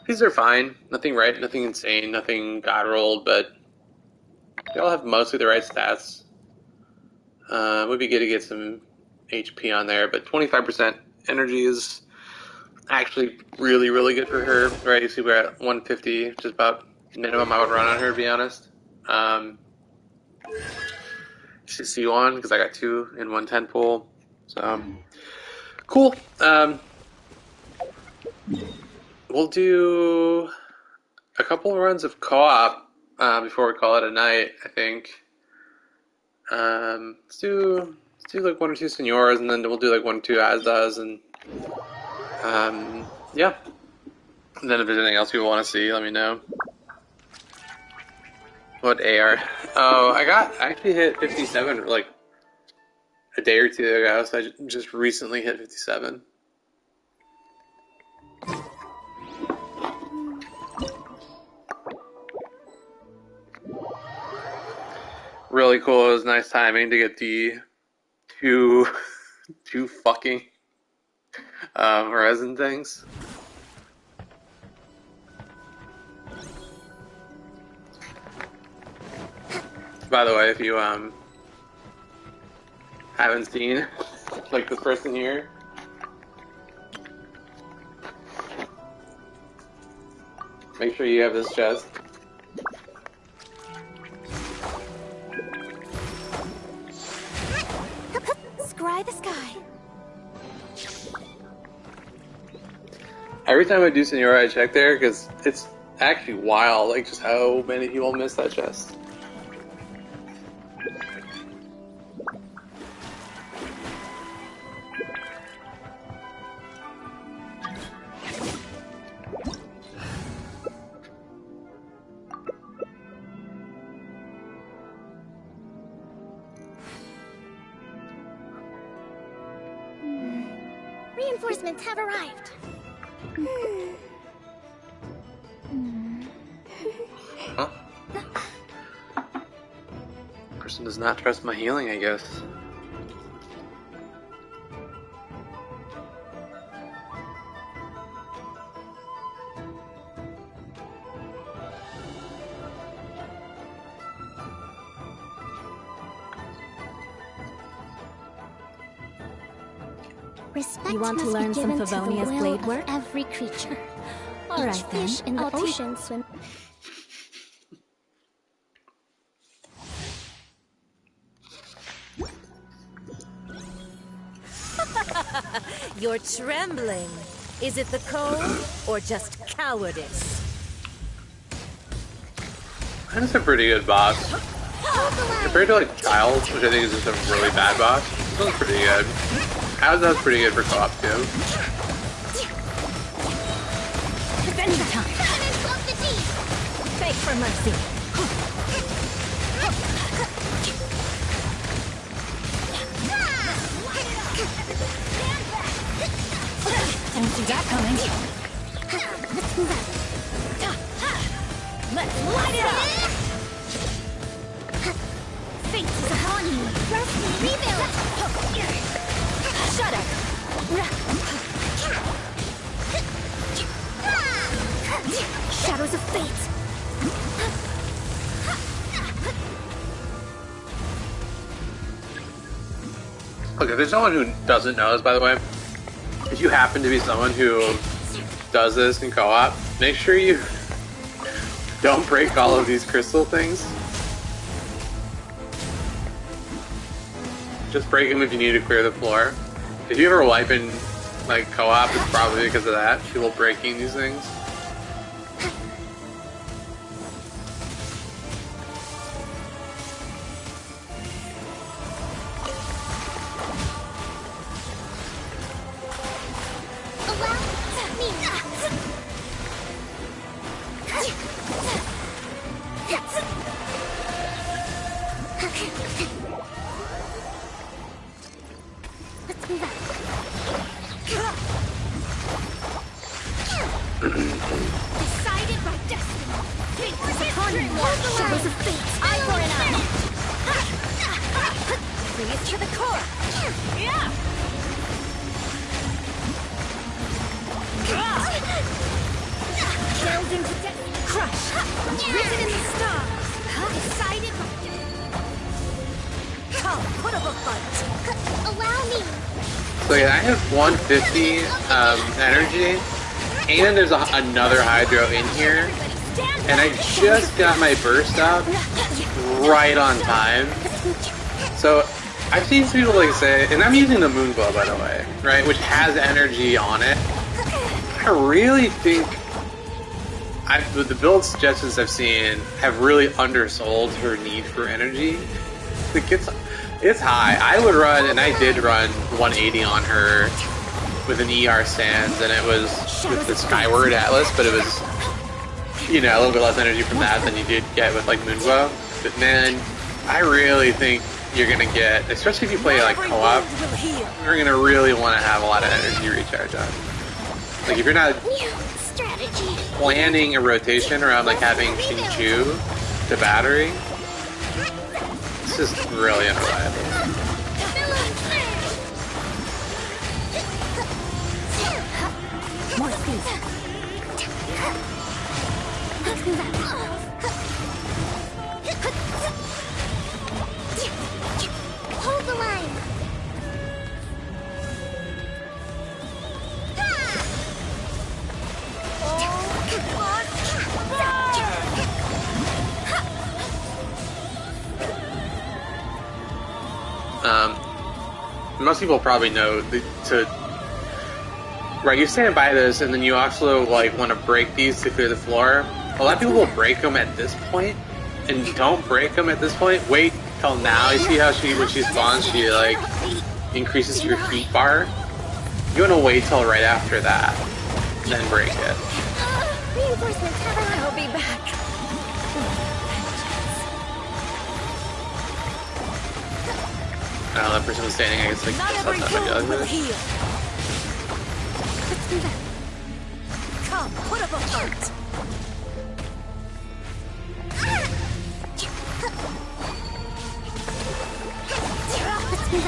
These are fine. Nothing insane, nothing god rolled, but they all have mostly the right stats. Would be good to get some HP on there, but 25% energy is actually really, really good for her. Right, you see we're at 150, which is about minimum I would run on her, to be honest. She's C1 because I got 2 in 110 pool, so cool. We'll do a couple of runs of co-op before we call it a night, I think. Let's do like 1 or 2 Senoras, and then we'll do like 1 or 2 Asdas, and yeah. And then if there's anything else you want to see, let me know. What AR? Oh, I actually hit 57 like a day or 2 ago, so I just recently hit 57. Really cool. It was nice timing to get the two fucking resin things. By the way, if you haven't seen like this person here, make sure you have this chest. Scry the sky. Every time I do Senora, I check there because it's actually wild, like just how many people miss that chest. Reinforcements have arrived. Huh? Person does not trust my healing, I guess. Respect You want to must learn be some given to the Favonia's will blade of work? every creature. All Each right, then. fish in the I'll teach- ocean swim. You're trembling. Is it the cold or just cowardice? That's a pretty good boss. Compared to like Child, which I think is just a really bad boss, this one's pretty good. That was pretty good for co-op too. Revenge time. Beg for mercy. Don't see that coming. Let's move out. Let's light it up. Fate is upon you. Rest and rebuild. Shut up. Shadows of fate. Look, if there's someone who doesn't know this, by the way, if you happen to be someone who does this in co-op, make sure you don't break all of these crystal things. Just break them if you need to clear the floor. If you ever wipe in like co-op, it's probably because of that. People breaking these things. Decided by destiny. Shadows of fate. Eye for an eye. Freeze to the core. Yeah. Delving to death. Crush. Written in the stars. Decided by destiny. Come, put up a fight. Allow me. So yeah, I have 150 energy, and there's another Hydro in here, and I just got my burst out right on time. So I've seen some people like say, and I'm using the Moon Glow by the way, right, which has energy on it. I really think the build suggestions I've seen have really undersold her need for energy. It's high. I would run, and I did run 180 on her with an ER Sands, and it was with the Skyward Atlas, but it was, you know, a little bit less energy from that than you did get with like Moonglow. But man, I really think you're gonna get, especially if you play like co-op, you're gonna really want to have a lot of energy recharge on. Like if you're not planning a rotation around like having Chinchu to battery, it's just really unreliable. More speed. Hold the line. Most people probably know right, you stand by this, and then you also like want to break these to clear the floor. A lot of people will break them at this point, and don't break them at this point. Wait till now. You see how when she spawns, she like increases your heat bar. You want to wait till right after that, then break it. Reinforcements have arrived. I'll be back. That person was standing, I guess, like, something like that. Let's do that. Come, put up a fight. Let's do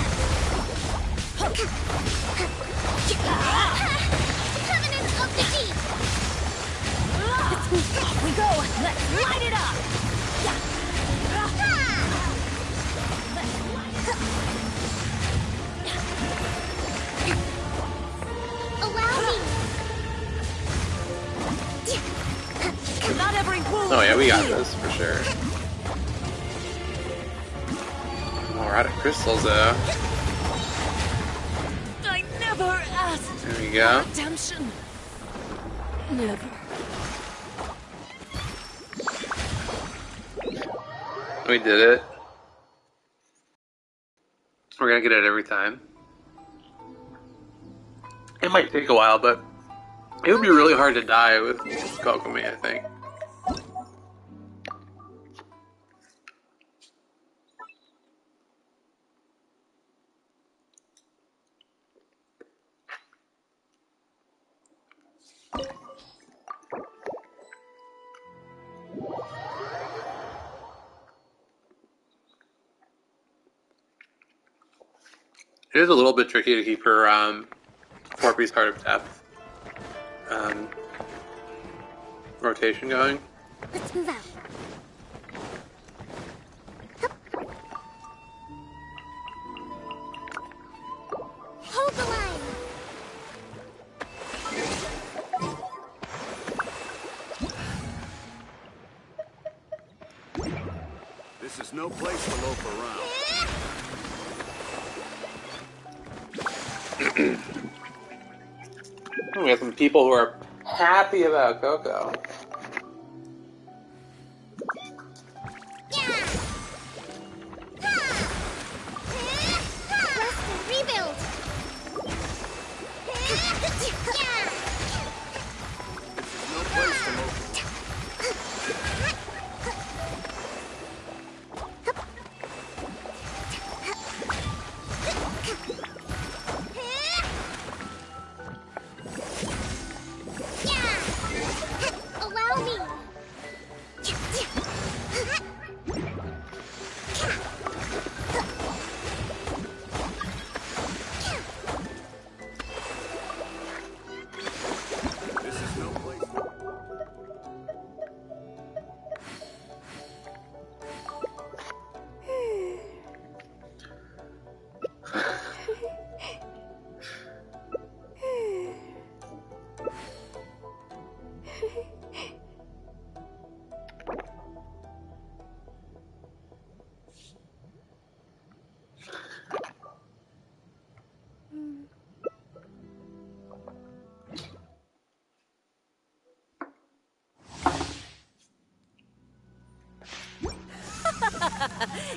that. Covenant of the Deep. Off we go. Let's light it up. Oh yeah, we got this for sure. Oh, we're out of crystals though. I never Wrath. There we go. Redemption. Never. We did it. We're gonna get it every time. It might take a while, but it would be really hard to die with Kokomi, I think. It is a little bit tricky to keep her 4-piece Heart of Death rotation going. Let's move out. Hold the line. This is no place to loaf around. We have some people who are happy about Koko. Rebuild. No place to loaf. Allow me. This is no place.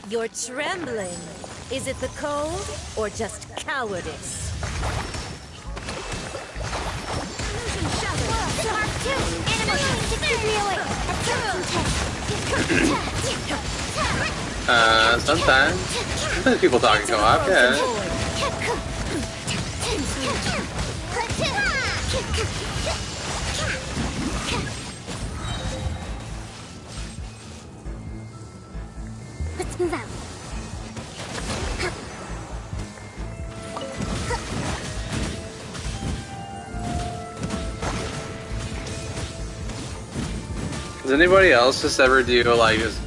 You're trembling. Is it the cold or just cowardice? Sometimes people talking co-op, yeah. Let's move out. Does anybody else just ever do like just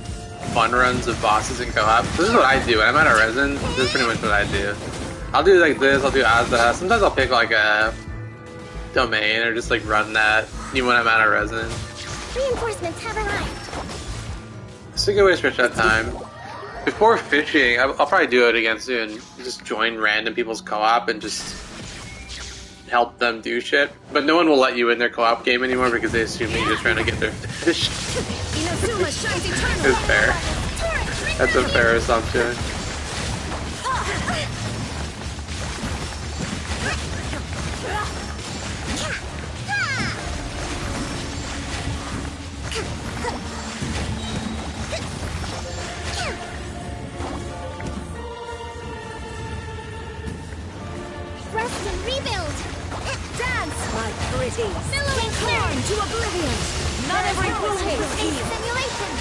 fun runs of bosses in co-op? This is what I do. When I'm at a resin, this is pretty much what I do. I'll do like this, I'll do Azda. Sometimes I'll pick like a domain or just like run that even when I'm at a resin. Reinforcements have arrived. It's a good way to stretch that time. Before fishing, I'll probably do it again soon. Just join random people's co-op and just help them do shit. But no one will let you in their co-op game anymore because they assume that you're just trying to get their fish. It's fair. That's a fair assumption. Rest and rebuild. Dance, my pretty. Billowing clear To oblivion. Not every fool hates simulation.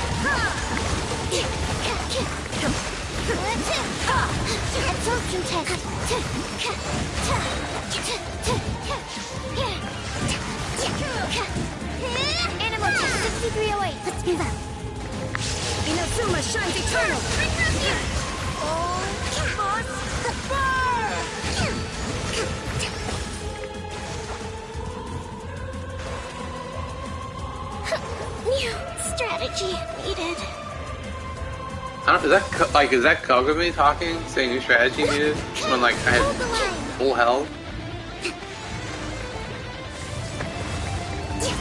Absorption test. Animal test 6308. Let's move out. Inazuma shines eternal. All must burn. New strategy needed. I don't. Is that Kogami talking, saying new strategy needed? When like I had full health.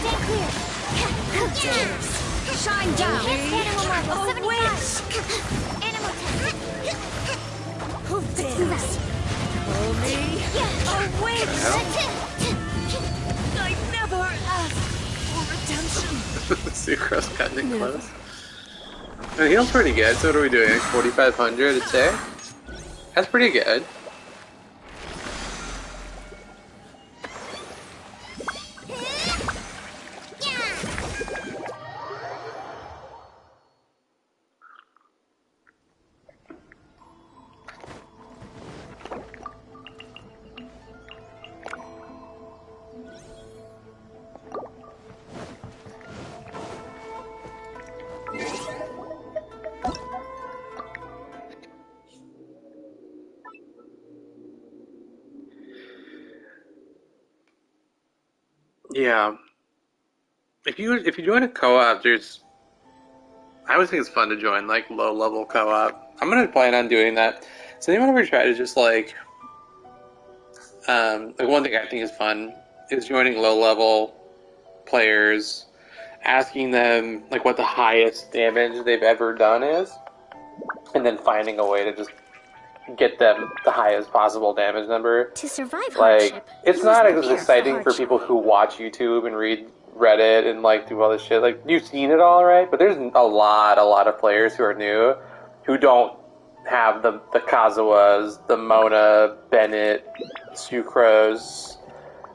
Stand clear. Shine down. Enhanced animal marble, Oh, 75. Animal test. Who dares? Oh, me? A witch! I never asked for redemption. Sucrose cutting it close. It heals pretty good, so what are we doing? 4,500 a day? That's pretty good. Yeah. If you join a co-op, I always think it's fun to join like low level co-op. I'm gonna plan on doing that. Does anyone ever try to just like one thing I think is fun is joining low level players, asking them like what the highest damage they've ever done is, and then finding a way to just get them the highest possible damage number. To survive Like, hardship, it's you not must as prepare exciting for people who watch YouTube and read Reddit and like do all this shit. Like, you've seen it all, right? But there's a lot of players who are new who don't have the Kazuas, the Mona, Bennett, Sucrose,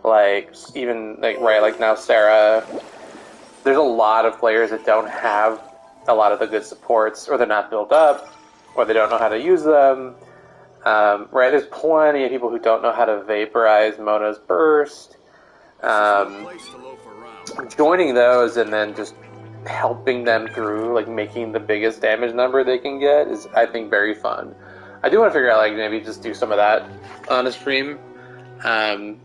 like even like now Sarah. There's a lot of players that don't have a lot of the good supports, or they're not built up, or they don't know how to use them. Right, there's plenty of people who don't know how to vaporize Mona's burst. Joining those and then just helping them through, like making the biggest damage number they can get is, I think, very fun. I do want to figure out, like, maybe just do some of that on a stream at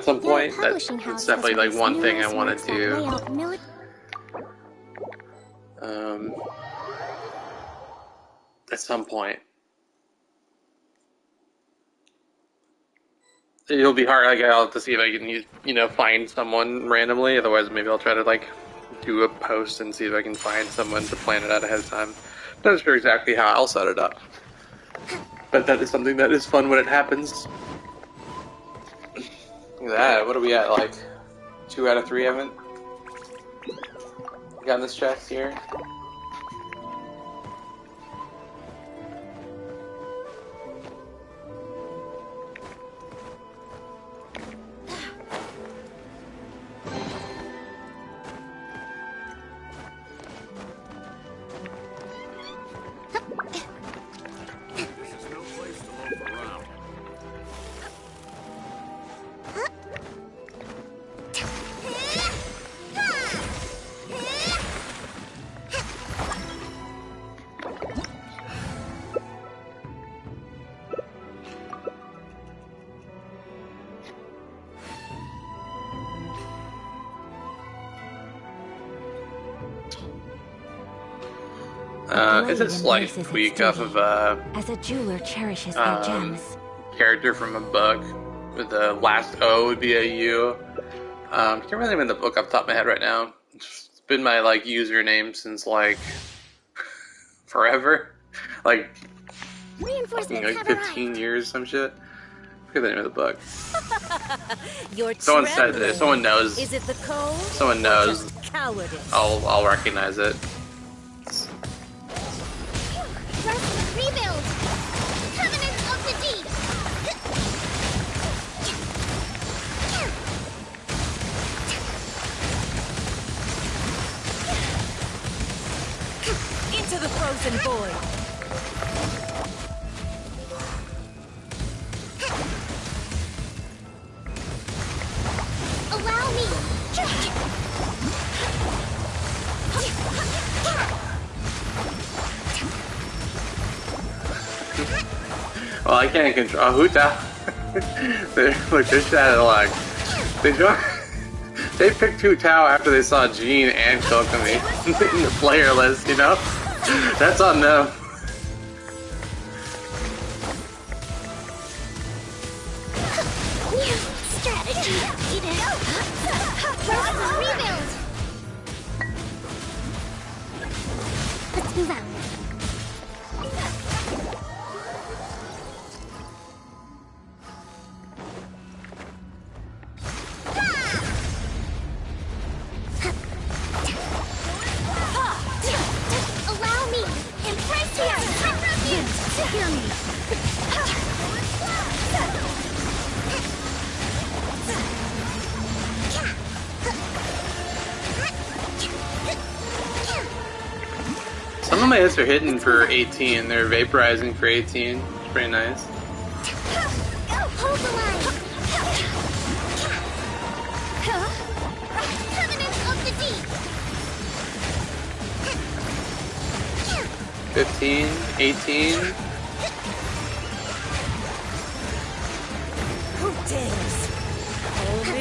some point. That's definitely like one thing I want to do. At some point. It'll be hard. Like, I'll have to see if I can, find someone randomly. Otherwise, maybe I'll try to like do a post and see if I can find someone to plan it out ahead of time. Not sure exactly how I'll set it up, but that is something that is fun when it happens. Look at that. What are we at? Like 2 out of 3 haven't gotten this chest here. It's a slight tweak off of as a jeweler cherishes their gems. Character from a book. The last O would be a U. Can't remember the name of the book off the top of my head right now. It's been my like username since like forever, like 15 years, some shit. I forget the name of the book. Someone said it. Someone knows. Is it the cold? Someone knows. Cowardice. I'll recognize it. Rebuild! Covenant of the Deep! Into the frozen void. Allow me! Well, I can't control Huta. Look, they're shadow like they picked Hu Tao after they saw Jean and Kokomi in the player list, That's on them. New strategy needed. Some of my hits are hitting for 18. They're vaporizing for 18. It's pretty nice. Hold the line. Covenant of the Deep. 15, 18. Who dares?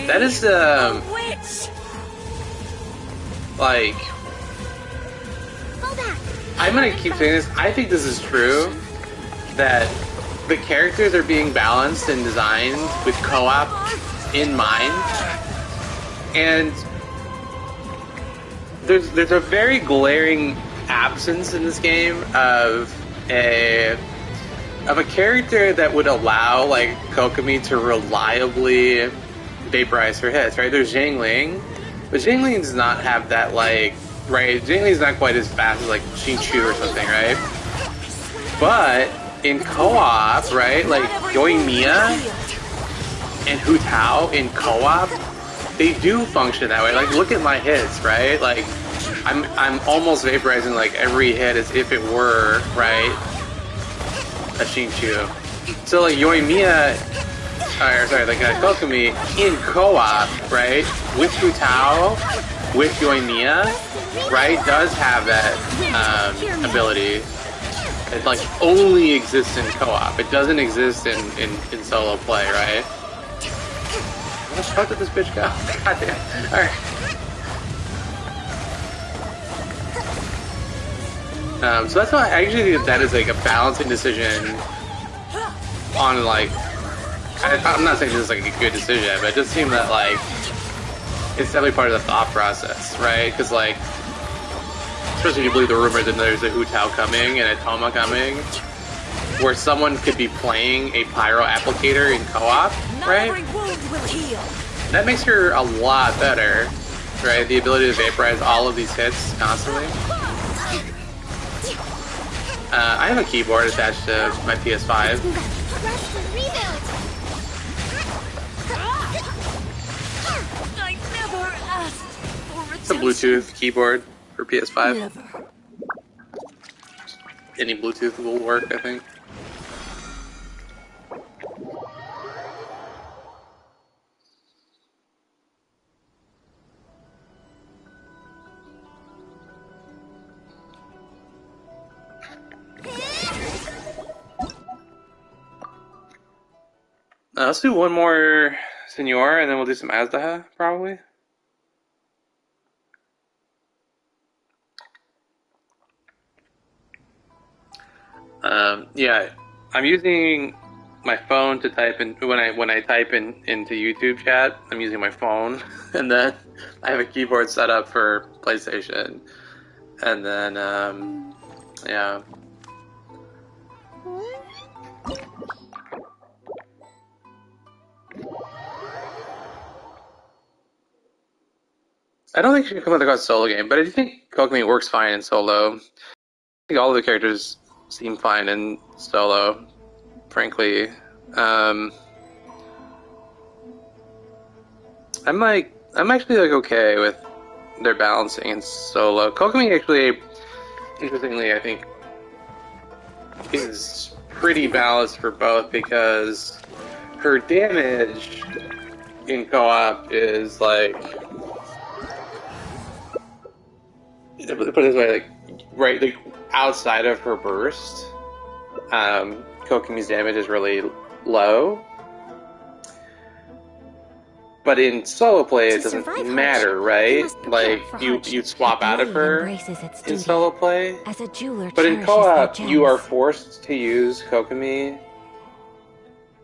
That is Witch! like, I'm gonna keep saying this. I think this is true, that the characters are being balanced and designed with co-op in mind, and there's a very glaring absence in this game of a character that would allow like Kokomi to reliably vaporize her hits. Right? There's Zhangling, but Zhangling does not have that like. Right, Jingling's not quite as fast as like Xingqiu or something, right? But in co-op, right, like Yoimiya and Hu Tao in co-op, they do function that way. Like, look at my hits, right? Like, I'm almost vaporizing like every hit as if it were, right, a Xingqiu. So like Yoimiya, like Kokomi in co-op, right, with Hu Tao, with Yoimiya, right, does have that ability. It like only exists in co-op. It doesn't exist in solo play, right? Where the fuck did this bitch go? God damn. Alright. So that's why I actually think that is like a balancing decision on like, I'm not saying this is like a good decision, but it just seemed that like it's definitely part of the thought process, right? Because like, especially if you believe the rumor that there's a Hu Tao coming and a Toma coming, where someone could be playing a pyro applicator in co-op, right? That makes her a lot better, right? The ability to vaporize all of these hits constantly. I have a keyboard attached to my PS5. It's a Bluetooth keyboard for PS5. Never. Any Bluetooth will work, I think. Let's do one more Senor, and then we'll do some Azdaha, probably. Yeah, I'm using my phone to type in when I type into YouTube chat. I'm using my phone, and then I have a keyboard set up for PlayStation, and then yeah. I don't think she should come with a solo game, but I do think Kokomi works fine in solo. I think all of the characters seem fine in solo, frankly. I'm actually like okay with their balancing in solo. Kokomi actually, interestingly, I think is pretty balanced for both because her damage in co-op is like, put it this way, like right, like outside of her burst, Kokomi's damage is really low. But in solo play, it doesn't matter, right? Like you swap out of her in solo play. As a jeweler, but in co-op, you are forced to use Kokomi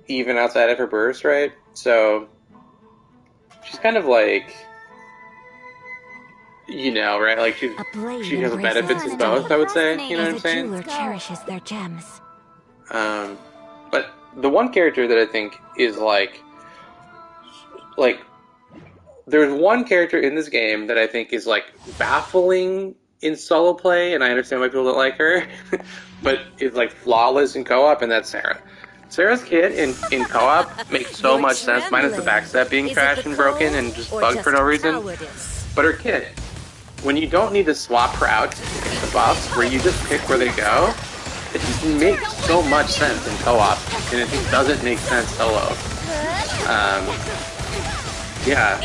even outside of her burst, right? So she's kind of like, you know, right? Like she has the benefits of both, I would say. You know what I'm saying? As a jeweler cherishes their gems. But the one character that I think is like there's one character in this game that I think is like baffling in solo play, and I understand why people don't like her. but is like flawless in co-op, and that's Sarah. Sarah's kit in co-op makes so much sense, minus the backstep being trashed and broken and just bugged for no reason. But her kit, when you don't need to swap her out to pick the buffs, where you just pick where they go, it makes so much sense in co-op, and it just doesn't make sense solo. Yeah,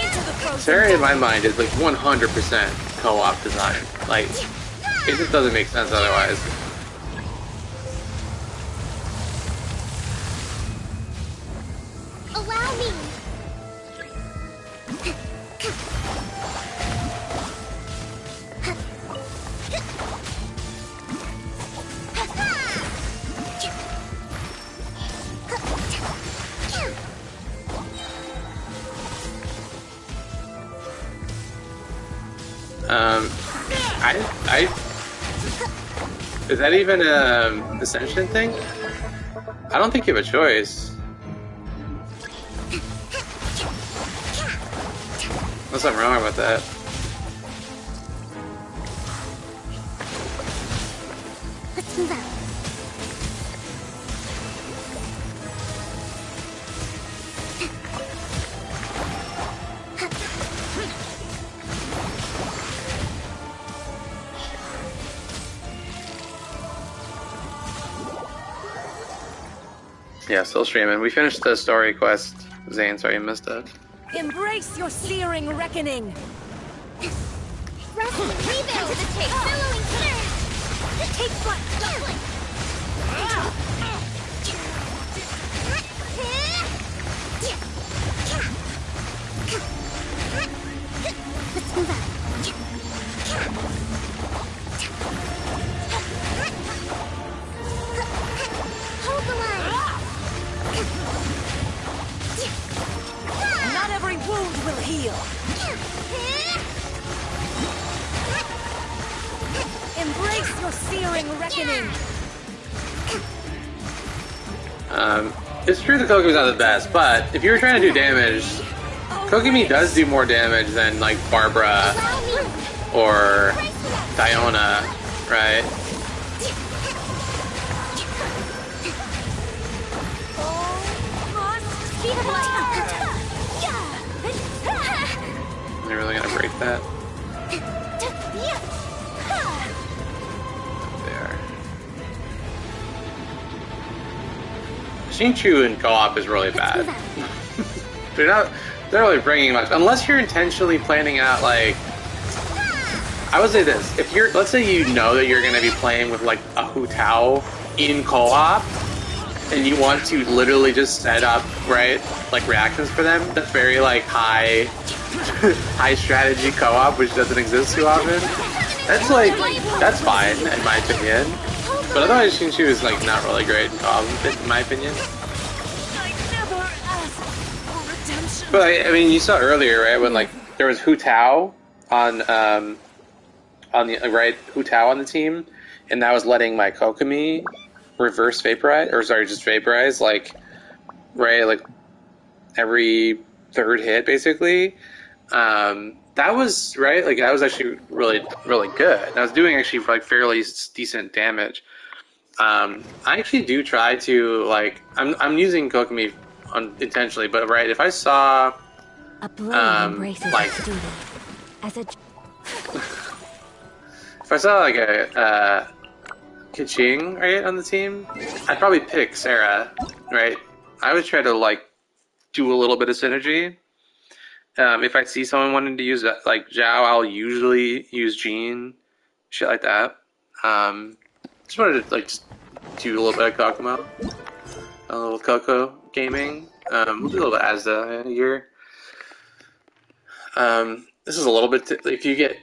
Sarah in my mind is like 100% co-op design. Like, it just doesn't make sense otherwise. Allow me. Is that even a Ascension thing? I don't think you have a choice. Unless I'm wrong about that. Let's move out. Yeah, still streaming. We finished the story quest. Zane, sorry you missed it. Embrace your searing reckoning. Rest and rebuild to the tape. Billowing surge. Take flight. Doubling. Let's move out. Hold the line. Not every wound will heal. Embrace your searing reckoning. It's true the Kokomi's not the best, but if you were trying to do damage, Kokomi does do more damage than like Barbara or Diona, right? They're really gonna break that. They are. Xingqiu in co-op is really bad. they're not really bringing much, unless you're intentionally planning out like. I would say this: if you're, let's say you know that you're gonna be playing with like a Hu Tao in co-op, and you want to literally just set up, right, like reactions for them, that's very like high strategy co-op, which doesn't exist too often. That's like, that's fine in my opinion. But otherwise Xingqiu is like not really great in co-op in my opinion. But I mean, you saw earlier, right, when like there was Hu Tao on the right, Hu Tao on the team, and that was letting my Kokomi reverse vaporize, or sorry, just vaporize, like, right, like, every third hit, basically. That was, right, like, that was actually really, really good. And I was doing actually, like, fairly decent damage. I actually do try to, like, I'm using Kokomi intentionally, but, right, if I saw, like, as a if I saw, like, a Kaching, right, on the team, I'd probably pick Sarah, right? I would try to, like, do a little bit of synergy. If I see someone wanting to use, like, Zhao, I'll usually use Jean, shit like that. Just wanted to, like, just do a little bit of Kokomo. A little Koko gaming. We'll do a little bit of Asda here. This is a little bit, if you get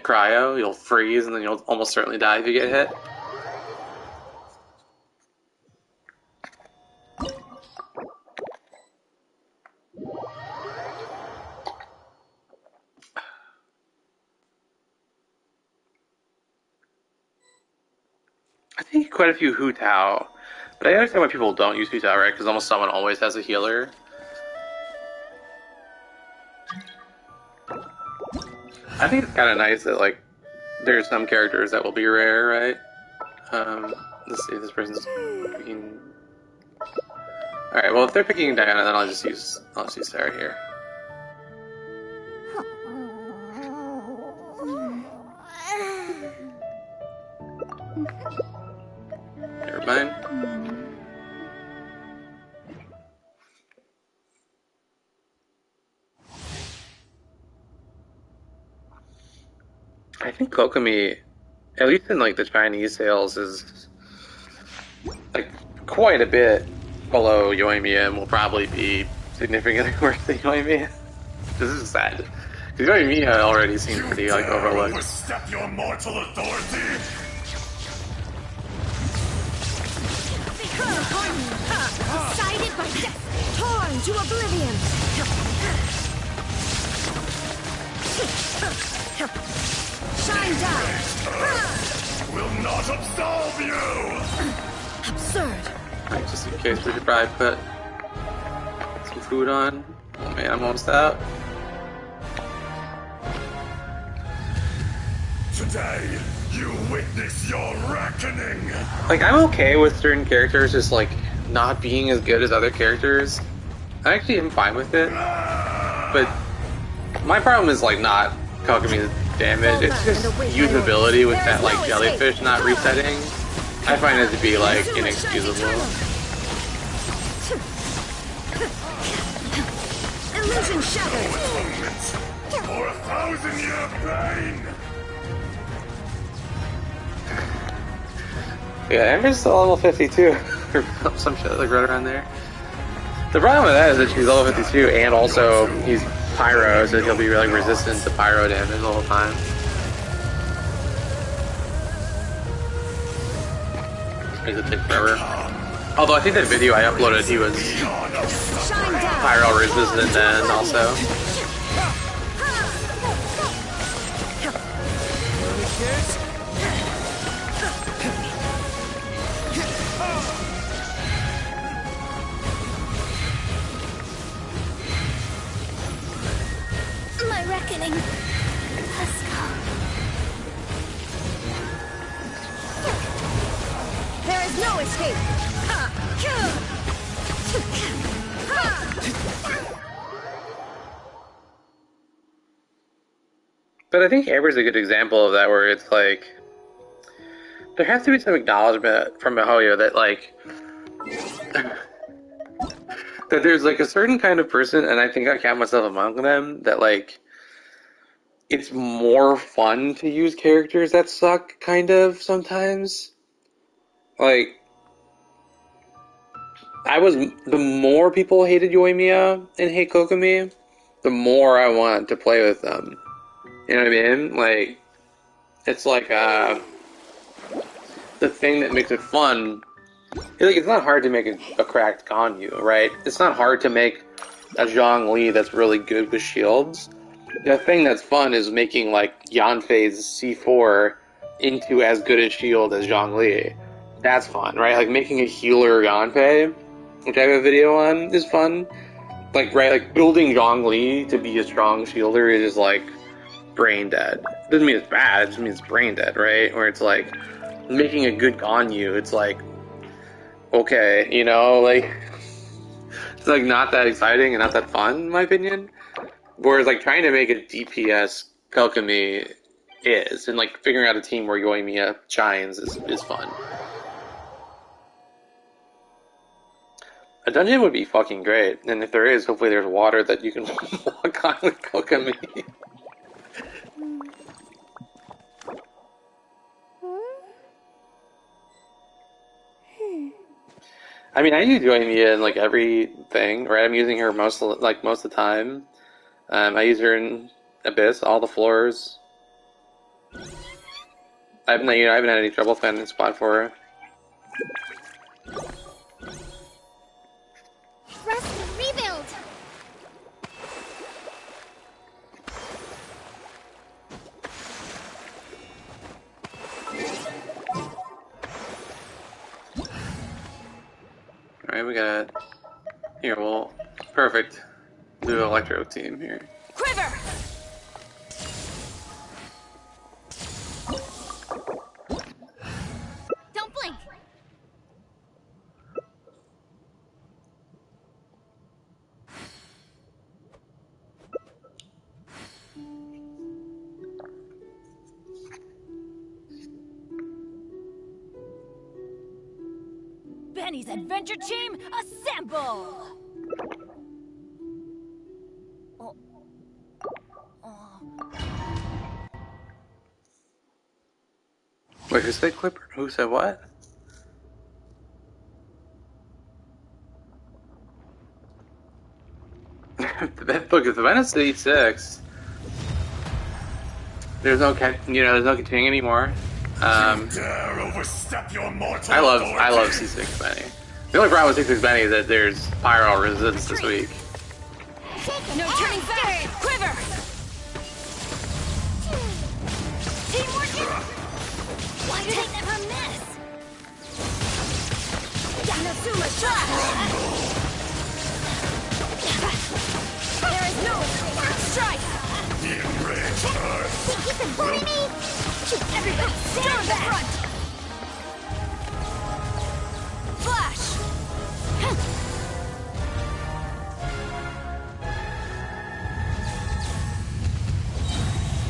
cryo, you'll freeze, and then you'll almost certainly die if you get hit. I think quite a few Hu Tao, but I understand why people don't use Hu Tao, right? Because almost someone always has a healer. I think it's kind of nice that, like, there's some characters that will be rare, right? Let's see if this person's picking. Alright, well if they're picking Diana, then I'll just use Sarah here. Never mind. I think Kokomi, at least in like the Chinese sales, is like quite a bit below Yoimiya and will probably be significantly worse than Yoimiya. This is sad. Because Yoimiya already seems pretty like overlooked. Overstep your mortal authority! Decided by death, torn to oblivion. Shine down. Will not absolve you! Absurd. Alright, just in case we should probably put some food on. Oh man, I'm almost out. Today, you witness your reckoning! Like, I'm okay with certain characters just like not being as good as other characters. I actually am fine with it. But my problem is like not Kokomi's damage, it's just usability with that like jellyfish not resetting. I find it to be like inexcusable. Illusion shattered. For 1,000-year pain! Yeah, Amber's still level 52, or some shit like right around there. The problem with that is that she's level 52, and also he's pyro, so he'll be like resistant to pyro damage the whole time. Makes it take forever. Although I think that video I uploaded, he was pyro resistant then also. My reckoning. Let's go. There is no escape. But I think Amber's a good example of that, where it's like there has to be some acknowledgement from Mihoyo that like that there's like a certain kind of person, and I think I count myself among them, that like it's more fun to use characters that suck kind of sometimes. Like the more people hated Yoimiya and hate Kokomi, the more I want to play with them. You know what I mean? Like, it's like, the thing that makes it fun. Like, it's not hard to make a cracked Ganyu, right? It's not hard to make a Zhongli that's really good with shields. The thing that's fun is making, like, Yanfei's C4 into as good a shield as Zhongli. That's fun, right? Like, making a healer Yanfei, which I have a video on, is fun. Like, right, like, building Zhongli to be a strong shielder is just, like, brain dead. It doesn't mean it's bad, it just means it's brain dead, right? Where it's like making a good Ganyu, it's like, okay, you know, like it's like not that exciting and not that fun in my opinion. Whereas like trying to make a DPS Kokomi is, and like figuring out a team where Yoimiya shines is fun. A dungeon would be fucking great, and if there is, hopefully there's water that you can walk on with Kokomi. I mean, I use Yoimiya in like everything, right? I'm using her most of the time. I use her in Abyss, all the floors. I haven't had any trouble finding a spot for her. Rest and rebuild! Alright, we got... Here, well, perfect. Do Electro team here. Quiver! Don't Penny's adventure team, assemble! Wait, who said Clipper? Who said what? Look, if the Venice City 6, there's no there's no continuing anymore. Dare overstep your mortal I love authority. C6 Benny. The only problem with C6 Benny is that there's pyro resistance this week. No turning back! Quiver! Teamwork! Why do they never miss? Yanazuma shot! There is no escape! Strike! Enraged earth. Think you can bully me? Everybody stand back! Flash!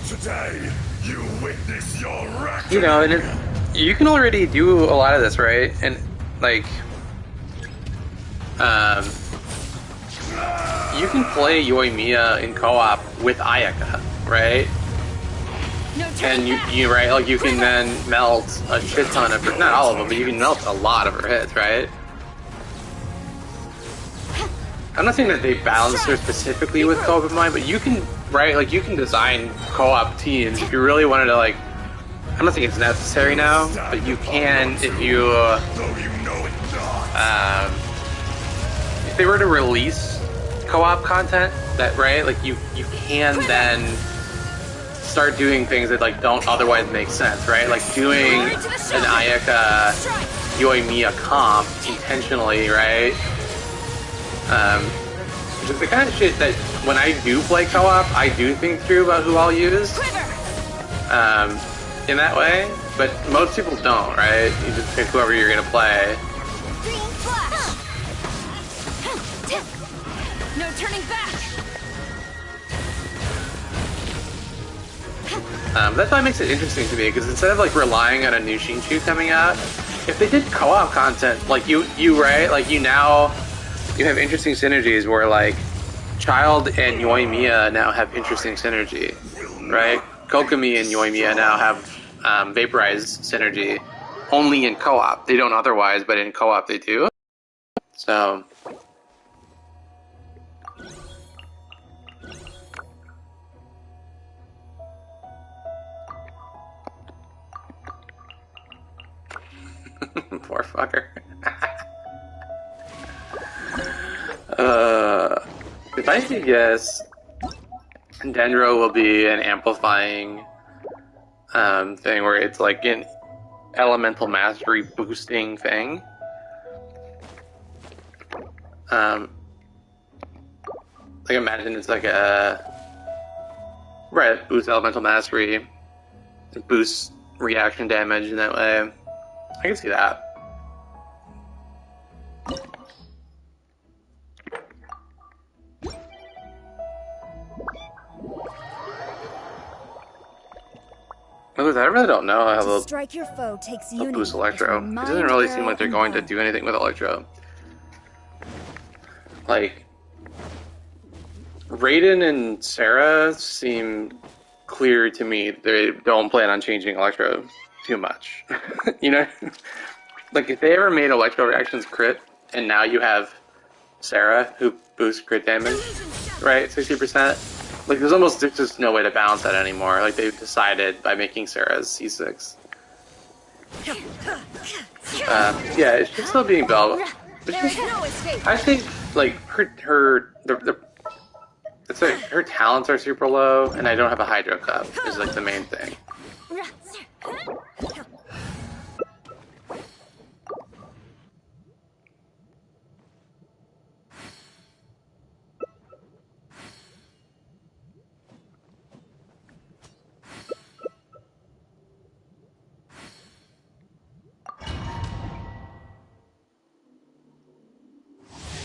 Today, you witness your reckoning. You know, and you can already do a lot of this, right? And like, you can play Yoimiya in co-op with Ayaka, right? And you right, like you can then melt a shit ton of her, not all of them, but you can melt a lot of her hits, right? I'm not saying that they balance her specifically with co-op in mind, but you can, right, like you can design co-op teams if you really wanted to, like, I'm not saying it's necessary now, but you can if you, if they were to release co-op content, that, right, like you can then start doing things that like don't otherwise make sense, right? Like doing an Ayaka Yoimiya comp intentionally, right? Which is the kind of shit that when I do play co-op, I do think through about who I'll use in that way, but most people don't, right? You just pick whoever you're gonna play. No turning back! That's why it makes it interesting to me, because instead of like relying on a new Shinshu coming out, if they did co-op content, like you right, like you have interesting synergies where like Child and Yoimiya now have interesting synergy, right? Kokomi and Yoimiya now have vaporized synergy only in co-op. They don't otherwise, but in co-op they do. So. Poor fucker. If I had to guess, Dendro will be an amplifying thing where it's like an elemental mastery boosting thing. Like imagine it's like a boost elemental mastery, boost reaction damage in that way. I can see that. Look, I really don't know how they'll Strike your foe takes boost Electro. It doesn't really seem like they're going to do anything with Electro. Like, Raiden and Sarah seem clear to me. They don't plan on changing Electro too much. You know? Like, if they ever made Electro reactions crit, and now you have Sarah, who boosts crit damage, right? 60%. Like, there's just no way to balance that anymore. Like, they've decided by making Sarah's C6. Yeah, it should still be Bell. I think, like, her talents are super low, and I don't have a Hydro Cup, is, like, the main thing.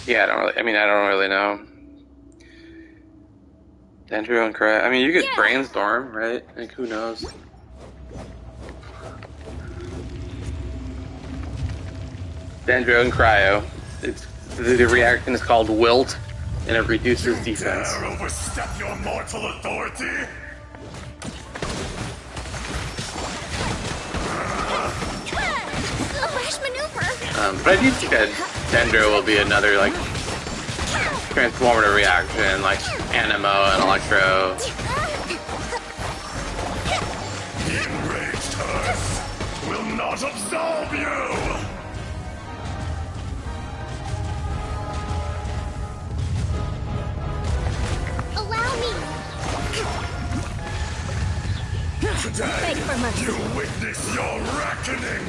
Yeah, I don't really know. Dendro and Cry. I mean, you could brainstorm, right? Like, who knows? Dendro and Cryo. The reaction is called Wilt, and it reduces defense. Dare overstep your mortal authority? A rash maneuver. But I do think that Dendro will be another like transformative reaction, like Animo and Electro. Enraged Earth will not absolve you! Allow me! Today, for mercy. you witness your reckoning!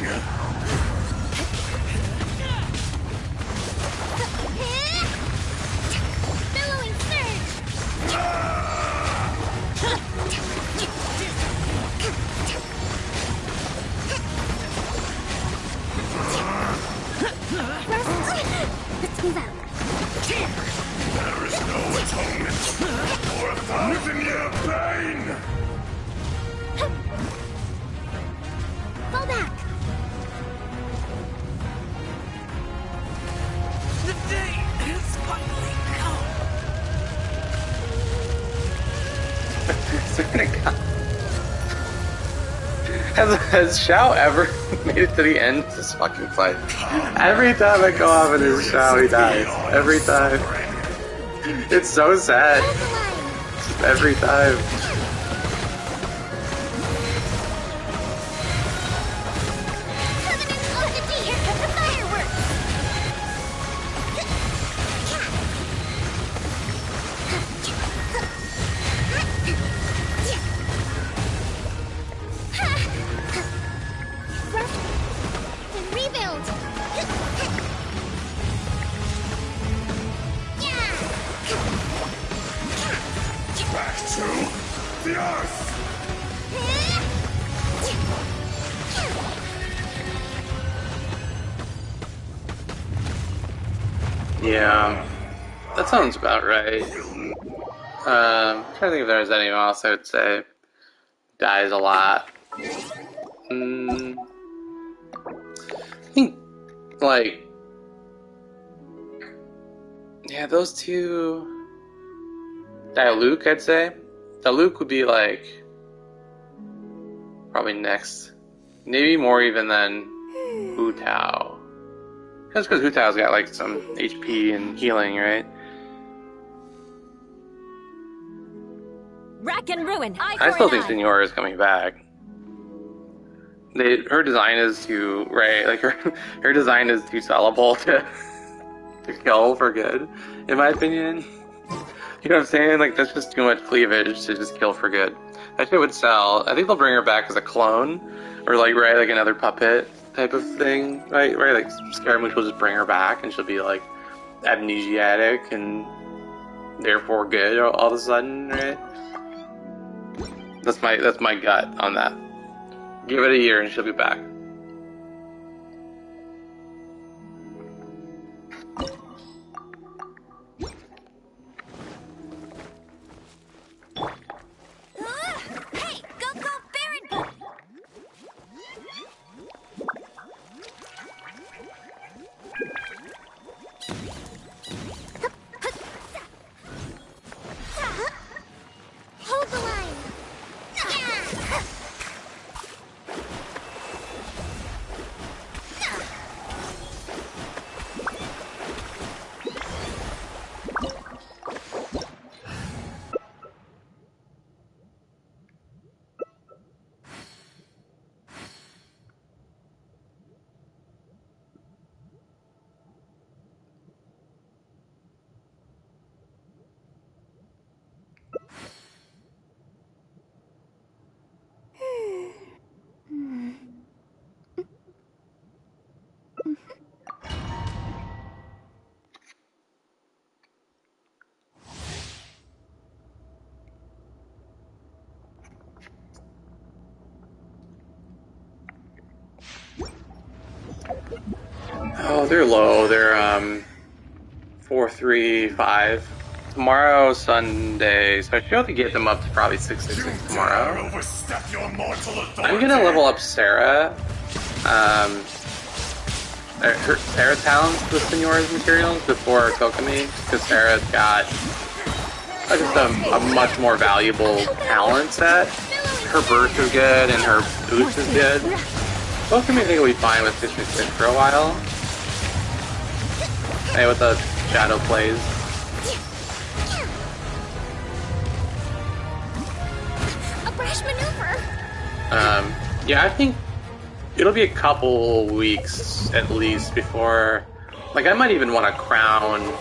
Billowing surge! Let's move out. There is no atonement for 1,000-year pain! Fall back. The day has finally come! Has Shao ever made it to the end of this fucking fight? Every time I go off in his Shao, he dies. Every time. It's so sad. Every time. Back to the Earth! Yeah, that sounds about right. I'm trying to think if there's anyone else I would say dies a lot. I think, like, yeah, those two. Diluc, I'd say. Diluc would be like probably next, maybe more even than Hu Tao. Just because Hu Tao's got like some HP and healing, right? Rack and ruin. I still think Senora is coming back. Her design is too like her design is too sellable to kill for good, in my opinion. You know what I'm saying? Like, that's just too much cleavage to just kill for good. That shit would sell. I think they'll bring her back as a clone, or like like another puppet type of thing, right? Like Scaramouche will just bring her back, and she'll be like amnesiac and therefore good all of a sudden, right? That's my gut on that. Give it a year and she'll be back. Hey, Koko Baron! Hold the line! Oh, they're low. They're 4-3-5. Tomorrow, Sunday, so I should be able to get them up to probably 6-6 tomorrow. I'm gonna level up Sarah. her Sarah talents with Senora's materials before Kokomi, because Sarah got just a much more valuable talent set. Her burst is good and her boost is good. Kokomi I think will be fine with Fish McFish for a while. Hey, with the shadow plays. A brash maneuver. Yeah, I think it'll be a couple weeks at least before, like, I might even want to crown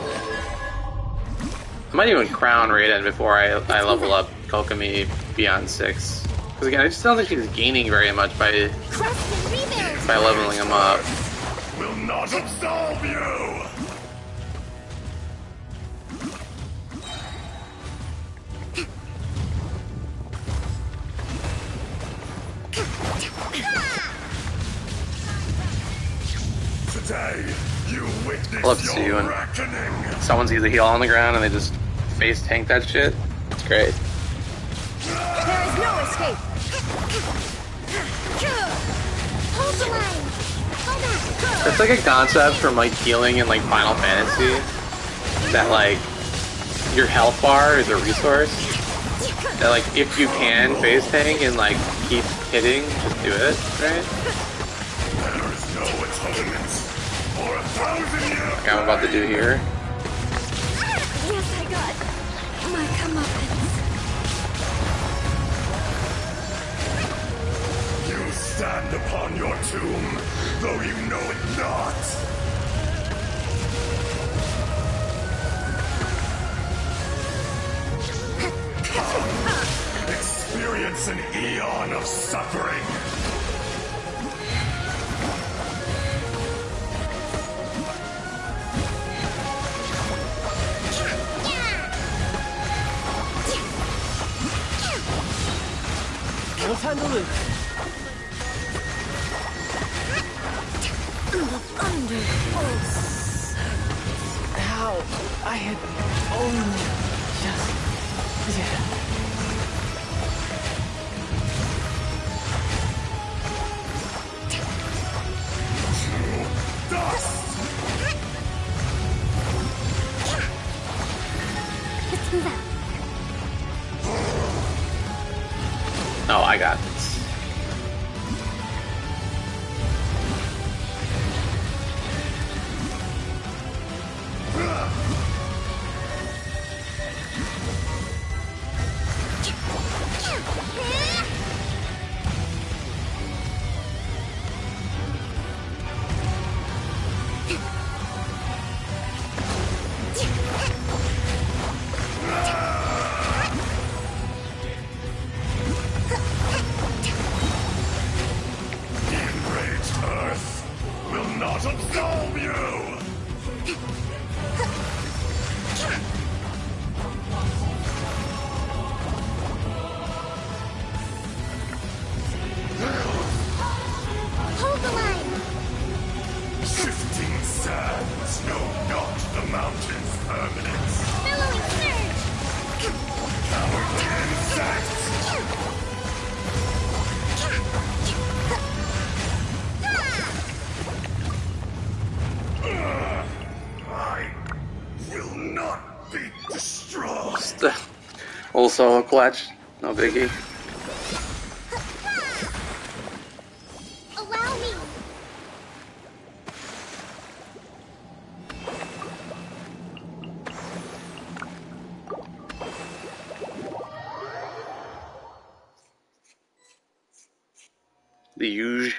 Raiden before I level up Kokomi beyond 6. Because again, I just don't think she's gaining very much by leveling him up. Will not absolve you! Today, you witness I love to see when someone sees a heal on the ground and they just face tank that shit. It's great. There is no escape. Hold the line. Hold back. It's like a concept from like healing in like Final Fantasy that like your health bar is a resource. That like if you can face tank and like keep hitting, just do it, right? There is no atonement for 1,000 years. Like I'm about to do here. Yes, I got my comeuppance. You stand upon your tomb, though you know it not. Experience an eon of suffering. No time to lose. The thunderbolts. How I had only just... Yeah. Let's move out. Oh, I got this. The enraged Earth will not absolve you! Hold the line. Shifting sands know not the mountain's permanence. Billowing surge. Cowardly insects! I will not be destroyed. Just a little solo clutch, no biggie. Allow me. The huge.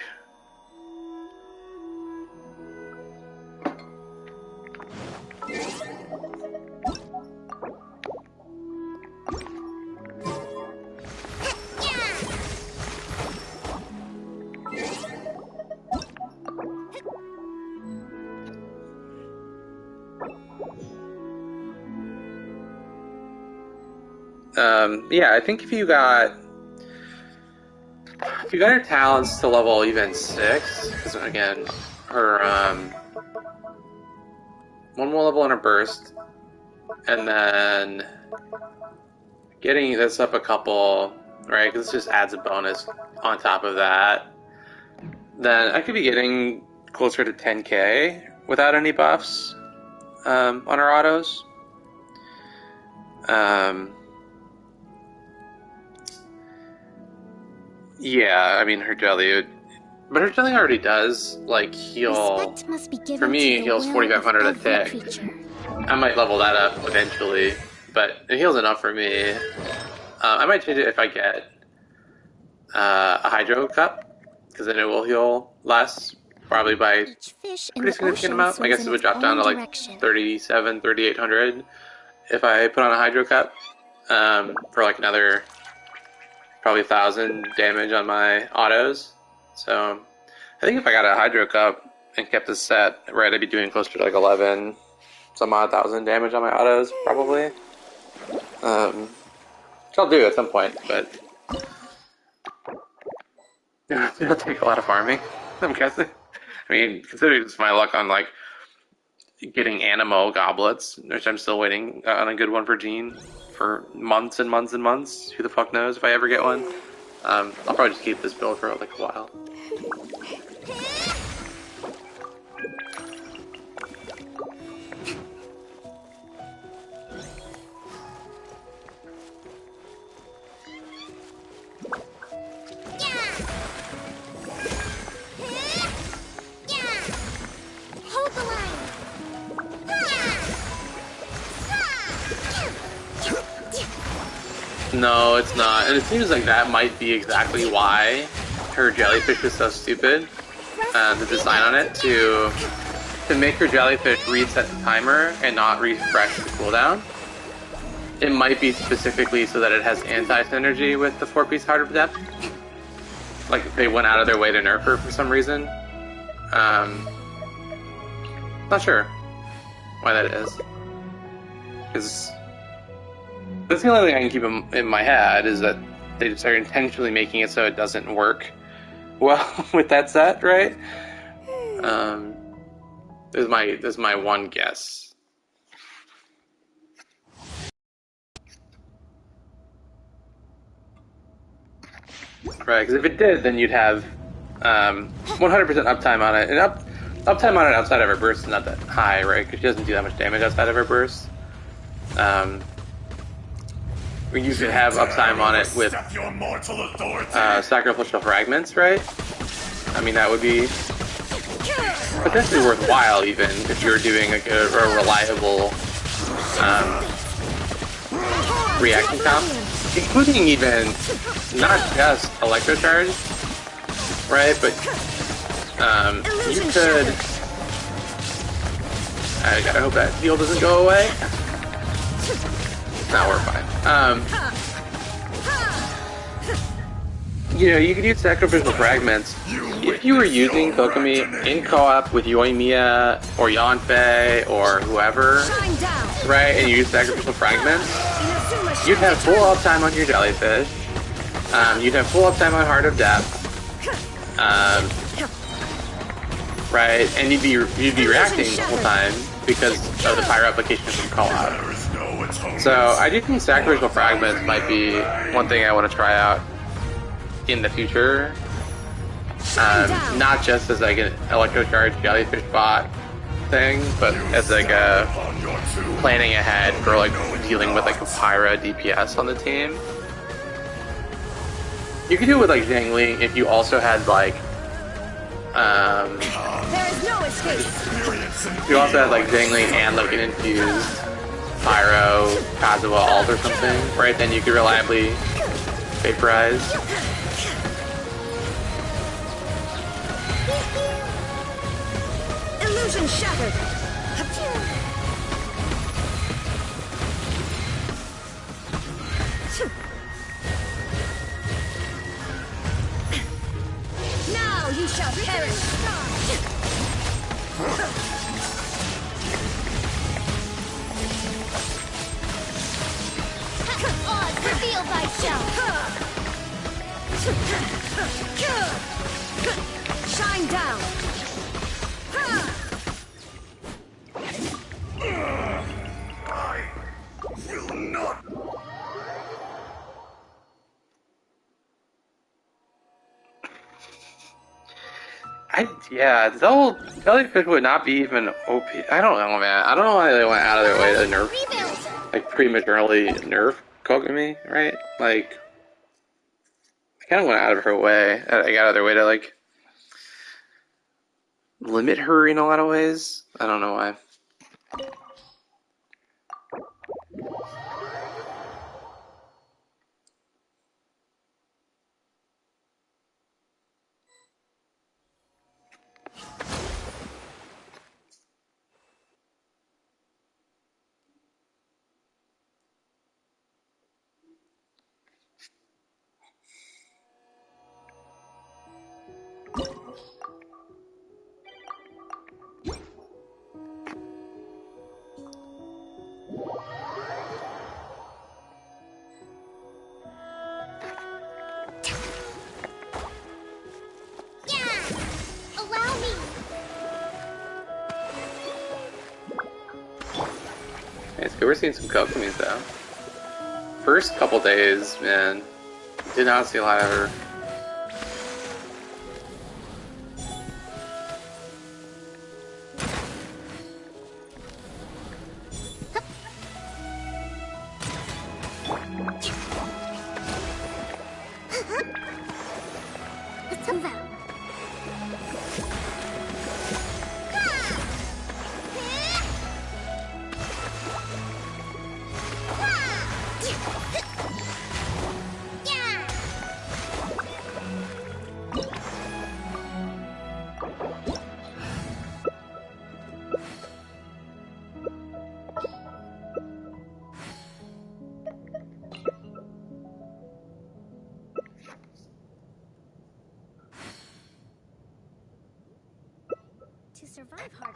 Yeah, I think if you got her talents to level even 6, because again, her one more level in her burst, and then getting this up a couple, right? Because this just adds a bonus on top of that. Then I could be getting closer to 10k without any buffs on her autos. Yeah, I mean her jelly, but her jelly already does like heal. Respect must be given For me, to it the heals will 4,500 a of every tick. creature. I might level that up eventually, but it heals enough for me. I might change it if I get a hydro cup, because then it will heal less, probably by Fish in pretty the significant ocean amount. I swims guess in it would its drop down own to like direction. 3,800 if I put on a hydro cup for like another probably 1,000 damage on my autos. So I think if I got a hydro cup and kept this set, right, I'd be doing closer to like 11 some odd thousand damage on my autos, probably. Which I'll do at some point, but it'll take a lot of farming, I'm guessing. I mean, considering just my luck on like getting Animo goblets, which I'm still waiting on a good one for Jean for months and months and months. Who the fuck knows if I ever get one? I'll probably just keep this build for like a while. Hold the line. No, it's not. And it seems like that might be exactly why her jellyfish is so stupid. The design on it to make her jellyfish reset the timer and not refresh the cooldown. It might be specifically so that it has anti-synergy with the 4-piece Heart of Depth. Like they went out of their way to nerf her for some reason. Not sure why that is. Because that's the only thing I can keep in my head is that they just are intentionally making it so it doesn't work well with that set, right? This is my one guess. Right, because if it did, then you'd have 100% uptime on it, and uptime on it outside of her burst is not that high, right? Because she doesn't do that much damage outside of her burst. You could have uptime on it with sacrificial fragments, right? I mean, that would be potentially worthwhile, even if you're doing a reliable reaction comp, including even not just electrocharge, right? But you could. I gotta hope that heal doesn't go away. No, we're fine. You know, you could use sacrificial fragments if you were using Kokomi in co-op with Yoimiya or Yanfei or whoever, right? And you use sacrificial fragments, you'd have full uptime on your jellyfish. You'd have full uptime on Heart of Depth, right? And you'd be reacting the whole time because of the pyro application from co-op. So I do think sacrificial fragments might be one thing I want to try out in the future. Not just as like an electrocharged jellyfish bot thing, but as like a planning ahead for like dealing with like a pyro DPS on the team. You could do it with like Zhangli if you also had like There is no escape. you also had like Zhangli and like an infused pyro Kazuha alt or something, right? Then you could reliably vaporize. Illusion shattered. Now you shall perish. Odds reveal thyself. Shine down. Yeah, the whole jellyfish would not be even OP. I don't know, man. I don't know why they went out of their way to nerf, like, prematurely nerf Kokomi, right? Like, they kind of went out of her way, like, out of their way to, like, limit her in a lot of ways. I don't know why. Allow me. It's good we're seeing some Kokomis, though. First couple days, man, did not see a lot of her. Let's move out. To survive hard.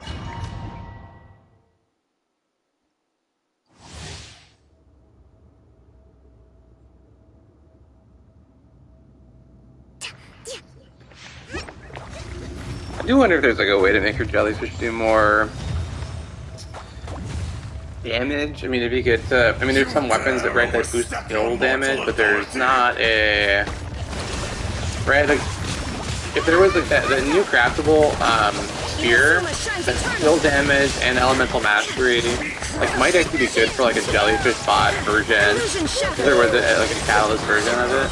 I do wonder if there's like a way to make your jellyfish do more damage. I mean, if you could, I mean, there's some weapons that boost skill damage, but there's not a like, if there was like the new craftable spear that's skill damage and elemental mastery, like might actually be good for like a jellyfish bot version. If there was like a catalyst version of it.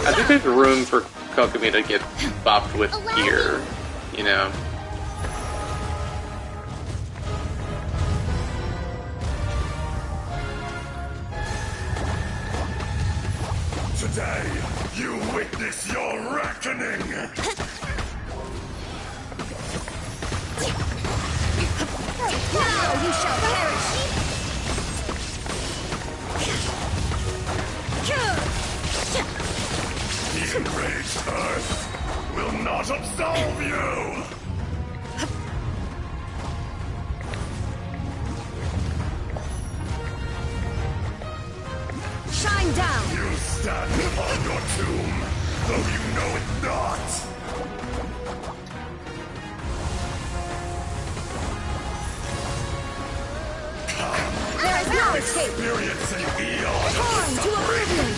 I think there's room for Kokomi to get buffed with gear, you know. Today, you witness your reckoning! Now you shall perish! The enraged Earth will not absolve you! Shine down! You stand upon your tomb, though you know it not! There is no escape! Experience an eon of Torn to oblivion!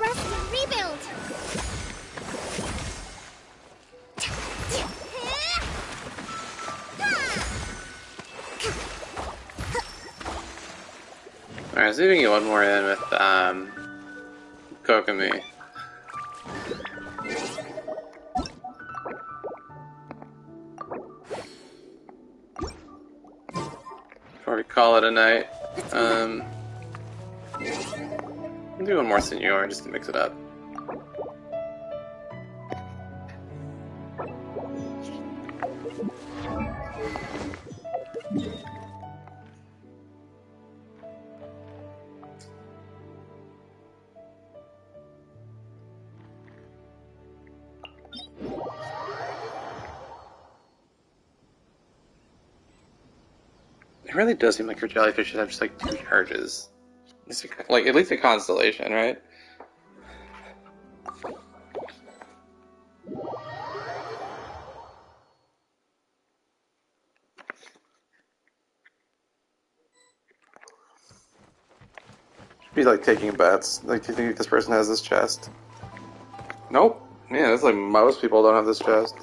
Rest and rebuild! Alright, so we can get one more in with Kokomi. Before we call it a night. I'll do one more Senor just to mix it up. It really does seem like your jellyfish should have just like 2 charges. Like, at least a constellation, right? Should be like taking bets. Like, do you think this person has this chest? Nope. Yeah, that's like most people don't have this chest.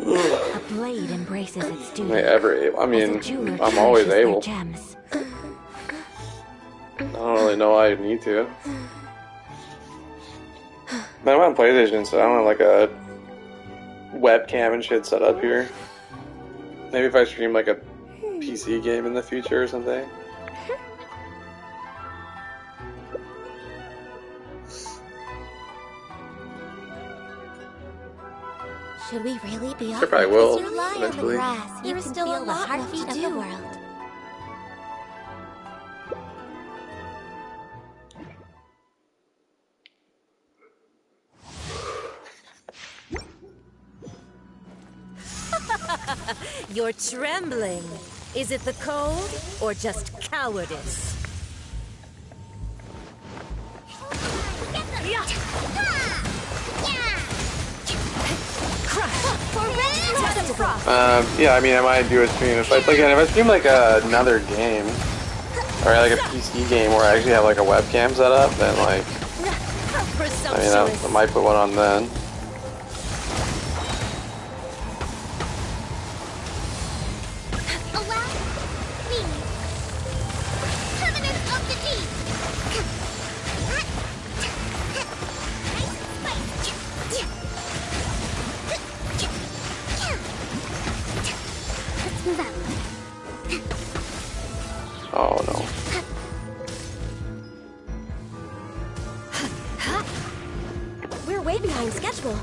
A blade embraces its student. Ever able. I mean, I'm always able. Gems. I don't really know why I need to. Man, I'm on PlayStation, so I don't have like a webcam and shit set up here. Maybe if I stream like a PC game in the future or something. Should we really be off? I probably will, You're lying eventually. on the grass. You can feel the heartbeat of the world. You're trembling. Is it the cold or just cowardice? Yeah, I mean, I might do a stream if I stream like another game or like a PC game where I actually have like a webcam set up, then like, I mean, I might put one on then. Oh no. We're way behind schedule.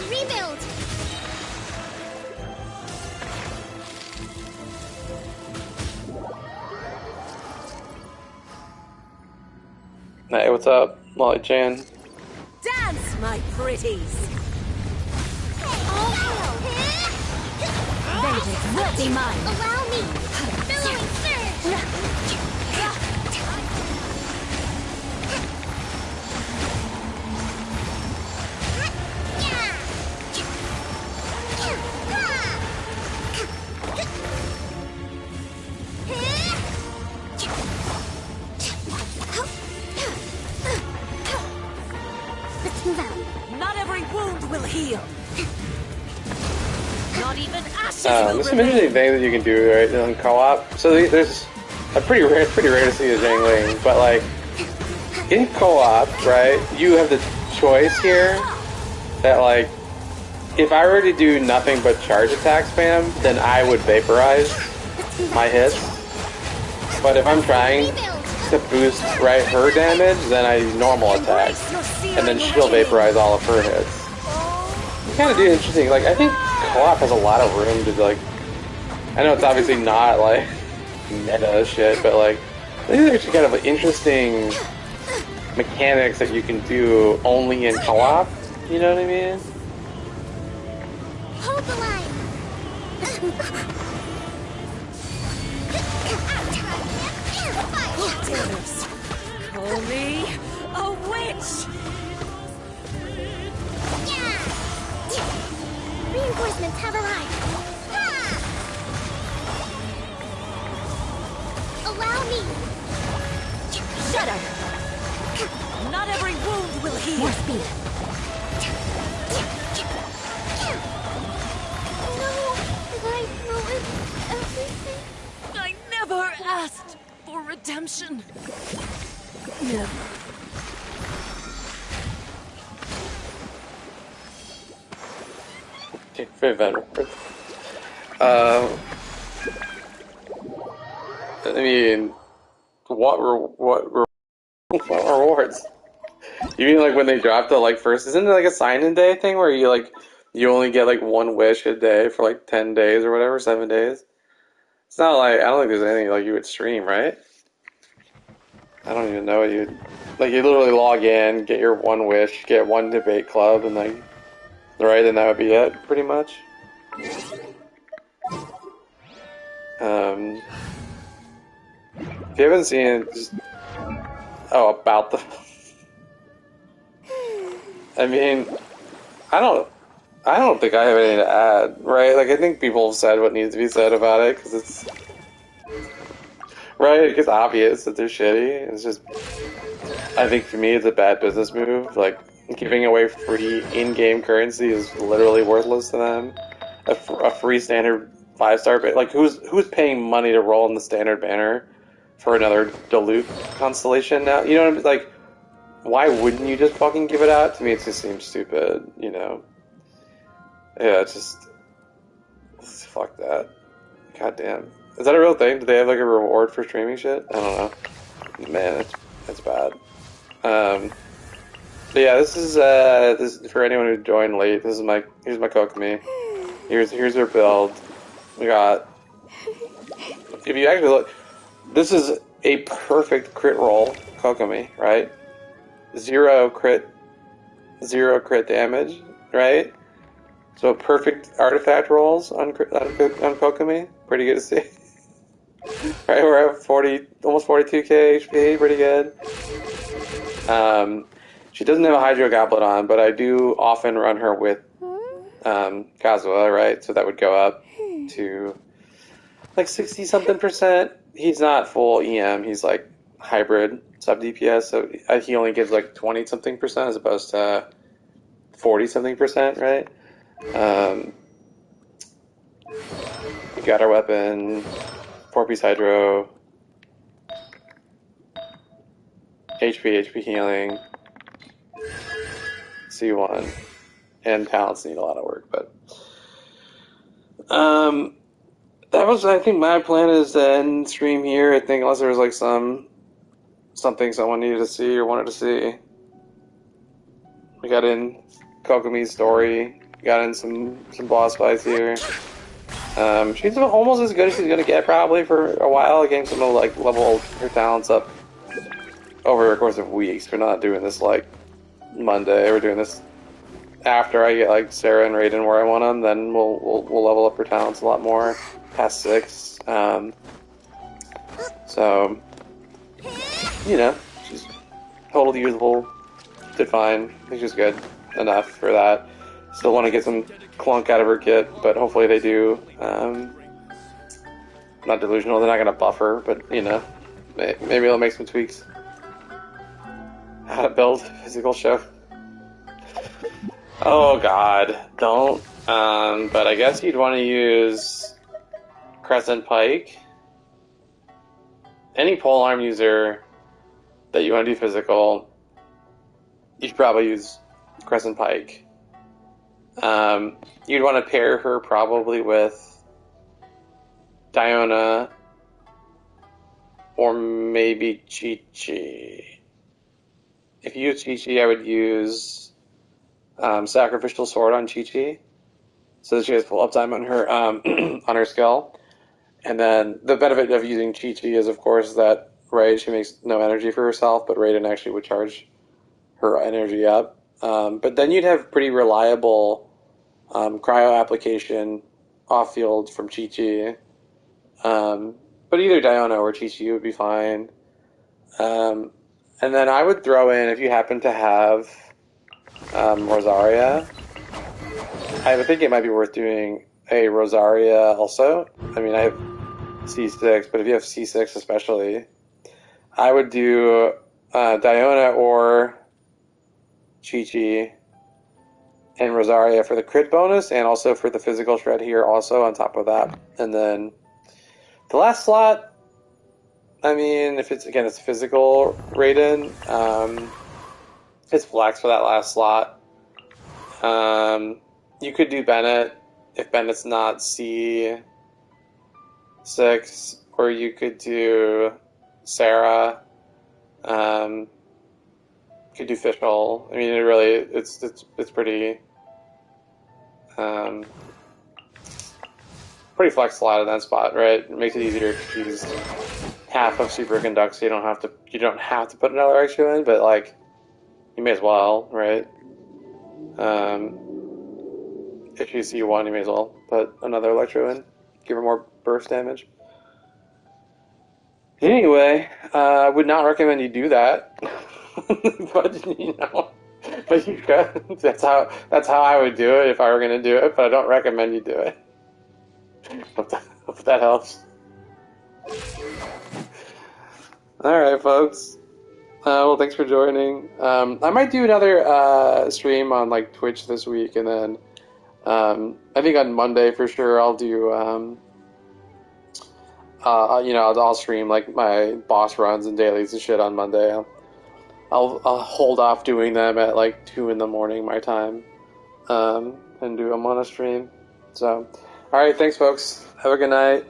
Rebuild. Hey, what's up, Molly-chan? Dance, my pretties! Vengeance will be mine. Allow me. Billowing surge. Not every wound will heal. Not even ashes There's some interesting things that you can do right in co-op. So there's a pretty rare to see a Zhangling, but like in co-op, right? You have the choice here that like if I were to do nothing but charge attack spam, then I would vaporize my hits. But if I'm trying to boost her damage, then I normal attack, and then she'll vaporize all of her hits. You kind of do interesting. Like I think co-op has a lot of room to like. I know it's obviously not like meta shit, but like I think there's actually kind of interesting mechanics that you can do only in co-op. You know what I mean? Hold the line. Only a witch! Reinforcements have arrived. Allow me. Shudder! Not every wound will heal. More speed. No, I ruined everything. I never asked for redemption. Never. Very veteran. I mean, what rewards? You mean like when they dropped the like first? Isn't it like a sign-in day thing where you only get like one wish a day for like 10 days or whatever, 7 days? It's not like I don't think there's anything like you would stream, right? I don't even know what you'd like. You literally log in, get your one wish, get one debate club, and like right, and that would be it, pretty much. If you haven't seen it, just about the. I mean, I don't think I have anything to add, right? Like I think people have said what needs to be said about it because it's right. It gets obvious that they're shitty. It's just, I think for me, it's a bad business move. Like giving away free in-game currency is literally worthless to them. A free standard 5-star, like who's paying money to roll in the standard banner for another Duluth constellation now? You know what I mean? Like, why wouldn't you just fucking give it out? To me, it just seems stupid. You know? Yeah, it's just fuck that. God damn. Is that a real thing? Do they have like a reward for streaming shit? I don't know. Man, it's bad. But yeah, this is for anyone who joined late. Here's my Kokomi. Here's her build. We got. If you actually look, this is a perfect crit roll Kokomi, right? Zero crit damage, right? So perfect artifact rolls on Kokomi. Pretty good to see. Right, we're at 40, almost 42k HP. Pretty good. She doesn't have a Hydro Goblet on, but I do often run her with Kazuha, right? So that would go up to like 60-something%. He's not full EM. He's like hybrid sub DPS, so he only gives like 20-something% as opposed to 40-something%, right? We got our weapon, 4-piece Hydro, HP healing, C1, and talents need a lot of work, but that was, I think my plan is to end stream here. I think unless there was like something someone needed to see or wanted to see. We got in Kokomi's story, got in some boss fights here. She's almost as good as she's gonna get probably for a while. Getting some to like level her talents up over the course of weeks. We're not doing this like Monday. We're doing this after I get like Sarah and Raiden where I want them. Then we'll level up her talents a lot more past 6. So you know, she's totally usable. Did fine. I think she's good enough for that. Still want to get some clunk out of her kit, but hopefully they do. Not delusional, they're not going to buff her, but you know, maybe they'll make some tweaks. How to build physical show. Oh god, don't. But I guess you'd want to use Crescent Pike. Any polearm user that you want to do physical, you should probably use Crescent Pike. You'd want to pair her probably with Diona or maybe Chi-Chi. If you use Chi-Chi, I would use Sacrificial Sword on Chi-Chi so that she has full uptime on her on her skill. And then the benefit of using Chi-Chi is, of course, that she makes no energy for herself, but Raiden actually would charge her energy up. But then you'd have pretty reliable cryo application off field from Chi-Chi. But either Diona or Chi-Chi would be fine. And then I would throw in, if you happen to have Rosaria, I would think it might be worth doing a Rosaria also. I mean, I have C6, but if you have C6 especially, I would do Diona or Chi-Chi and Rosaria for the crit bonus, and also for the physical shred here also on top of that. And then the last slot, I mean, if it's, again, it's physical Raiden, it's flex for that last slot. You could do Bennett if Bennett's not C6, or you could do Sarah. You could do Fishbowl. I mean, it really, it's pretty, pretty flexible in that spot, right? It makes it easier to use half of Super Conduct, so you don't have to put another extra in, but like, you may as well, right? If you see one, you may as well put another Electro in, give her more burst damage. Anyway, I would not recommend you do that, but you know, but you could. That's how I would do it if I were going to do it, but I don't recommend you do it. Hope that helps. Alright, folks. Well, thanks for joining. I might do another stream on like Twitch this week, and then I think on Monday for sure I'll do you know, I'll stream like my boss runs and dailies and shit on Monday. I'll hold off doing them at like 2 in the morning my time, and do them on a stream. So, all right, thanks, folks. Have a good night.